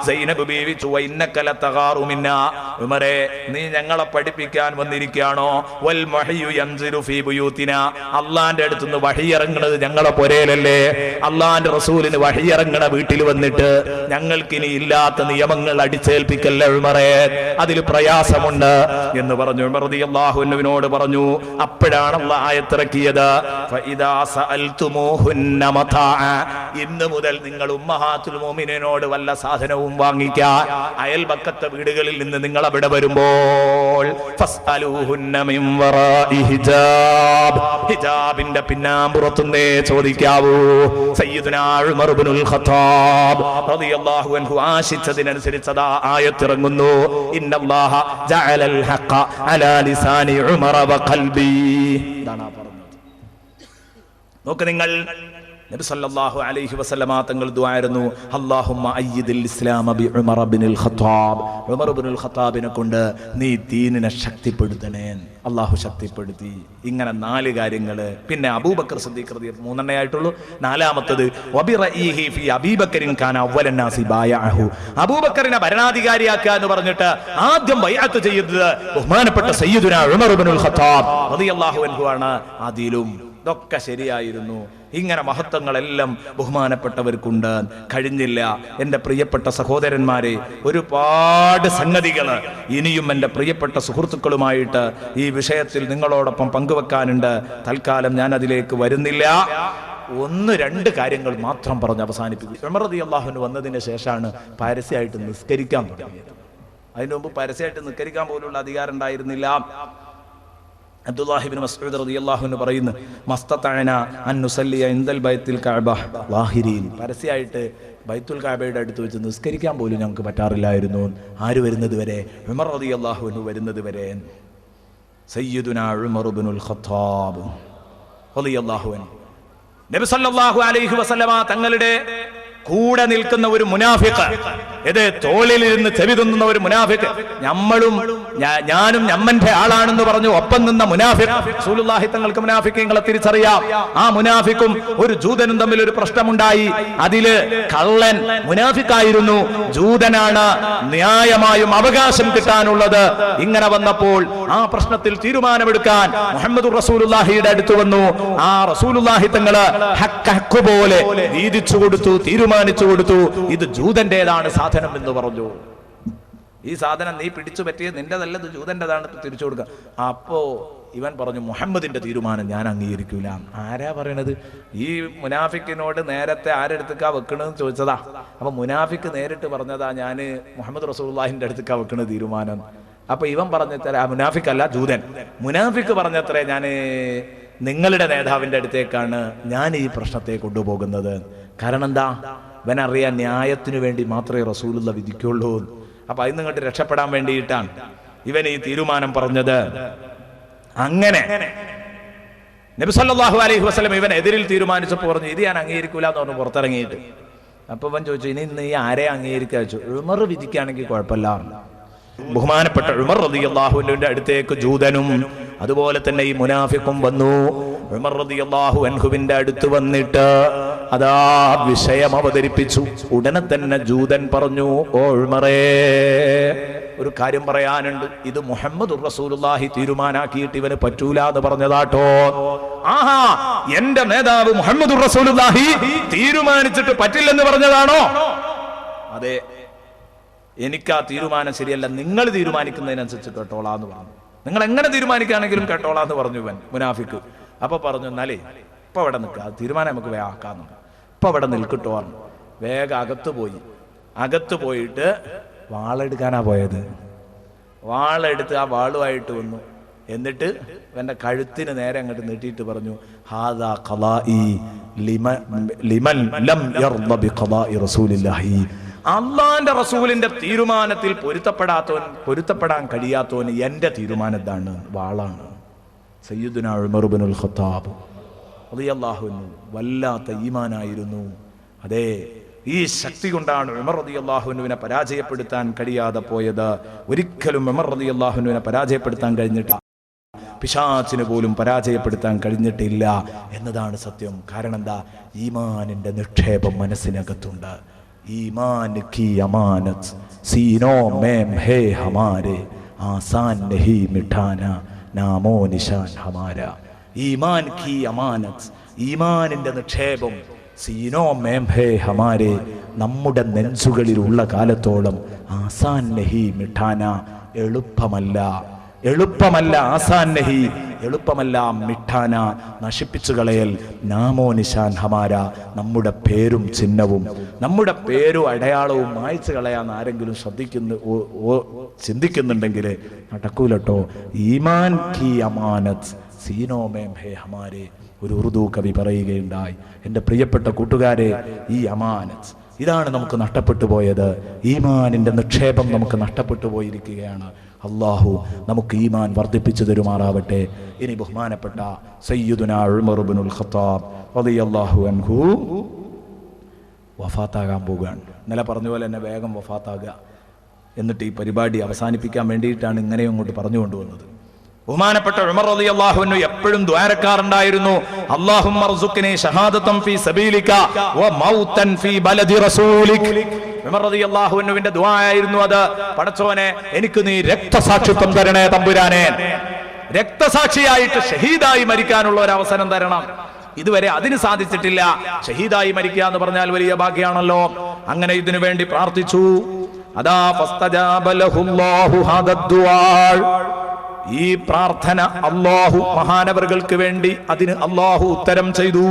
സൈനബ് ബീവി ഇന്നക ലതഗാറു മിന്നാ, ഉമറേ നീ ഞങ്ങളെ പഠിപ്പിക്കാൻ വന്നിരിക്കുകയാണോ? വൽ വഹ്യു യൻസിലു ഫീ ബുയൂതിനാ, അല്ലാഹുവിന്റെ അടുത്തുനിന്ന് വഹി ഇറങ്ങുന്നത് ഞങ്ങളെ പൊരയിലല്ലേ? അല്ലാഹുവിന്റെ റസൂലിന് വഹി ഇറങ്ങണ വീട്ടിൽ വന്നിട്ട് ഞങ്ങൾക്കിനി ഇല്ലാത്ത നിയമങ്ങൾ അടിച്ചേൽപ്പിക്കല്ലേ ഉമറേ, അതിൽ പ്രയാസമുണ്ട് എന്ന് പറഞ്ഞു. ഉമർ റളിയല്ലാഹു അൻഹുവിനോട് പറഞ്ഞു. അപ്പോഴാണ് അല്ലാഹു ആയത്തിറക്കിയത്, ഫഇദാ സഅൽതുമൂഹുന്ന മതാഅ, ഇന്ന് മുതൽ നിങ്ങൾ ഉമ്മഹാത്തുൽ മുഅ്മിനീനോട് വല്ല സാധനവും വാങ്ങിക്കാൻ അയൽപക്കത്തെ വീടുകളിൽ നിന്ന് നിങ്ങൾ അവിടെ വരുമ്പോൾ ഫസ്അലൂഹുന്ന മിൻ വറാഇ ഹിജാബ്, ഹിജാബിന്റെ പിന്നാമ്പുറത്തുനിന്നേ ചോദിക്കാവൂ. സയ്യിദുനാ ഉമർ ഇബ്നുൽ ഖത്താബ് റളിയല്ലാഹു അൻഹു ആശിച്ചതിനനുസരിച്ച് അതാ ആയത്തിറങ്ങുന്നു, ഇന്നല്ലാഹ ജഅലൽ ഹഖ അലാ ലിസാനി ഉമർ വഖൽബി. ഇതാണ് പറഞ്ഞത്. നോക്ക് നിങ്ങൾ, നബി സല്ലല്ലാഹു അലൈഹി വസല്ലമ തങ്ങൾ ദുആയിരുന്നു, അല്ലാഹുമ്മ അയ്യിദിൽ ഇസ്ലാമ ബി ഉമർ ഇബ്നുൽ ഖത്താബ്, ഉമർ ഇബ്നുൽ ഖത്താബിനെ കൊണ്ട് നീ ദീനിനെ ശക്തിപ്പെടുത്തണേ. അല്ലാഹു ശക്തിപ്പെടുത്തി. ഇങ്ങനെ 4 കാര്യങ്ങൾ. പിന്നെ അബൂബക്കർ സിദ്ദീഖ് റളിയല്ലാഹു മൂന്നെണ്ണേ ആയിട്ടുള്ളൂ. നാലാമത്തത് വബിറഈഹി ഫി അബീബക്കറിൻ കാന അവ്വലൻ നാസി ബായഅഹു, അബൂബക്കറിനെ ഭരണാധികാരിയാക്കുക എന്ന് പറഞ്ഞിട്ട് ആദ്യം ബൈഅത്ത് ചെയ്തത് ബഹുമാനപ്പെട്ട സയ്യിദുനാ ഉമർ ഇബ്നുൽ ഖത്താബ് റളിയല്ലാഹു അൻഹു ആണ്. അതിലും ഇതൊക്കെ ശരിയായിരുന്നു. ഇങ്ങനെ മഹത്വങ്ങളെല്ലാം ബഹുമാനപ്പെട്ടവർക്കുണ്ട്. കഴിഞ്ഞില്ല എൻ്റെ പ്രിയപ്പെട്ട സഹോദരന്മാരെ, ഒരുപാട് സംഗതികൾ ഇനിയും എൻ്റെ പ്രിയപ്പെട്ട സുഹൃത്തുക്കളുമായിട്ട് ഈ വിഷയത്തിൽ നിങ്ങളോടൊപ്പം പങ്കുവെക്കാനുണ്ട്. തൽക്കാലം ഞാൻ അതിലേക്ക് വരുന്നില്ല. 1-2 കാര്യങ്ങൾ മാത്രം പറഞ്ഞ് അവസാനിപ്പിക്കും. ഉമർ റളിയല്ലാഹു അൻഹു വന്നതിന് ശേഷമാണ് പരസ്യമായിട്ട് നിസ്കരിക്കാൻ തുടങ്ങിയത്. അതിനു മുമ്പ് പരസ്യമായിട്ട് നിസ്കരിക്കാൻ പോലുള്ള അധികാരം ഉണ്ടായിരുന്നില്ല. അബ്ദുല്ലാഹി ഇബ്നു മസ്ഊദ് റളിയല്ലാഹു അൻഹു പറയുന്നു, മസ്തതഅന അൻ നുസല്ലിയ ഇൻദൽ ബൈത്തുൽ കഅബ ലാഹിരീൻ, പരസ്യമായിട്ട് ബൈത്തുൽ കഅബയുടെ അടുത്ത് വെച്ച് നിസ്കരിക്കാൻ പോലും ഞങ്ങൾക്ക് പറ്റാറില്ലായിരുന്നു. ആര് വരുന്നത് വരെ? ഉമർ റളിയല്ലാഹു അൻഹു വരുന്നത് വരെ. സയ്യിദുനാ ഉമർ ഇബ്നുൽ ഖത്താബ് റളിയല്ലാഹു അൻഹു നബി സല്ലല്ലാഹു അലൈഹി വസല്ലമ തങ്ങളുടെ കൂടെ നിൽക്കുന്ന ഒരു മുനാഫിഖ്, ഇത് തോളിലിരുന്ന് ചെവി തിന്നുന്ന ഒരു മുനാഫിഖ്, ഞാനും നമ്മന്റെ ആളാണെന്ന് പറഞ്ഞു ഒപ്പം നിന്ന മുനാഫിഖ്. റസൂലുള്ളാഹി തങ്ങൾക്ക് മുനാഫിഖീങ്ങളെ തിരിച്ചറിയാം. ആ മുനാഫിക്കും ഒരു ജൂതനും തമ്മിൽ ഒരു പ്രശ്നമുണ്ടായി. അതില് കള്ളൻ മുനാഫിക്കായിരുന്നു, ജൂതനാണ് ന്യായമായും അവകാശം കിട്ടാനുള്ളത്. ഇങ്ങനെ വന്നപ്പോൾ ആ പ്രശ്നത്തിൽ തീരുമാനമെടുക്കാൻ മുഹമ്മദുർ റസൂലുള്ളാഹിയുടെ അടുത്ത് വന്നു. ആ റസൂലുള്ളാഹി തങ്ങള് ഹക്ക് പോലെ വീതിച്ചു കൊടുത്തു, തീരുമാനിച്ചു കൊടുത്തു. ഇത് ജൂതന്റേതാണ് സാധനം എന്ന് പറഞ്ഞു. ഈ സാധനം നീ പിടിച്ചു പറ്റിയത് നിന്റെതല്ല, ഇത് ജൂതന്റേതാണ്, തിരിച്ചു കൊടുക്കുക. അപ്പോ ഇവൻ പറഞ്ഞു, മുഹമ്മദിന്റെ തീരുമാനം ഞാൻ അംഗീകരിക്കൂല. ആരാ പറയണത്? ഈ മുനാഫിക്കിനോട് നേരത്തെ ആരെടുത്തേക്കാ വെക്കണെന്ന് ചോദിച്ചതാ. അപ്പൊ മുനാഫിക്ക് നേരിട്ട് പറഞ്ഞതാ, ഞാൻ മുഹമ്മദ് റസൂലുള്ളാഹിന്റെ അടുത്തേക്കാ വെക്കണ തീരുമാനം. അപ്പൊ ഇവൻ പറഞ്ഞത്ര, മുനാഫിക്കല്ല ജൂതൻ, മുനാഫിക്ക് പറഞ്ഞത്രേ, ഞാൻ നിങ്ങളുടെ നേതാവിന്റെ അടുത്തേക്കാണ് ഞാൻ ഈ പ്രശ്നത്തെ കൊണ്ടുപോകുന്നത്. കാരണം എന്താ? ഇവനറിയാൻ ന്യായത്തിനു വേണ്ടി മാത്രമേ റസൂലുള്ള വിധിക്കുള്ളൂ. അപ്പൊ അതിൽ നിന്നിട്ട് രക്ഷപ്പെടാൻ വേണ്ടിയിട്ടാണ് ഇവൻ ഈ തീരുമാനം പറഞ്ഞത്. അങ്ങനെ നബി സല്ലല്ലാഹു അലൈഹി വസല്ലം ഇവൻ എതിരിൽ തീരുമാനിച്ചപ്പോൾ പറഞ്ഞു, ഇത് ഞാൻ അംഗീകരിക്കൂല എന്ന് പറഞ്ഞു പുറത്തിറങ്ങിയിട്ട്. അപ്പൊ ഇവൻ ചോദിച്ചു, ഇനി നീ ആരെ അംഗീകരിക്കുക ചോദിച്ചു. ഉമർ വിധിക്കുകയാണെങ്കിൽ കുഴപ്പമില്ല. ബഹുമാനപ്പെട്ട ഉമർ റളിയല്ലാഹു അൻഹുവിന്റെ അടുത്തേക്ക് ജൂതനും അതുപോലെ തന്നെ ഈ മുനാഫിക്കും വന്നു. ഉമർ റളിയല്ലാഹു അൻഹുവിന്റെ അടുത്ത് വന്നിട്ട് അതാ വിഷയം അവതരിപ്പിച്ചു. ഉടനെ തന്നെ ജൂതൻ പറഞ്ഞു, ഓ ഉമറേ, ഒരു കാര്യം പറയാനുണ്ട്. ഇത് മുഹമ്മദുർ റസൂലുള്ളാഹി തീരുമാനാക്കിയിട്ട് ഇവന് പറ്റൂല എന്ന് പറഞ്ഞതാട്ടോ. ആഹാ, എന്റെ നേതാവ് മുഹമ്മദുർ റസൂലുള്ളാഹി തീരുമാനിച്ചിട്ട് പറ്റില്ലെന്ന് പറഞ്ഞതാണോ? അതെ, എനിക്ക് ആ തീരുമാനം ശരിയല്ല, നിങ്ങൾ തീരുമാനിക്കുന്നതിനനുസരിച്ച് കേട്ടോളാന്ന് പറഞ്ഞു. നിങ്ങൾ എങ്ങനെ തീരുമാനിക്കുകയാണെങ്കിലും കേട്ടോളാന്ന് പറഞ്ഞു ഇവൻ മുനാഫിക്ക്. അപ്പൊ പറഞ്ഞു, എന്നാലേ ഇപ്പൊ അവിടെ നിൽക്കുക, തീരുമാനം നമുക്ക് വേഗം ആക്കാന്ന്. ഇപ്പൊ അവിടെ നിൽക്കിട്ടോ പറഞ്ഞു. വേഗം അകത്ത് പോയിട്ട് വാളെടുക്കാനാ പോയത്. വാളെടുത്ത് ആ വാളുമായിട്ട് വന്നു. എന്നിട്ട് എന്റെ കഴുത്തിന് നേരെ അങ്ങോട്ട് നീട്ടിയിട്ട് പറഞ്ഞു, ഹാദാ ഖളാഇ ലിമൻ ലം യർദ ബിഖളാഇ റസൂലില്ലാഹി, അള്ളാന്റെ റസൂലിന്റെ തീരുമാനത്തിൽ പൊരുത്തപ്പെടാൻ കഴിയാത്തവന് എന്റെ തീരുമാനത്താണ്, വാളാണ്. സയ്യിദുനാ ഉമർ ഇബ്നുൽ ഖത്താബ് റളിയല്ലാഹു അൻഹു വല്ലാത്ത ഈമാനായിരുന്നു. അതെ, ഈ ശക്തി കൊണ്ടാണ് ഉമർ റളിയല്ലാഹു അൻഹുവിനെ പരാജയപ്പെടുത്താൻ കഴിയാതെ പോയത്. ഒരിക്കലും ഉമർ റളിയല്ലാഹു അൻഹുവിനെ പരാജയപ്പെടുത്താൻ കഴിഞ്ഞിട്ടില്ല, പിശാചിന് പോലും പരാജയപ്പെടുത്താൻ കഴിഞ്ഞിട്ടില്ല എന്നതാണ് സത്യം. കാരണം എന്താ? ഈമാനിന്റെ നിക്ഷേപം മനസ്സിനകത്തുണ്ട്. ഈമാൻ കി അമാനത്ത് സീനോ മേം ഹേ ഹമാരെ ആസാൻ നഹി മിഠാന നാമോ നിശാൻ ഹമാര. ഈമാൻ കി അമാനത്ത്, ഈമാനിന്റെ നിക്ഷേപം സീനോ മേം ഹേ ഹമാരെ, നമ്മുടെ നെഞ്ചുകളിലുള്ള കാലത്തോളം ആസാൻ നഹി മിഠാന, എളുപ്പമല്ല ആസാൻ നഹി, എളുപ്പമല്ല മിഠാന, നശിപ്പിച്ചു കളയൽ, നാമോ നിശാൻ ഹമാര, നമ്മുടെ പേരും ചിഹ്നവും നമ്മുടെ പേരും അടയാളവും മായ്ച്ചു കളയാൻ ആരെങ്കിലും ചിന്തിക്കുന്നുണ്ടെങ്കിൽ നടക്കൂലട്ടോ. ഈമാൻ കി അമാനത്ത് സീനോ മേം ഹേ ഹമാരെ, ഒരു ഉറുദു കവി പറയുകയുണ്ടായി. എൻ്റെ പ്രിയപ്പെട്ട കൂട്ടുകാരെ, ഈ അമാനത്ത് ഇതാണ് നമുക്ക് നഷ്ടപ്പെട്ടു പോയത്. ഈമാനിന്റെ നിക്ഷേപം നമുക്ക് നഷ്ടപ്പെട്ടു പോയിരിക്കുകയാണ്. അള്ളാഹു നമുക്ക് ഈമാൻ വർദ്ധിപ്പിച്ചു തരുമാറാവട്ടെ. ഇനി ബഹുമാനപ്പെട്ട സയ്യിദുനാ ഉമർ ഇബ്നുൽ ഖത്താബ് റളിയല്ലാഹു അൻഹു വഫാത്താകാൻ പോവുകയാണ്. ഇന്നലെ പറഞ്ഞ പോലെ തന്നെ വേഗം വഫാത്താകുക. എന്നിട്ട് ഈ പരിപാടി അവസാനിപ്പിക്കാൻ വേണ്ടിയിട്ടാണ് ഇങ്ങനെ അങ്ങോട്ട് പറഞ്ഞുകൊണ്ടുവന്നത്. ബഹുമാനപ്പെട്ട ഉമർ റളിയല്ലാഹു അൻഹു എപ്പോഴും ദുആരക്കാറുണ്ടായിരുന്നു. അല്ലാഹുമ്മ അർസുഖ്നി ഷഹാദതൻ ഫീ സബീലിക വ മൗതൻ ഫീ ബലദി റസൂലിക. ഉമർ റളിയല്ലാഹു അൻഹുവിന്റെ ദുആ ആയിരുന്നു അത്. പടച്ചോനെ, എനിക്ക് നീ രക്തസാക്ഷിത്വം തരണേ തമ്പുരാനെ, രക്തസാക്ഷിയായിട്ട് ഷഹീദായി മരിക്കാനുള്ള ഒരു അവസരം തരണം. ഇതുവരെ അതിന് സാധിച്ചിട്ടില്ല. ഷഹീദായി മരിക്കുക എന്ന് പറഞ്ഞാൽ വലിയ ഭാഗ്യമാണല്ലോ. അങ്ങനെ ഇതിനു വേണ്ടി പ്രാർത്ഥിച്ചു. അതാ ഫസ്തജാബ ലഹുല്ലാഹു ഹാദ ദുആ, ഈ പ്രാർത്ഥന അല്ലാഹു മഹാനവറുകൾക്ക് വേണ്ടി അതിന് അല്ലാഹു ഉത്തരം ചെയ്തു.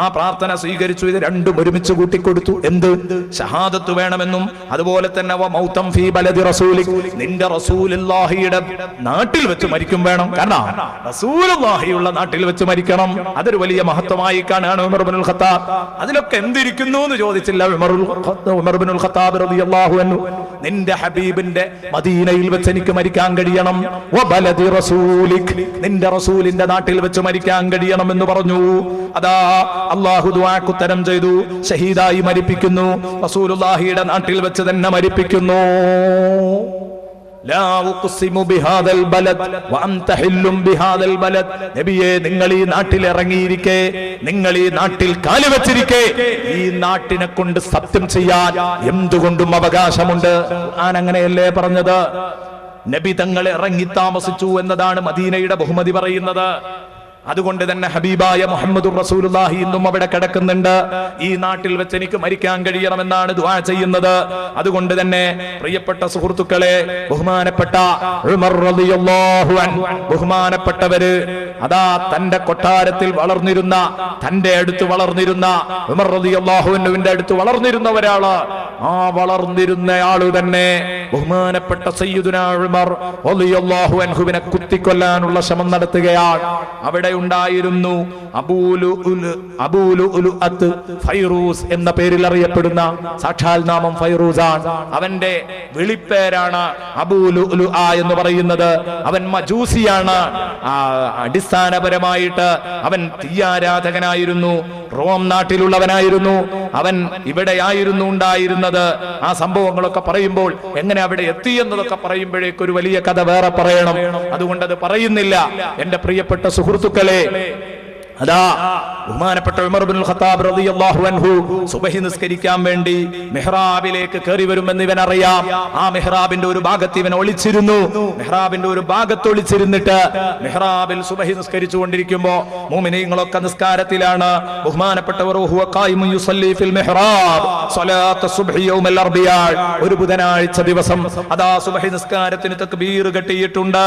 ആ പ്രാർത്ഥന സ്വീകരിച്ചു. ഇത് രണ്ടും ഒരുമിച്ച് കൂട്ടിക്കൊടുത്തു. എന്ത്? ഷഹാദത്ത് വേണമെന്നും അതുപോലെ തന്നെ മൗതം ഫീ ബലദി റസൂലിക്, നിന്റെ റസൂലുള്ളാഹിയുടെ നാട്ടിൽ വെച്ച് മരിക്കും വേണം. കാരണം റസൂലുള്ളാഹിയുള്ള നാട്ടിൽ വെച്ച് മരിക്കണം. അതൊരു വലിയ മഹത്വമായി കാണുകയാണ് ഉമർ ഇബ്നുൽ ഖത്താബ്. അതിലൊക്കെ എന്തിരിക്കുന്നു എന്ന് ചോദിച്ചില്ല ഉമർ ഇബ്നുൽ ഖത്താബ് റളിയല്ലാഹു അൻഹു. നിന്റെ ഹബീബിന്റെ മദീനയിൽ വെച്ച് എനിക്ക് മരിക്കാൻ കഴിയണം. വ ബലദി റസൂലിക്, നിന്റെ റസൂലിന്റെ നാട്ടിൽ വെച്ച് മരിക്കാൻ കഴിയണം എന്ന് പറഞ്ഞു. അതാ അല്ലാഹു ദുആക്ക് ഉത്തരം ചെയ്തു. ഷഹീദായി മരിപ്പിക്കുന്നു. റസൂലുള്ളാഹിയുടെ നാട്ടിൽ വെച്ച് തന്നെ മരിപ്പിക്കുന്നു. ലാ ഉഖ്സിമു ബിഹാദൽ ബലദ് വഅൻത ഹില്ലും ബിഹാദൽ ബലദ്. നബിയേ, നിങ്ങൾ ഈ നാട്ടിൽ ഇറങ്ങിയിരിക്കെ, നിങ്ങൾ ഈ നാട്ടിൽ കാല് വെച്ചിരിക്കെ, ഈ നാട്ടിനെ കൊണ്ട് സത്യം ചെയ്യാൻ എന്തുകൊണ്ടും അവകാശമുണ്ട്. ഖുർആൻ അങ്ങനെയല്ലേ പറഞ്ഞത്? നബി തങ്ങൾ ഇറങ്ങി താമസിച്ചു എന്നതാണ് മദീനയുടെ ബഹുമതി പറയുന്നത്. അതുകൊണ്ട് തന്നെ ഹബീബായ മുഹമ്മദുർ റസൂലുള്ളാഹി ഇന്നും അവിടെ കിടക്കുന്നുണ്ട്. ഈ നാട്ടിൽ വെച്ച് എനിക്ക് മരിക്കാൻ കഴിയണമെന്നാണ് ദുആ ചെയ്യുന്നത്. അതുകൊണ്ട് തന്നെ പ്രിയപ്പെട്ട സുഹൃത്തുക്കളെ, ബഹുമാനപ്പെട്ട ഉമർ റളിയല്ലാഹു അൻഹു, ബഹുമാനപ്പെട്ടവര് അതാ തന്റെ കൊട്ടാരത്തിൽ വളർന്നിരുന്ന, തന്റെ അടുത്ത് വളർന്നിരുന്ന ഉമർ റളിയല്ലാഹു അൻഹുവിന്റെ അടുത്ത് വളർന്നിരുന്ന ഒരാള്, ആ വളർന്നിരുന്നയാള് തന്നെ ബഹുമാനപ്പെട്ട സയ്യിദുനാ ഉമർ റളിയല്ലാഹു അൻഹുവിനെ കുത്തിക്കൊല്ലാനുള്ള ശ്രമം നടത്തുകയാണ്. അവിടെ ഉണ്ടായിരുന്നു അബൂലുഅത്ത് ഫൈറൂസ് എന്ന പേരിൽ അറിയപ്പെടുന്ന, സാക്ഷാൽ നാമം ഫൈറൂസ് ആണ്. അവന്റെ വിളിപ്പേരാണ് അബൂലുഅ എന്ന് പറയുന്നത്. അവൻ മജൂസിയാണ്. അടിസ്ഥാനപരമായിട്ട് അവൻ തീയാരാധകനായിരുന്നു. റോം നാട്ടിലുള്ളവനായിരുന്നു. അവൻ ഇവിടെയായിരുന്നു ഉണ്ടായിരുന്നത്. ആ സംഭവങ്ങളൊക്കെ പറയുമ്പോൾ, എങ്ങനെ അവിടെ എത്തി എന്നതൊക്കെ പറയുമ്പോഴേക്ക് ഒരു വലിയ കഥ വേറെ പറയണം. അതുകൊണ്ട് അത് പറയുന്നില്ല. എന്റെ പ്രിയപ്പെട്ട സുഹൃത്തുക്കളെ, അതാ ബഹുമാനപ്പെട്ട ഉമർ ഇബ്നുൽ ഖത്താബ് റളിയല്ലാഹു അൻഹു സുബഹി നിസ്കരിക്കാൻ വേണ്ടി മിഹ്റാബിലേക്ക് കയറി വരുമെന്ന് ഇവൻ അറിയാം. ആ മിഹ്റാബിന്റെ ഒരു ഭാഗത്ത് ഇവൻ ഒളിച്ചിരുന്നു. മിഹ്റാബിന്റെ ഒരു ഭാഗത്ത് ഒളിച്ചിരുന്നിട്ട് മിഹ്റാബിൽ സുബഹി നിസ്കരിച്ചു കൊണ്ടിരിക്കുമ്പോ മുഅ്മിനീങ്ങളൊക്കെ നിസ്കാരത്തിലാണ്. ബഹുമാനപ്പെട്ടവർ ഹുവ ഖായിമുൻ യുസല്ലി ഫിൽ മിഹ്റാബ് സ്വലാത്ത് സുബ്ഹി യൗമൽ അർബിയാ, ഒരു ബുധനാഴ്ച ദിവസം അതാ സുബഹി നിസ്കാരത്തിന് തക്ബീർ കെട്ടിയിട്ടുണ്ട്.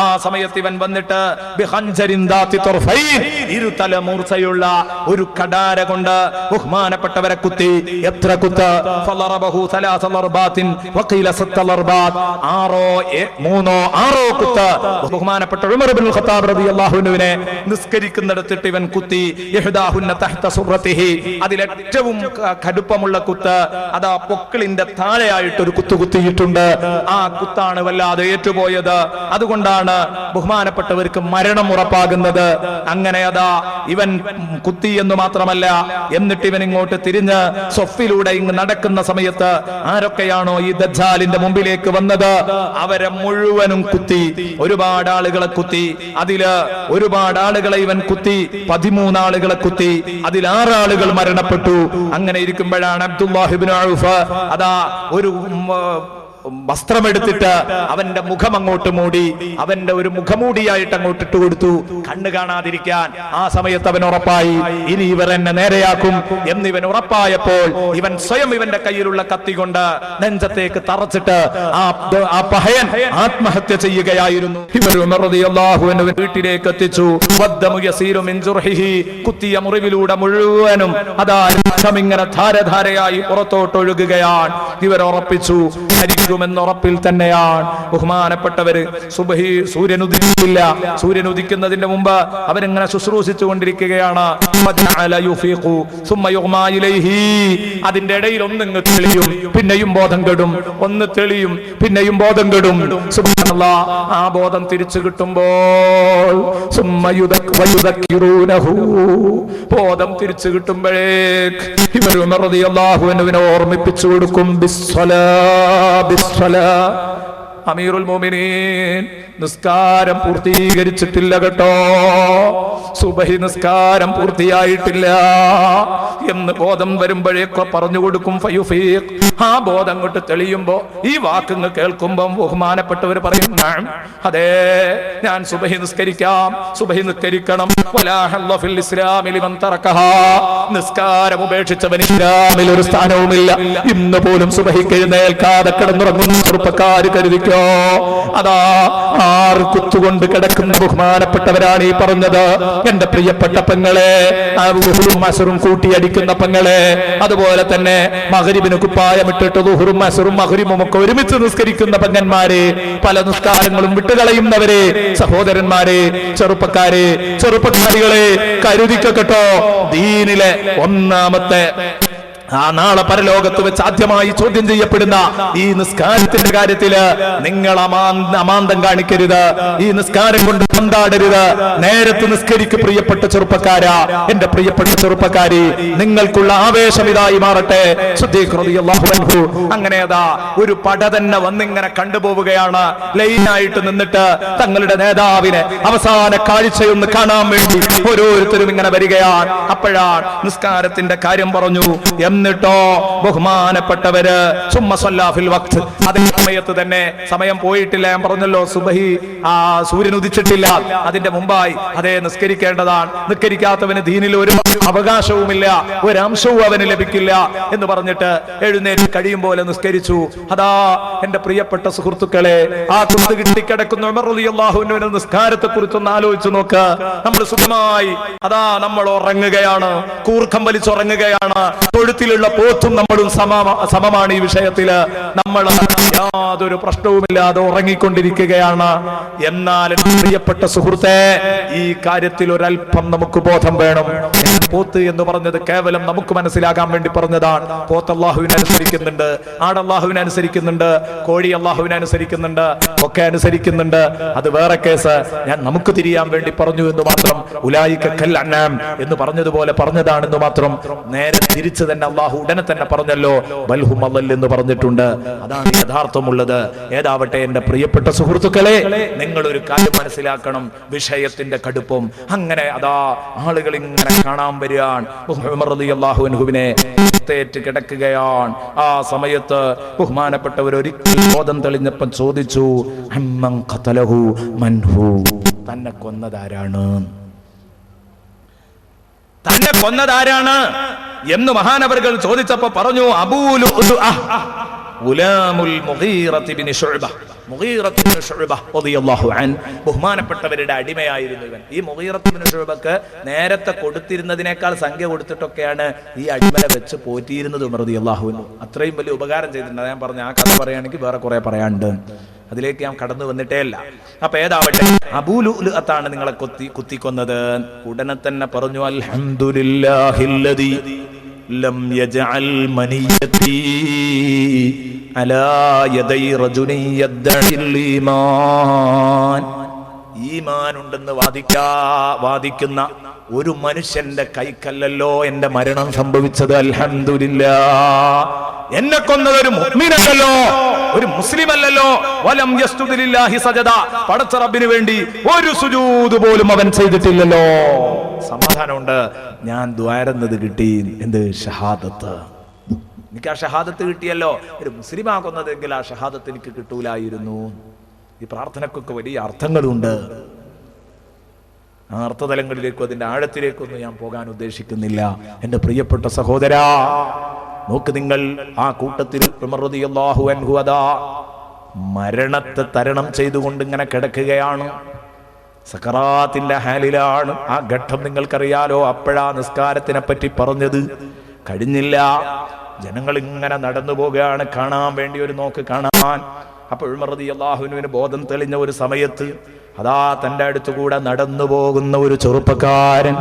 ആ സമയത്ത് ഇവൻ വന്നിട്ട് ബിഖൻജരിൻ ദാതി തർഫൈൻ, ഇരുതല മൂർച്ചയുള്ള ഒരു കടാര കൊണ്ട് ബഹുമാനപ്പെട്ടവരെ കുത്തി. എത്ര കുത്ത്? ഫളറബഹു സലാസ ലർബാത്തിൻ വഖീല സത്ത ലർബാത്ത്, മൂന്നോ ആറോ കുത്ത് ബഹുമാനപ്പെട്ട ഉമർ ഇബ്നുൽ ഖത്താബ് റളിയല്ലാഹു അൻഹുവിനെ നിസ്കരിക്കുന്നിടത്തിട്ട് ഇവൻ കുത്തി. ഇഹ്ദാഹുന്ന തഹ്ത സുറതിഹി, അതിലേറ്റവും കടുപ്പമുള്ള കുത്ത് അതാ പൊക്കിളിന്റെ താഴെയായിട്ട് ഒരു കുത്തു കുത്തിയിട്ടുണ്ട്. ആ കുത്താണ് വല്ലാതെ ഏറ്റുപോയത്. അതുകൊണ്ടാണ് ബഹുമാനപ്പെട്ടവർക്ക് മരണം ഉറപ്പാകുന്നത്. അങ്ങനെ അതാ ഇവൻ കുത്തി എന്ന് മാത്രമല്ല, എന്നിട്ട് ഇവൻ ഇങ്ങോട്ട് തിരിഞ്ഞ് സൊഫിലൂടെ ഇങ്ങ് നടക്കുന്ന സമയത്ത് ആരൊക്കെയാണോ ഈ ദജ്ജാലിന്റെ മുമ്പിലേക്ക് വന്നത് അവരെ മുഴുവനും കുത്തി. ഒരുപാട് ആളുകളെ കുത്തി. അതില് ഒരുപാട് ആളുകളെ ഇവൻ കുത്തി. 13 ആളുകളെ കുത്തി. അതിൽ 6 ആളുകൾ മരണപ്പെട്ടു. അങ്ങനെ ഇരിക്കുമ്പോഴാണ് അബ്ദുല്ലാഹ് ഇബ്നു ഔഫ് അതാ ഒരു വസ്ത്രമെടുത്തിട്ട് അവന്റെ മുഖം അങ്ങോട്ട് മൂടി, അവന്റെ ഒരു മുഖമൂടിയായിട്ട് അങ്ങോട്ട് ഇട്ട് കൊടുത്തു, കണ്ണ് കാണാതിരിക്കാൻ. ആ സമയത്ത് അവൻ ഉറപ്പായി ഇനി ഇവർ എന്നെ നേരെയാക്കും എന്നിവൻ ഉറപ്പായപ്പോൾ ഇവൻ സ്വയം ഇവന്റെ കയ്യിലുള്ള കത്തി കൊണ്ട് നെഞ്ചത്തേക്ക് തറച്ചിട്ട് ആ പഹയൻ ആത്മഹത്യ ചെയ്യുകയായിരുന്നു. ഇവർ ഉമർ റളിയല്ലാഹു അൻഹു വീട്ടിലേക്ക് എത്തിച്ചു. വദ്ദമു യസീറു മിൻ ജുർഹിഹി, കുത്തിയ മുറിവിലൂടെ മുഴുവനും അതാ രക്തം ഇങ്ങനെ ധാരധാരയായി പുറത്തോട്ട് ഒഴുകുകയാണ്. ഇവർ ഉറപ്പിച്ചു എന്ന ഉറപ്പിൽ തന്നെയാണ്. ബഹുമാനപ്പെട്ടവര് സുബ്ഹി സൂര്യൻ ഉദിക്കില്ല. സൂര്യൻ ഉദിക്കുന്നതിന്റെ മുമ്പ് അവരിങ്ങനെ ശുശ്രൂഷിച്ചു കൊണ്ടിരിക്കുകയാണ്. അതിന്റെ ഇടയിൽ ഒന്നിങ്ങ് തെളിയും, പിന്നെയും ബോധം കെടും, ഒന്ന് തെളിയും, പിന്നെയും ബോധം കെടും. സുബ്ഹാനല്ലാഹ്, ആ ബോധം തിരിച്ചു കിട്ടുമ്പോൾ ബോധം തിരിച്ചു കിട്ടുമ്പോഴേക്ക് ഇവർ ഉമർ റളിയല്ലാഹു അൻഹുവിനെ ഓർമ്മിപ്പിച്ചു കൊടുക്കും. അമീറുൽ മോമിനീൻ നിസ്കാരം പൂർത്തീകരിച്ചിട്ടില്ല കേട്ടോ, സുബഹി നിസ്കാരം പൂർത്തിയായിട്ടില്ല എന്ന് ബോധം വരുമ്പോഴേക്കോ പറഞ്ഞു കൊടുക്കും. ഫയുഫീഖ്, ആ ബോധം അങ്ങോട്ട് തെളിയുമ്പോ ഈ വാക്കുകൾ കേൾക്കുമ്പോൾ ബഹുമാനപ്പെട്ടവർ പറയും, അതെ ഞാൻ സുബഹി നിസ്കരിക്കാം, സുബഹി നിസ്കരിക്കണം. നിസ്കാരം ഉപേക്ഷിച്ചവൻ ഇസ്ലാമിൽ ഒരു സ്ഥാനവുമില്ല. ഇന്ന് പോലും സുബഹിക്ക് എഴുന്നേൽക്കാതെ കിടന്നുറങ്ങുന്ന ചെറുപ്പക്കാര് കരുതിക്കോ, അതാ 6 കുത്തുകൊണ്ട് കിടക്കുന്ന ബഹുമാനപ്പെട്ടവരാണ് ഈ പറഞ്ഞത്. എന്റെ പ്രിയപ്പെട്ട പെങ്ങളെ, അസുറും കൂട്ടിയടിക്കുന്ന പെങ്ങളെ, അതുപോലെ തന്നെ മഗ്രിബിന് കുപ്പായമിട്ടിട്ട് ദുഹുറും അസുറും മഗ്രിബും ഒക്കെ ഒരുമിച്ച് നിസ്കരിക്കുന്ന പെങ്ങന്മാരെ, പല നിസ്കാരങ്ങളും വിട്ടുകളയുന്നവരെ, സഹോദരന്മാരെ, ചെറുപ്പക്കാരികളെ കരുതിക്കട്ടോ. ദീനിലെ ഒന്നാമത്തെ ആ നാളെ പരലോകത്ത് വെച്ച് ആദ്യമായി ചോദ്യം ചെയ്യപ്പെടുന്ന ഈ നിസ്കാരത്തിന്റെ കാര്യത്തില് നിങ്ങൾ അമാന്തം കാണിക്കരുത്. ഈ നിസ്കാരം കൊണ്ട് കൊണ്ടാടരുത്. നേരത്തെ നിസ്കരിക്ക് പ്രിയപ്പെട്ട ചെറുപ്പക്കാരാ, എന്റെ പ്രിയപ്പെട്ട ചെറുപ്പക്കാരി, നിങ്ങൾക്കുള്ള ആവേശം ഇതായി മാറട്ടെ. സിദ്ദീഖ് റളിയല്ലാഹു അൻഹു അങ്ങനെ അതാ ഒരു പട തന്നെ വന്നിങ്ങനെ കണ്ടുപോവുകയാണ്. ലൈനായിട്ട് നിന്നിട്ട് തങ്ങളുടെ നേതാവിനെ അവസാന കാഴ്ചയൊന്ന് കാണാൻ വേണ്ടി ഓരോരുത്തരും ഇങ്ങനെ വരികയാണ്. അപ്പോഴാണ് നിസ്കാരത്തിന്റെ കാര്യം പറഞ്ഞു. എന്നിട്ടോ ബഹുമാനപ്പെട്ടവര് അതേ സമയത്ത് തന്നെ, സമയം പോയിട്ടില്ല, ഞാൻ പറഞ്ഞല്ലോ സുബഹി സൂര്യൻ ഉദിച്ചിട്ടില്ല, അതിന്റെ മുമ്പായി അതേ നിസ്കരിക്കേണ്ടതാണ്. നിസ്കരിക്കാത്തവന് ദീനിൽ ഒരു അവകാശവുമില്ല, ഒരംശവും അവന് ലഭിക്കില്ല എന്ന് പറഞ്ഞിട്ട് എഴുന്നേറ്റ് കഴിയും പോലെ നിസ്കരിച്ചു. അതാ എന്റെ പ്രിയപ്പെട്ട സുഹൃത്തുക്കളെ, ആ കുത്ത് കിട്ടിക്കിടക്കുന്ന ഉമർ റളിയല്ലാഹു അൻഹുവിന്റെ നിസ്കാരത്തെ കുറിച്ചൊന്ന് ആലോചിച്ചു നോക്ക്. നമ്മൾ സുഖമായി അതാ നമ്മൾ ഉറങ്ങുകയാണ്, കൂർക്കം വലിച്ചുറങ്ങുകയാണ്. തൊഴുത്തിലുള്ള പോത്തും നമ്മളും സമമാണ് ഈ വിഷയത്തില്. നമ്മൾ യാതൊരു പ്രശ്നവുമില്ലാതെ ഉറങ്ങിക്കൊണ്ടിരിക്കുകയാണ്. എന്നാൽ പ്രിയപ്പെട്ട സുഹൃത്തെ, ഈ കാര്യത്തിൽ ഒരല്പം നമുക്ക് ബോധം വേണം. പോത്ത് എന്ന് പറഞ്ഞത് കേവലം നമുക്ക് മനസ്സിലാകാൻ വേണ്ടി പറഞ്ഞതാണ്. പോത്ത് അല്ലാഹുവിനെ അനുസരിക്കുന്നുണ്ട്, ആട് അല്ലാഹുവിനെ അനുസരിക്കുന്നുണ്ട്, കോഴി അല്ലാഹുവിനെ അനുസരിക്കുന്നുണ്ട്, ഒക്കെ അനുസരിക്കുന്നുണ്ട്. അത് വേറെ കേസ്. ഞാൻ നമുക്ക് തിരിയാൻ വേണ്ടി പറഞ്ഞു എന്ന് മാത്രം. ഉലായിക കൽ അൻആം എന്ന് പറഞ്ഞതുപോലെ പറഞ്ഞതാണെന്ന് മാത്രം. നേരെ തിരിച്ചു തന്നെ അല്ലാഹു ഉടനെ തന്നെ പറഞ്ഞല്ലോ, ബൽഹും അളൽ എന്ന് പറഞ്ഞിട്ടുണ്ട്. അതാണ് യഥാർത്ഥമുള്ളത്. ഏതാവട്ടെ എന്റെ പ്രിയപ്പെട്ട സുഹൃത്തുക്കളെ, നിങ്ങൾ ഒരു കാര്യം മനസ്സിലാക്കണം, വിഷയത്തിന്റെ കടുപ്പം. അങ്ങനെ അതാ ആളുകൾ ഇങ്ങനെ കാണാൻ വരികയാണ്. ഉമർ റളിയല്ലാഹു അൻഹുവിനെ തേറ്റ് കിടക്കുകയാണ്. ആ സമയത്ത് ബഹുമാനപ്പെട്ടവർ ഒരിക്കൽ ബോധം തെളിഞ്ഞപ്പം ചോദിച്ചു, അമ്മൻ ഖതലഹു മൻഹു, തന്നെ കൊന്നതാരാണ്, തന്നെ കൊന്നതാരാണ് എന്ന് മഹാനവറുകൾ ചോദിച്ചപ്പോ പറഞ്ഞു, അബൂ ലുഅ്ലുഅ ഗുലാമുൽ മുഗീറത്ത് ഇബ്നു ശുഅബ. മുഗീറത്ത് ഇബ്നു ശുഅബ റളിയല്ലാഹു അൻഹു ബഹുമാനപ്പെട്ടവരുടെ അടിമയായിരുന്നു ഇവൻ. ഈ മുഗീറത്ത് ഇബ്നു ശുഅബക്ക് നേരത്തെ കൊടുത്തിരുന്നതിനേക്കാൾ സംഖ്യ കൊടുത്തിട്ടൊക്കെയാണ് ഈ അടിമനെ വെച്ച് പോറ്റിയിരുന്നത് ഉമർ റളിയല്ലാഹു അൻഹു. അത്രയും വലിയ ഉപകാരം ചെയ്തിട്ടുണ്ട്. ഞാൻ പറഞ്ഞു, ആ കഥ പറയുകയാണെങ്കിൽ വേറെ കുറെ പറയാനുണ്ട്, അതിലേക്ക് ഞാൻ കടന്നു വന്നിട്ടേ ഇല്ല. അപ്പൊ ഏതാവട്ടെ, അബൂ ലുഅ്ലുഅത്താണ് നിങ്ങളെ കുത്തിക്കൊന്നത്. ഉടനെ തന്നെ പറഞ്ഞു, അൽഹംദുലില്ലാഹില്ലദീ ലം യജഅൽ മനിയതി അലാ യദൈ റജുലിൻ യദ്ദഇൽ ഈമാൻ. ഈമാൻ ഉണ്ടെന്ന് വാദിക്കുന്ന ഒരു മനുഷ്യന്റെ കൈക്കല്ലല്ലോ എന്റെ മരണം സംഭവിച്ചത്. അൽഹംദുലില്ലാഹ്, എന്നെ കൊന്നത് ഒരു മുഅ്മിനല്ലല്ലോ, ഒരു മുസ്ലിം അല്ലല്ലോ. വലം യസ്തുദ് ലില്ലാഹി സജദ, പടച്ച റബ്ബിന് വേണ്ടി ഒരു സുജൂദ് പോലും അവൻ ചെയ്തിട്ടില്ലല്ലോ. സമാധാനമുണ്ട്. ഞാൻ ദ്വാരന്നത് കിട്ടി, എന്ത്? ഷഹാദത്ത്. എനിക്ക് ആ ഷഹാദത്ത് കിട്ടിയല്ലോ. ഒരു മുസ്ലിം ആകുന്നതെങ്കിൽ ആ ഷഹാദത്ത് എനിക്ക് കിട്ടൂലായിരുന്നു. ഈ പ്രാർത്ഥനക്കൊക്കെ വലിയ അർത്ഥങ്ങളുണ്ട്. ആ അർത്ഥതലങ്ങളിലേക്കും അതിന്റെ ആഴത്തിലേക്കൊന്നും ഞാൻ പോകാൻ ഉദ്ദേശിക്കുന്നില്ല. എന്റെ പ്രിയപ്പെട്ട സഹോദരാ, നോക്ക് നിങ്ങൾ, ആ കൂട്ടത്തിൽ ഉമർ റളിയല്ലാഹു അൻഹു അതാ മരണത്തെ തരണം ചെയ്തുകൊണ്ട് ഇങ്ങനെ കിടക്കുകയാണ്. സക്കറാത്തിന്റെ ഹാലിലാണ്. ആ ഘട്ടം നിങ്ങൾക്കറിയാലോ. അപ്പോഴാ നിസ്കാരത്തിനെ പറ്റി പറഞ്ഞത്. കഴിഞ്ഞില്ല. ജനങ്ങൾ ഇങ്ങനെ നടന്നു പോകുകയാണ്, കാണാൻ വേണ്ടി ഒരു നോക്ക് കാണാൻ. അപ്പോൾ ഉമർ റളിയല്ലാഹുവിന് ബോധം തെളിഞ്ഞ ഒരു സമയത്ത് അതാ തന്റെ അടുത്തുകൂടെ നടന്നു പോകുന്ന ഒരു ചെറുപ്പക്കാരൻ,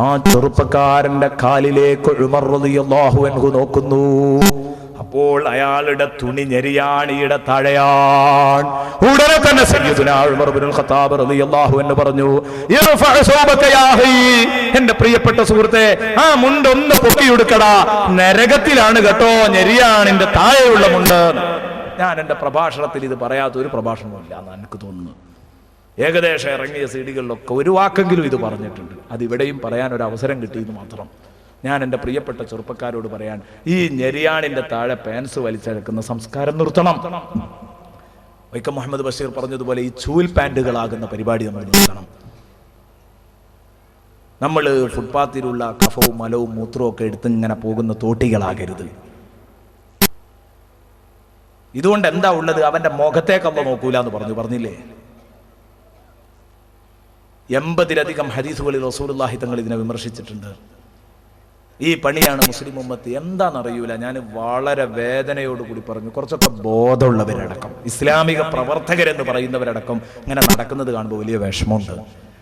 ആ ചെറുപ്പക്കാരന്റെ കാലിലേക്ക് ഉമർ റളിയല്ലാഹു അൻഹു നോക്കുന്നു. അപ്പോൾ അയാളുടെ തുണി ഞെരിയാണിയുടെ താഴെയാണ്. ഉടനെ തന്നെ സയ്യിദുനാ ഉമർ ഇബ്നുൽ ഖത്താബ് റളിയല്ലാഹു അൻഹു പറഞ്ഞു, ഇർഫഅ സൗബക യാ അഖി, എന്റെ പ്രിയപ്പെട്ട സുഹൃത്തെ, ആ മുണ്ട് ഒന്ന് പൊക്കിയെടുക്കടാ, നരകത്തിലാണ് കേട്ടോ ഞെരിയാണിന്റെ താഴെയുള്ള മുണ്ട്. ഞാൻ എന്റെ പ്രഭാഷണത്തിൽ ഇത് പറയാത്ത ഒരു പ്രഭാഷണമില്ല എന്ന് എനിക്ക് തോന്നുന്നു. ഏകദേശം ഇറങ്ങിയ സീഡികളിലൊക്കെ ഒരു വാക്കെങ്കിലും ഇത് പറഞ്ഞിട്ടുണ്ട്. അതിവിടെയും പറയാൻ ഒരു അവസരം കിട്ടിയെന്ന് മാത്രം. ഞാൻ എൻ്റെ പ്രിയപ്പെട്ട ചെറുപ്പക്കാരോട് പറയാൻ, ഈ ഞെരിയാണിന്റെ താഴെ പാൻസ് വലിച്ചെടുക്കുന്ന സംസ്കാരം നിർത്തണം. വൈക്കം മുഹമ്മദ് ബഷീർ പറഞ്ഞതുപോലെ ഈ ചൂൽ പാൻറ്റുകളാകുന്ന പരിപാടി നമ്മൾ നിർത്തണം. നമ്മൾ ഫുട്പാത്തിലുള്ള കഫവും മലവും മൂത്രവും ഒക്കെ എടുത്ത് ഇങ്ങനെ പോകുന്ന തോട്ടികളാകരുത്. ഇതുകൊണ്ട് എന്താ ഉള്ളത്? അവന്റെ മുഖത്തേക്കല്ല നോക്കൂല എന്ന് പറഞ്ഞില്ലേ? 80-ലധികം ഹദീസുകളിൽ റസൂലുള്ളാഹി തങ്ങൾ ഇതിനെ വിമർശിച്ചിട്ടുണ്ട്. ഈ പണിയാണ് മുസ്ലിം ഉമ്മത്ത്. എന്താണെന്നറിയൂല. ഞാൻ വളരെ വേദനയോടുകൂടി പറഞ്ഞു, കുറച്ചൊക്കെ ബോധമുള്ളവരടക്കം, ഇസ്ലാമിക പ്രവർത്തകരെന്ന് പറയുന്നവരടക്കം ഇങ്ങനെ നടക്കുന്നത് കാണുമ്പോൾ വലിയ വിഷമമുണ്ട്.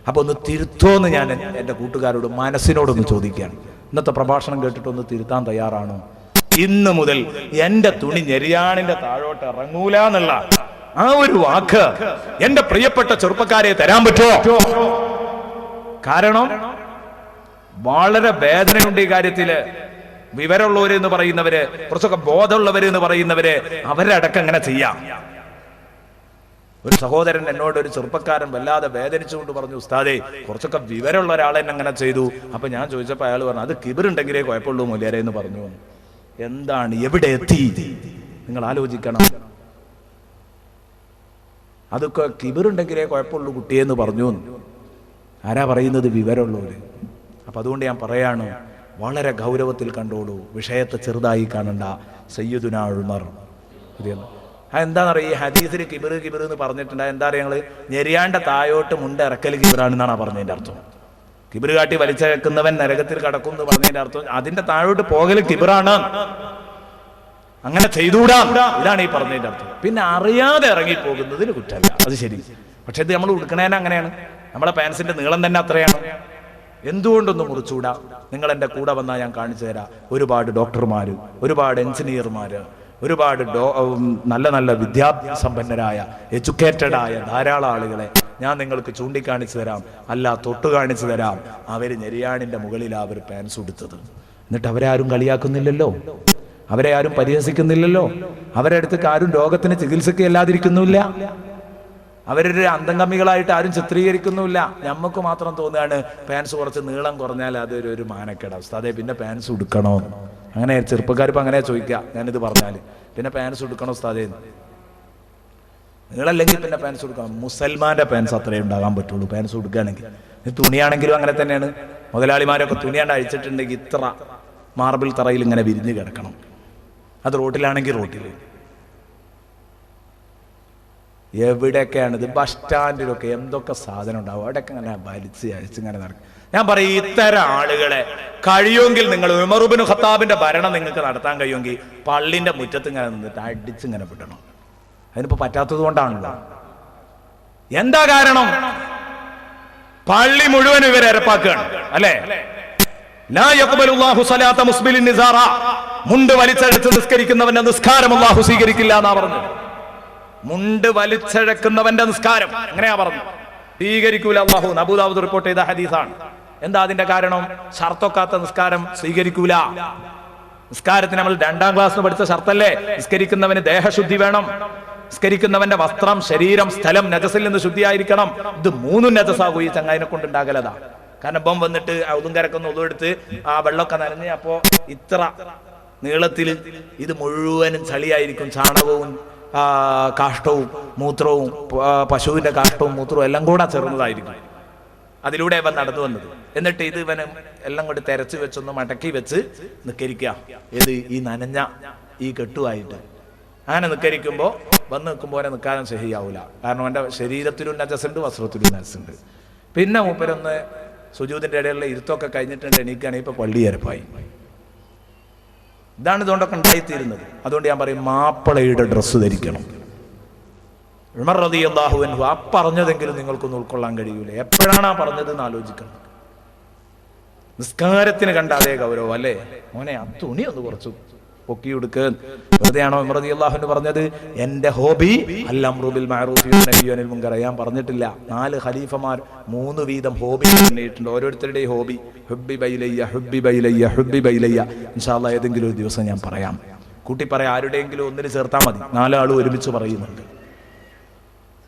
അപ്പൊ ഒന്ന് തിരുത്തോന്ന് ഞാൻ എൻ്റെ കൂട്ടുകാരോട് മനസ്സിനോടൊന്ന് ചോദിക്കുകയാണ്. ഇന്നത്തെ പ്രഭാഷണം കേട്ടിട്ടൊന്ന് തിരുത്താൻ തയ്യാറാണോ? ഇന്ന് മുതൽ എന്റെ തുണി ഞെരിയാണിന്റെ താഴോട്ട് ഇറങ്ങൂല എന്നുള്ള ആ ഒരു വാക്ക് എന്റെ പ്രിയപ്പെട്ട ചെറുപ്പക്കാരെ തരാൻ പറ്റുമോ? കാരണം വളരെ വേദനയുണ്ട് ഈ കാര്യത്തില്. വിവരമുള്ളവര് എന്ന് പറയുന്നവര്, കുറച്ചൊക്കെ ബോധമുള്ളവര് എന്ന് പറയുന്നവര്, അവരടക്കം അങ്ങനെ ചെയ്യാം. ഒരു സഹോദരൻ എന്നോട്, ഒരു ചെറുപ്പക്കാരൻ വല്ലാതെ വേദനിച്ചുകൊണ്ട് പറഞ്ഞു, ഉസ്താദേ, കുറച്ചൊക്കെ വിവരമുള്ള ഒരാളെ അങ്ങനെ ചെയ്തു. അപ്പൊ ഞാൻ ചോദിച്ചപ്പോ അയാൾ പറഞ്ഞു, അത് കിബിറുണ്ടെങ്കിലേ കുഴപ്പമുള്ളൂ മുല്യാരെ എന്ന് പറഞ്ഞു. എന്താണ്, എവിടെ എത്തി? നിങ്ങൾ ആലോചിക്കണം. അതൊക്കെ കിബിറുണ്ടെങ്കിലേ കുഴപ്പമുള്ളൂ കുട്ടിയെന്ന് പറഞ്ഞു. ആരാ പറയുന്നത്? വിവരമുള്ളവര്. അപ്പൊ അതുകൊണ്ട് ഞാൻ പറയാണ്, വളരെ ഗൗരവത്തിൽ കണ്ടോളൂ, വിഷയത്തെ ചെറുതായി കാണണ്ട. സയ്യിദുനാ ഉമർ എന്താണെന്നറിയ, ഈ ഹദീസിൽ കിബിറ് എന്ന് പറഞ്ഞിട്ടുണ്ട്. എന്താ പറയുക, ഞങ്ങള് ഞെരിയാണ്ട തായോട്ട് മുണ്ട് ഇറക്കൽ കിബിറാണെന്നാണ് പറഞ്ഞതിന്റെ അർത്ഥം. കിബിറ് കാട്ടി വലിച്ചേക്കുന്നവൻ നരകത്തിൽ കടക്കും എന്ന് പറഞ്ഞതിന്റെ അർത്ഥം അതിന്റെ താഴോട്ട് പോകൽ കിബിറാണ്, അങ്ങനെ ചെയ്തുകൂടാ, ഇതാണ് ഈ പറഞ്ഞതിന്റെ അർത്ഥം. പിന്നെ അറിയാതെ ഇറങ്ങി പോകുന്നതിന് കുറ്റമല്ല, അത് ശരി. പക്ഷെ ഇത് നമ്മൾ ഉടുക്കണേനെ അങ്ങനെയാണ്. നമ്മളെ പാൻസിന്റെ നീളം തന്നെ അത്രയാണ്. എന്തുകൊണ്ടൊന്നും മുറിച്ചുകൂടാ? നിങ്ങൾ എൻ്റെ കൂടെ വന്നാൽ ഞാൻ കാണിച്ചു തരാം. ഒരുപാട് ഡോക്ടർമാര്, ഒരുപാട് എഞ്ചിനീയർമാര്, ഒരുപാട് നല്ല നല്ല വിദ്യാസമ്പന്നരായ എഡ്യൂക്കേറ്റഡ് ആയ ധാരാളം ആളുകളെ ഞാൻ നിങ്ങൾക്ക് ചൂണ്ടിക്കാണിച്ചു തരാം, അല്ല തൊട്ട് കാണിച്ചു തരാം. അവര് ഞെരിയാണിന്റെ മുകളിലാണ് അവർ പാൻസ് ഉടുത്തത്. എന്നിട്ട് അവരെ ആരും കളിയാക്കുന്നില്ലല്ലോ, അവരെ ആരും പരിഹസിക്കുന്നില്ലല്ലോ, അവരുടെ അടുത്തേക്ക് ആരും രോഗത്തിന് ചികിത്സയ്ക്ക് അല്ലാതിരിക്കുന്നില്ല, അവരൊരു അന്തംഗമികളായിട്ട് ആരും ചിത്രീകരിക്കുന്നുമില്ല. നമുക്ക് മാത്രം തോന്നുകയാണ് പാൻസ് കുറച്ച് നീളം കുറഞ്ഞാൽ അതൊരു മാനക്കേടാ. ഉസ്താദേ, പിന്നെ പാൻസ് ഉടുക്കണോ? അങ്ങനെ ചെറുപ്പക്കാരിപ്പോൾ അങ്ങനെ ചോദിക്കുക, ഞാനിത് പറഞ്ഞാൽ പിന്നെ പാൻസ് ഉടുക്കണോ ഉസ്താദേ? നീളല്ലെങ്കിൽ പിന്നെ പാൻസ് ഉടുക്കണം. മുസൽമാന്റെ പാൻസ് അത്രേ ഉണ്ടാകാൻ പറ്റുള്ളൂ പാൻസ് ഉടുക്കുകയാണെങ്കിൽ. തുണിയാണെങ്കിലും അങ്ങനെ തന്നെയാണ്. മുതലാളിമാരൊക്കെ തുണിയാണ്ട് അഴിച്ചിട്ടുണ്ടെങ്കിൽ ഇത്ര മാർബിൾ തറയിൽ ഇങ്ങനെ വിരിഞ്ഞ് കിടക്കണം. അത് റോട്ടിലാണെങ്കിൽ റോട്ടിൽ. എവിടെയൊക്കെയാണ് ഇത്? ബസ് സ്റ്റാൻഡിലൊക്കെ എന്തൊക്കെ സാധനം ഉണ്ടാവും, അവിടെയൊക്കെ ഇങ്ങനെ വലിച്ച് അഴിച്ചിങ്ങനെ നടക്കും. ഞാൻ പറയും, ഇത്തരം ആളുകളെ കഴിയുമെങ്കിൽ നിങ്ങൾ ഉമർ ഇബ്നു ഖത്താബിന്റെ ഭരണം നിങ്ങൾക്ക് നടത്താൻ കഴിയുമെങ്കിൽ പള്ളിന്റെ മുറ്റത്ത് ഇങ്ങനെ നിന്നിട്ട് അടിച്ചിങ്ങനെ വിടണം. അതിനിപ്പോ പറ്റാത്തത് കൊണ്ടാണല്ലോ. എന്താ കാരണം? പള്ളി മുഴുവൻ ഇവരെ ഇരപ്പാക്കുകയാണ്, അല്ലേ? ലാ യഖ്ബലുല്ലാഹു സ്വലാത്ത മുസ്ബിലിൻ നിസാറ, മുണ്ട് വലിച്ചഴച്ച് നിസ്കരിക്കുന്നവന്റെ നിസ്കാരം അല്ലാഹു സ്വീകരിക്കില്ല എന്നാ പറഞ്ഞത്. മുണ്ട് വലിച്ചഴക്കുന്നവന്റെ നിസ്കാരം എങ്ങനെയാ പറഞ്ഞു? സ്വീകരിക്കൂല അല്ലാഹു. അബൂ ദാവൂദ് റിപ്പോർട്ട് ചെയ്ത ഹദീസാണ്. എന്താ അതിന്റെ കാരണം? ഷർത്തൊക്കാത്ത നിസ്കാരം സ്വീകരിക്കൂല. നിസ്കാരത്തിന് നമ്മൾ 2ാം ക്ലാസ്സിൽ പഠിച്ച ഷർത്തല്ലേ, നിസ്കരിക്കുന്നവന് ദേഹശുദ്ധി വേണം, നിസ്കരിക്കുന്നവന്റെ വസ്ത്രം, ശരീരം, സ്ഥലം നജസിൽ നിന്ന് ശുദ്ധിയായിരിക്കണം. ഇത് 3 നജസാകും ഈ ചങ്ങായിനെ കൊണ്ടുണ്ടാകലതാ. കാരണം ഇപ്പം വന്നിട്ട് ഔദുംകരക്കൊന്ന് ഒതുവെടുത്ത് ആ വെള്ളമൊക്കെ നനഞ്ഞ് അപ്പോ ഇത്ര നീളത്തിൽ ഇത് മുഴുവനും ചളിയായിരിക്കും. ചാണകവും കാഷ്ടവും മൂത്രവും പശുവിന്റെ കാഷ്ടവും മൂത്രവും എല്ലാം കൂടെ ചേർന്നതായിരിക്കും. അതിലൂടെ ഇവൻ നടന്നു വന്നത്. എന്നിട്ട് ഇത് ഇവന് എല്ലാം കൂടി തെരച്ച് വെച്ചൊന്ന് മടക്കി വെച്ച് നിക്കരിക്കുക. ഏത് ഈ നനഞ്ഞ ഈ കെട്ടുമായിട്ട് അങ്ങനെ നിക്കരിക്കുമ്പോൾ വന്ന് നിൽക്കുമ്പോൾ അവനെ നിൽക്കാനും ശരിയാവൂല. കാരണം എൻ്റെ ശരീരത്തിലും നജസുണ്ട്, വസ്ത്രത്തിലും നജസുണ്ട്. പിന്നെ മൂപ്പരൊന്ന് സുജൂദിന്റെ ഇടയിലുള്ള ഇരുത്തൊക്കെ കഴിഞ്ഞിട്ടുണ്ട് എണീക്കുകയാണെങ്കിൽ ഇപ്പൊ പള്ളിയരപ്പായി. ഇതാണ് ഇതുകൊണ്ടൊക്കെ ഉണ്ടായിത്തീരുന്നത്. അതുകൊണ്ട് ഞാൻ പറയും, മാപ്പിളയുടെ ഡ്രസ്സ് ധരിക്കണം. ഉമർ റളിയല്ലാഹു അൻഹു ആ പറഞ്ഞതെങ്കിലും നിങ്ങൾക്കൊന്നും ഉൾക്കൊള്ളാൻ കഴിയൂല. എപ്പോഴാണ് ആ പറഞ്ഞതെന്ന് ആലോചിക്കണം. നിസ്കാരത്തിന് കണ്ട അതേ ഗൗരവം അല്ലേ? മോനെ ആ തുണി ഒന്ന് കുറച്ചു പൊക്കിയെടുക്ക്. വെറുതെയാണോ ഉമർ റളിയല്ലാഹു അൻഹു പറഞ്ഞത്? എന്റെ ഹോബി അൽ-അംറു ബിൽ മഅറൂഫി വൻ-നഹ്യു അനിൽ മുൻകർ. ഞാൻ പറഞ്ഞിട്ടില്ല, 4 ഖലീഫമാർ 3 വീതം ഹോബി പറഞ്ഞിട്ടുണ്ട്. ഓരോരുത്തരുടെയും ഹോബി ഹുബ്ബിബ ഇലയ്യ ഹുബ്ബിബ ഇലയ്യ ഹുബ്ബിബ ഇലയ്യ. ഇൻഷാ അല്ലാഹ് ഏതെങ്കിലും ഒരു ദിവസം ഞാൻ പറയാം. കൂട്ടി പറയാം, ആരുടെയെങ്കിലും ഒന്നിന് ചേർത്താൽ മതി. 4 ആളും ഒരുമിച്ച് പറയുന്നുണ്ട്.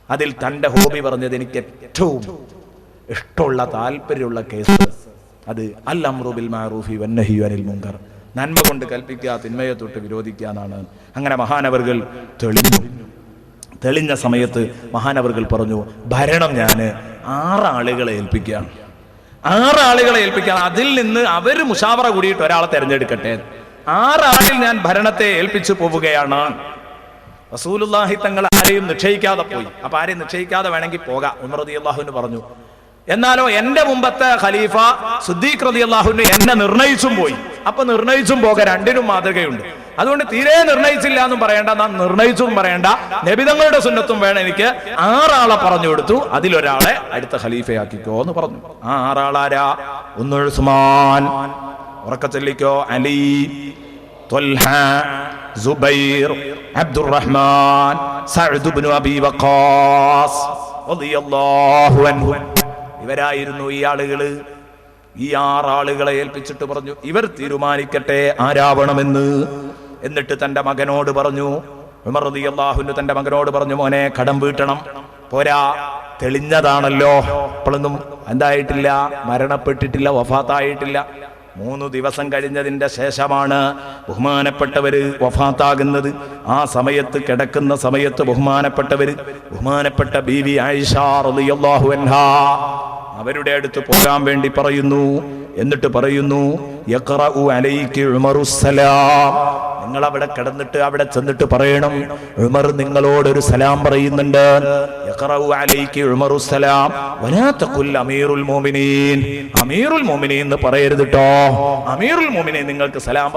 അതിൽ തൻ്റെ ഹോബി പറഞ്ഞത്, എനിക്ക് ഏറ്റവും ഇഷ്ടമുള്ള താല്പര്യമുള്ള കേസ് അത് അൽ-അംറു ബിൽ മഅറൂഫി വൻ-നഹ്യു അനിൽ മുൻകർ. നന്മ കൊണ്ട് കൽപ്പിക്കുക, തിന്മയെ തൊട്ട് വിരോധിക്കുക എന്നാണ്. അങ്ങനെ മഹാനവർകൾ തെളിഞ്ഞ സമയത്ത് മഹാനവർകൾ പറഞ്ഞു, ഭരണം ഞാൻ 6 ആളുകളെ ഏൽപ്പിക്കുകയാണ്. 6 ആളുകളെ ഏൽപ്പിക്കുകയാണ്. അതിൽ നിന്ന് അവർ മുഷാവറ കൂടിയിട്ട് ഒരാളെ തെരഞ്ഞെടുക്കട്ടെ. 6 ആളിൽ ഞാൻ ഭരണത്തെ ഏൽപ്പിച്ചു പോവുകയാണ്. റസൂലുള്ളാഹി തങ്ങൾ ആരെയും നിശ്ചയിക്കാതെ പോയി. അപ്പൊ ആരെയും നിശ്ചയിക്കാതെ വേണമെങ്കിൽ പോകാം, ഉമർ റളിയല്ലാഹു അൻഹു പറഞ്ഞു. എന്നാലോ എന്റെ മുമ്പത്തെ ഖലീഫ സിദ്ദീഖ് റളിയല്ലാഹു അൻഹു എന്നെ നിർണയിച്ചും പോയി. അപ്പൊ നിർണയിച്ചും പോക, രണ്ടിനും മാതൃകയുണ്ട്. അതുകൊണ്ട് തീരെ നിർണയിച്ചില്ല എന്നും പറയണ്ട, നാം നിർണയിച്ചും പറയണ്ട. നബിതങ്ങളുടെ സുന്നത്തും വേണം. എനിക്ക് 6 ആളെ പറഞ്ഞു കൊടുത്തു, അതിലൊരാളെ അടുത്ത ഖലീഫയാക്കിക്കോ എന്ന് പറഞ്ഞു. ആ 6 ആളാരാ? ഒന്ന് ഉസ്മാൻ, ഉറക്കച്ചൊല്ലിക്കോ, അലി, ത്വൽഹ, സുബൈർ, അബ്ദുറഹ്മാൻ, സഅദ് ഇബ്നു അബീ വഖാസ് റളിയല്ലാഹു അൻഹു. ഇവരായിരുന്നു ഈ ആളുകള്. ഈ 6 ആളുകളെ ഏൽപ്പിച്ചിട്ട് പറഞ്ഞു, ഇവർ തീരുമാനിക്കട്ടെ ആരാവണമെന്ന്. എന്നിട്ട് തന്റെ മകനോട് പറഞ്ഞു, ഉമർ റളിയല്ലാഹു അൻഹു തന്റെ മകനോട് പറഞ്ഞു, മോനെ കടം വീട്ടണം. പോരാ, തെളിഞ്ഞതാണല്ലോ, അപ്പോഴൊന്നും എന്തായിട്ടില്ല, മരണപ്പെട്ടിട്ടില്ല, വഫാത്തായിട്ടില്ല. 3 ദിവസം കഴിഞ്ഞതിന്റെ ശേഷമാണ് ബഹുമാനപ്പെട്ടവര് വഫാത്താകുന്നത്. ആ സമയത്ത് കിടക്കുന്ന സമയത്ത് ബഹുമാനപ്പെട്ട ബീവി ആയിഷ റളിയല്ലാഹു അൻഹാ അവരുടെ അടുത്ത് പോകാൻ വേണ്ടി പറയുന്നു. എന്നിട്ട് പറയുന്നു, യഖറഉ അലൈകി ഉമറുസ്സലാം. നിങ്ങൾ അവിടെ കിടന്നിട്ട് അവിടെ ചെന്നിട്ട് പറയണം, ഉമർ നിങ്ങളോടൊരു സലാം പറയുന്നുണ്ട്. യഖറഉ അലൈകി ഉമറുസ്സലാം വലാ തഖുൽ അമീറുൽ മുഅ്മിനീൻ. അമീറുൽ മുഅ്മിനീൻ എന്ന് പറയരുത് ട്ടോ. അമീറുൽ മുഅ്മിനീൻ നിങ്ങൾക്ക് സലാം